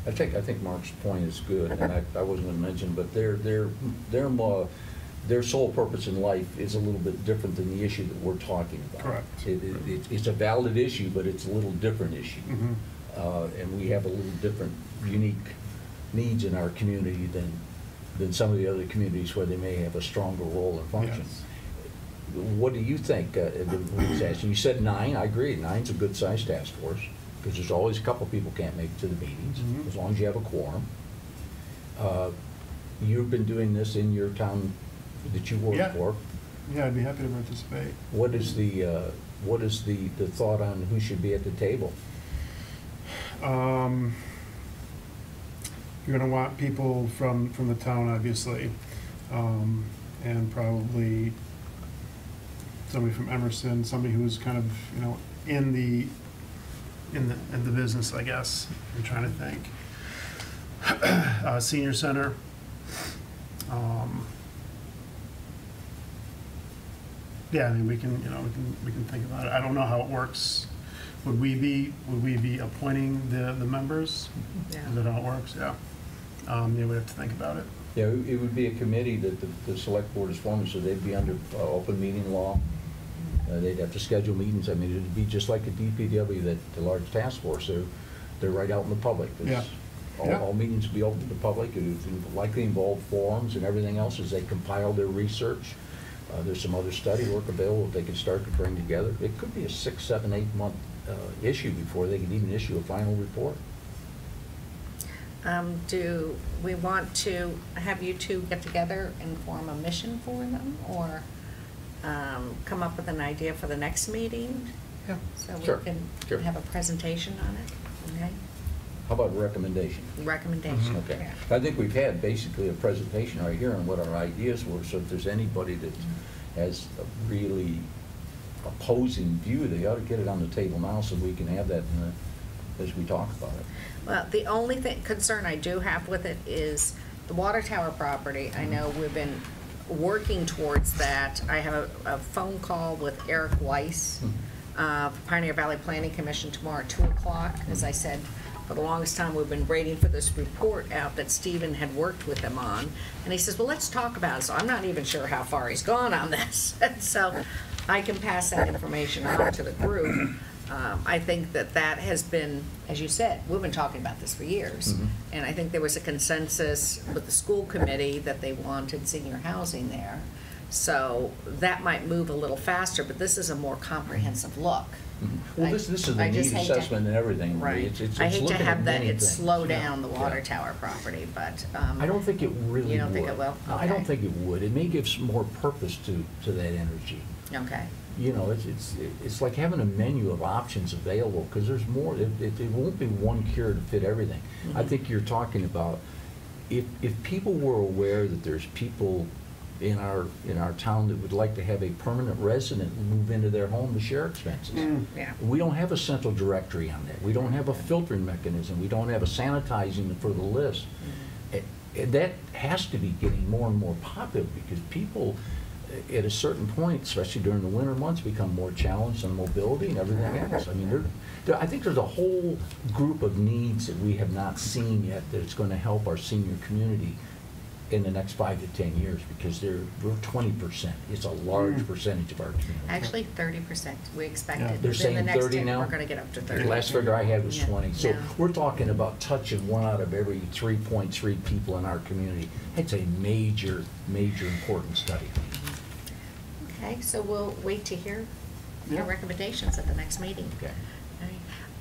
S2: I think Mark's point is good, and I wasn't going to mention, but their sole purpose in life is a little bit different than the issue that we're talking about.
S10: Correct.
S2: It's a valid issue, but it's a little different issue.
S10: Mm-hmm.
S2: And we have a little different, unique needs in our community than some of the other communities where they may have a stronger role and function.
S10: Yes.
S2: What do you think? You said 9. I agree. 9's a good-sized task force, because there's always a couple people can't make it to the meetings,
S10: Mm-hmm.
S2: as long as you have a quorum. You've been doing this in your town that you work for.
S10: Yeah, I'd be happy to participate.
S2: What is the thought on who should be at the table?
S10: You're going to want people from the town, obviously, and probably somebody from Emerson, somebody who's kind of in the business, I guess. I'm trying to think. Senior center. Yeah, I mean, we can think about it. I don't know how it works. Would we be appointing the members?
S3: Yeah.
S10: Is that how it works? Yeah. Yeah, we have to think about it.
S2: Yeah, it would be a committee that the select board is forming, so they'd be under open meeting law. They'd have to schedule meetings. I mean, it'd be just like a DPW, that the large task force. They're right out in the public.
S10: Yeah.
S2: All meetings would be open to the public. It would likely involve forums and everything else as they compile their research. There's some other study work available that they can start to bring together. It could be a 6, 7, 8 month issue before they can even issue a final report.
S3: Do we want to have you 2 get together and form a mission for them, or come up with an idea for the next meeting?
S10: Yeah.
S3: So we
S2: Sure.
S3: can have a presentation on it, okay?
S2: How about recommendation?
S3: Recommendation.
S2: Okay.
S3: Yeah.
S2: I think we've had basically a presentation right here on what our ideas were, so if there's anybody that has a really opposing view, they ought to get it on the table now so we can have that as we talk about it.
S3: Well, the only concern I do have with it is the water tower property. I know we've been working towards that. I have a phone call with Eric Weiss, Pioneer Valley Planning Commission tomorrow at 2 o'clock. As I said, for the longest time, we've been waiting for this report out that Stephen had worked with him on. And he says, well, let's talk about it. So I'm not even sure how far he's gone on this. So I can pass that information on to the group. I think that has been, as you said, we've been talking about this for years. And I think there was a consensus with the school committee that they wanted senior housing there. So that might move a little faster, but this is a more comprehensive look.
S2: Well, this is the need assessment and everything.
S3: Right.
S2: It's
S3: I hate to have that,
S2: it
S3: slow down the water tower property, but.
S2: I don't think it really would.
S3: You don't think it will?
S2: I don't think it would. It may give some more purpose to that energy.
S3: Okay.
S2: You know, it's like having a menu of options available, because there's more. It won't be one cure to fit everything. I think you're talking about if people were aware that there's people in our town that would like to have a permanent resident move into their home to share expenses.
S3: Yeah.
S2: We don't have a central directory on that. We don't have a filtering mechanism. We don't have a sanitizing for the list. That has to be getting more and more popular, because people at a certain point, especially during the winter months, become more challenged on mobility and everything else. I mean, I think there's a whole group of needs that we have not seen yet that's going to help our senior community in the next 5 to 10 years, because we're 20%. It's a large percentage of our community.
S3: Actually, 30%. We expected.
S2: They're saying 30 now?
S3: We're going to get up to 30.
S2: The last figure I had was 20. So
S3: Yeah.
S2: we're talking about touching 1 out of every 3.3 people in our community. It's a major, major important study.
S3: Okay, so we'll wait to hear your recommendations at the next meeting.
S2: Okay.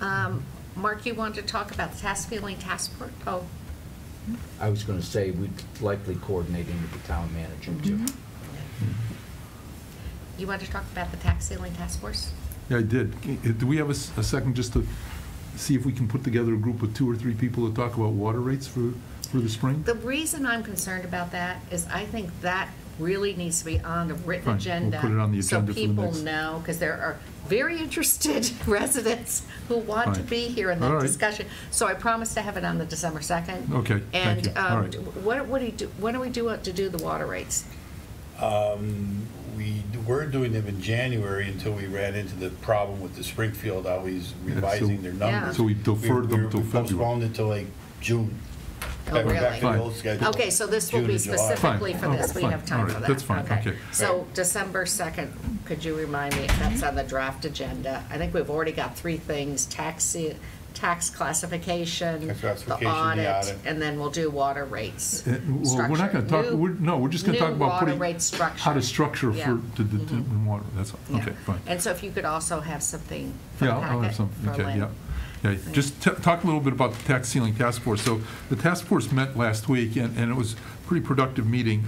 S3: All right. Mark, you wanted to talk about the task force? Oh.
S2: I was going to say we'd likely coordinating with the town manager too.
S3: You want to talk about the tax ceiling task force?
S4: Yeah, I did. Do we have a second just to see if we can put together a group of 2 or 3 people to talk about water rates for the spring?
S3: The reason I'm concerned about that is I think that really needs to be on the written
S4: Fine.
S3: agenda.
S4: We'll put it on the agenda for the
S3: so
S4: next.
S3: people know, because there are very interested residents who want to
S4: Fine.
S3: be here in that
S4: All right.
S3: discussion. So I promise to have it on the December 2nd.
S4: Okay,
S3: And
S4: thank you. All right.
S3: what do we do to do the water rates?
S6: We were doing them in January until we ran into the problem with the Springfield always revising their numbers.
S4: So we deferred them till
S6: We
S4: February.
S6: postponed it till like June.
S3: Oh,
S6: Back to
S3: really?
S6: the old schedule.
S3: Okay, so this will
S6: June
S3: be
S6: to July.
S3: specifically for
S4: Fine.
S3: this. We
S4: Fine.
S3: have time
S4: All right.
S3: for that.
S4: That's fine. Okay.
S3: So December 2nd, could you remind me if that's on the draft agenda? I think we've already got 3 things: tax classification,
S6: Tax classification,
S3: the audit,
S6: the audit.
S3: and then we'll do water rates.
S4: Well, we're not going to talk, we're just going to talk about
S3: New water rate structure.
S4: how to structure
S3: Yeah.
S4: to determine water. That's all.
S3: Yeah.
S4: Okay, fine.
S3: And so if you could also have something for the
S4: Yeah, I'll have
S3: packet
S4: some,
S3: for
S4: okay,
S3: Lynn.
S4: yeah. Yeah, just talk a little bit about the tax ceiling task force. So the task force met last week, and it was a pretty productive meeting.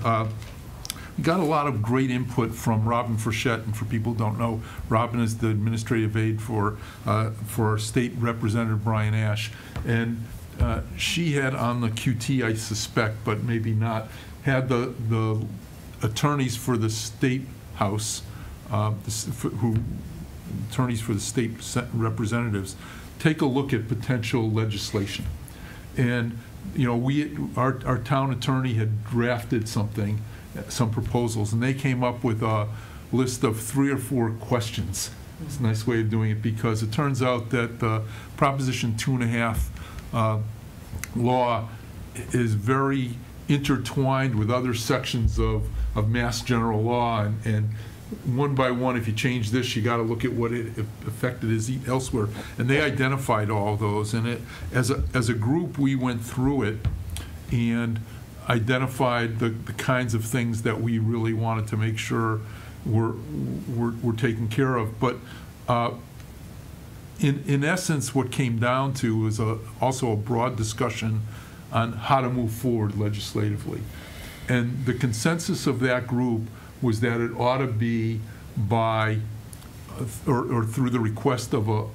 S4: We got a lot of great input from Robin Frechette, and for people who don't know, Robin is the administrative aide for our state representative Brian Ash. And she had on the QT, I suspect, but maybe not, had the attorneys for the state house, attorneys for the state representatives, take a look at potential legislation. And, you know, our town attorney had drafted some proposals, and they came up with a list of 3 or 4 questions. It's a nice way of doing it, because it turns out that the Proposition 2.5 law is very intertwined with other sections of Mass General Law, and one by one, if you change this, you got to look at what it affected is elsewhere. And they identified all those, and as a group, we went through it and identified the kinds of things that we really wanted to make sure were taken care of. But in essence, what came down to was also a broad discussion on how to move forward legislatively. And the consensus of that group was that it ought to be by, or through the request of a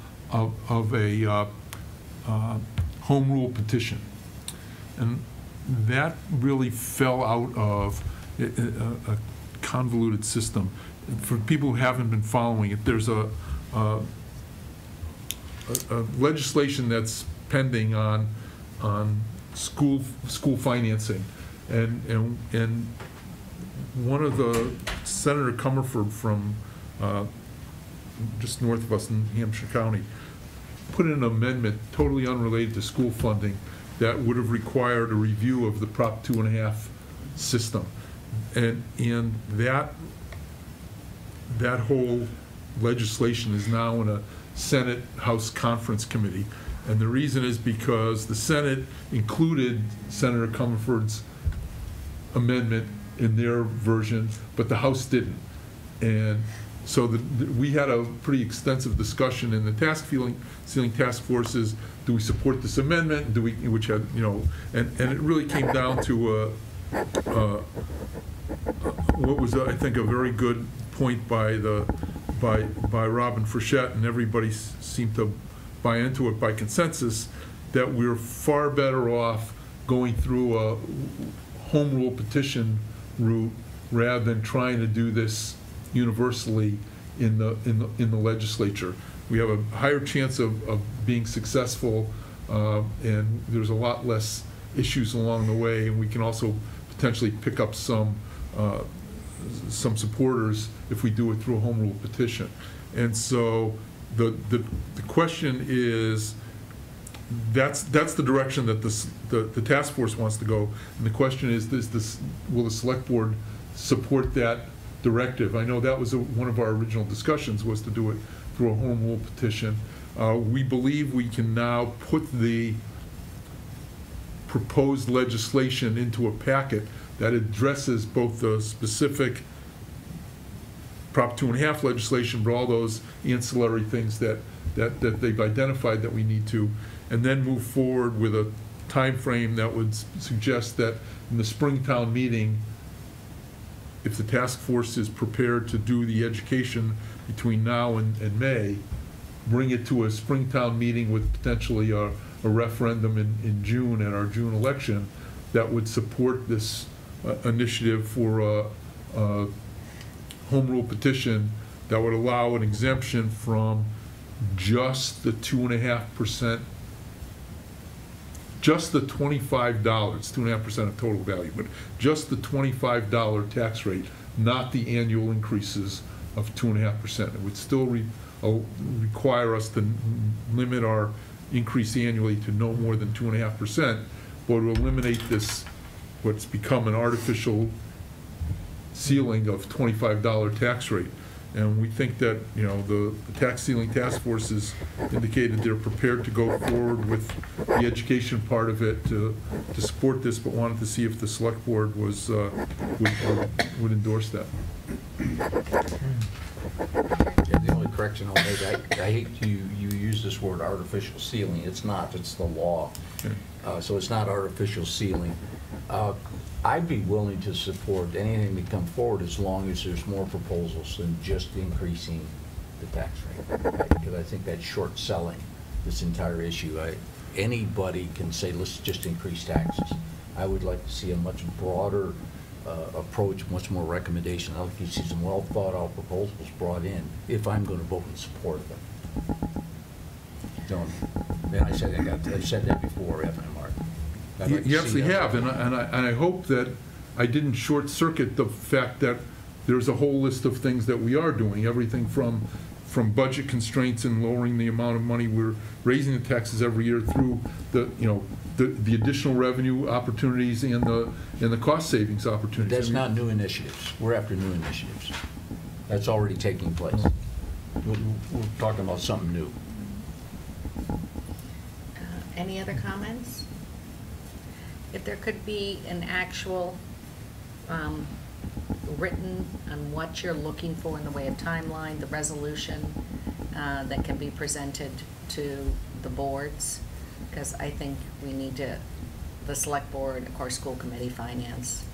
S4: home rule petition. And that really fell out of a convoluted system. For people who haven't been following it, there's a legislation that's pending on school financing, and one of the Senator Comerford from just north of us in Hampshire County put in an amendment totally unrelated to school funding that would have required a review of the Prop 2.5 system, and that whole legislation is now in a Senate House Conference Committee, and the reason is because the Senate included Senator Comerford's amendment in their version, but the House didn't. And so we had a pretty extensive discussion in the ceiling task forces. Do we support this amendment? Do we, which had, you know, and it really came down to what was, I think, a very good point by Robin Frechette, and everybody seemed to buy into it by consensus, that we're far better off going through a home rule petition route rather than trying to do this universally in the legislature. We have a higher chance of being successful, and there's a lot less issues along the way, and we can also potentially pick up some supporters if we do it through a home rule petition. And so the question is, that's the direction that the task force wants to go, and the question is, will the select board support that directive? I know that was one of our original discussions, was to do it through a home rule petition. We believe we can now put the proposed legislation into a packet that addresses both the specific Prop 2.5 legislation, but all those ancillary things that they've identified that we need to, and then move forward with a time frame that would suggest that in the Springtown meeting, if the task force is prepared to do the education between now and May, bring it to a Springtown meeting with potentially a referendum in June at our June election that would support this initiative for a home rule petition that would allow an exemption from just the 2.5%, just the $25, 2.5% of total value, but just the $25 tax rate, not the annual increases of 2.5%. It would still require us to limit our increase annually to no more than 2.5%, but to eliminate this, what's become an artificial ceiling of $25 tax rate. And we think that, you know, the tax ceiling task force has indicated they're prepared to go forward with the education part of it to support this, but wanted to see if the select board was would endorse that.
S2: Yeah, the only correction I'll make, I hate you use this word artificial ceiling. It's not, it's the law.
S4: Okay.
S2: So it's not artificial ceiling. I'd be willing to support anything that come forward as long as there's more proposals than just increasing the tax rate. Because I think that's short selling this entire issue. Anybody can say, let's just increase taxes. I would like to see a much broader approach, much more recommendation. I'd like to see some well thought out proposals brought in if I'm going to vote in support of them. I've said that before, haven't I, Mark?
S4: You absolutely have, and I hope that I didn't short circuit the fact that there's a whole list of things that we are doing, everything from budget constraints and lowering the amount of money we're raising the taxes every year through the additional revenue opportunities and the cost savings opportunities.
S2: That's not new initiatives. We're after new initiatives. That's already taking place. We're talking about something new.
S3: Any other comments? If there could be an actual written on what you're looking for in the way of timeline, the resolution that can be presented to the boards, because I think we need to, the select board, of course, school committee, finance,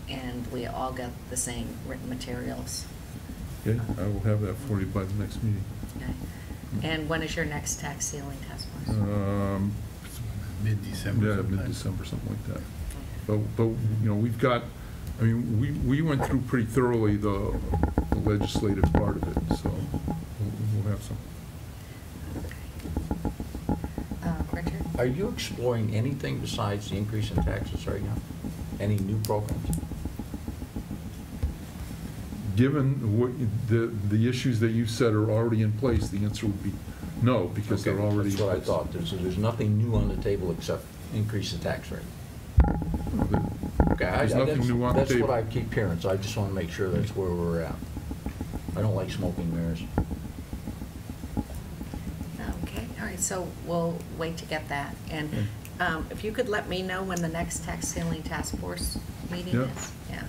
S3: and we all get the same written materials.
S4: Okay, I will have that for you by the next meeting.
S3: Okay. And when is your next tax ceiling task force?
S6: Mid-December.
S4: Yeah, mid-December, something like that. But you know, we've got I mean, we went through pretty thoroughly the legislative part of it, so we'll have some.
S3: Richard?
S2: Are you exploring anything besides the increase in taxes right now? Any new programs?
S4: Given what the issues that you said are already in place, the answer would be no, because they're already in place.
S2: That's what I thought. There's nothing new on the table except increase the tax rate. Okay,
S4: There's nothing new on the
S2: that's
S4: table.
S2: what I keep hearing, so I just want to make sure that's where we're at. I don't like smoking mirrors.
S3: Okay, all right, so we'll wait to get that. And if you could let me know when the next tax ceiling task force meeting
S4: Yeah.
S3: is. Yeah,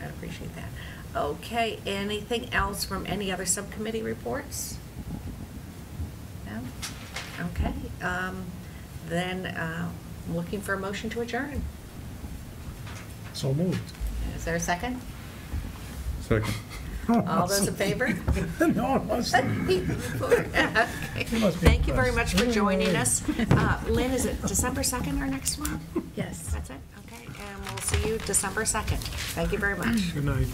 S3: I'd appreciate that. Okay, anything else from any other subcommittee reports? No? Okay, then I'm looking for a motion to adjourn.
S5: So moved.
S3: Is there a second?
S4: Second.
S3: All those in favor?
S5: No, it wasn't.
S3: Okay.
S5: must be
S3: Thank you very
S5: impressed.
S3: much for joining us. Lynn, is it December 2nd our next one?
S7: Yes.
S3: That's it? Okay, and we'll see you December 2nd. Thank you very much.
S5: Good night.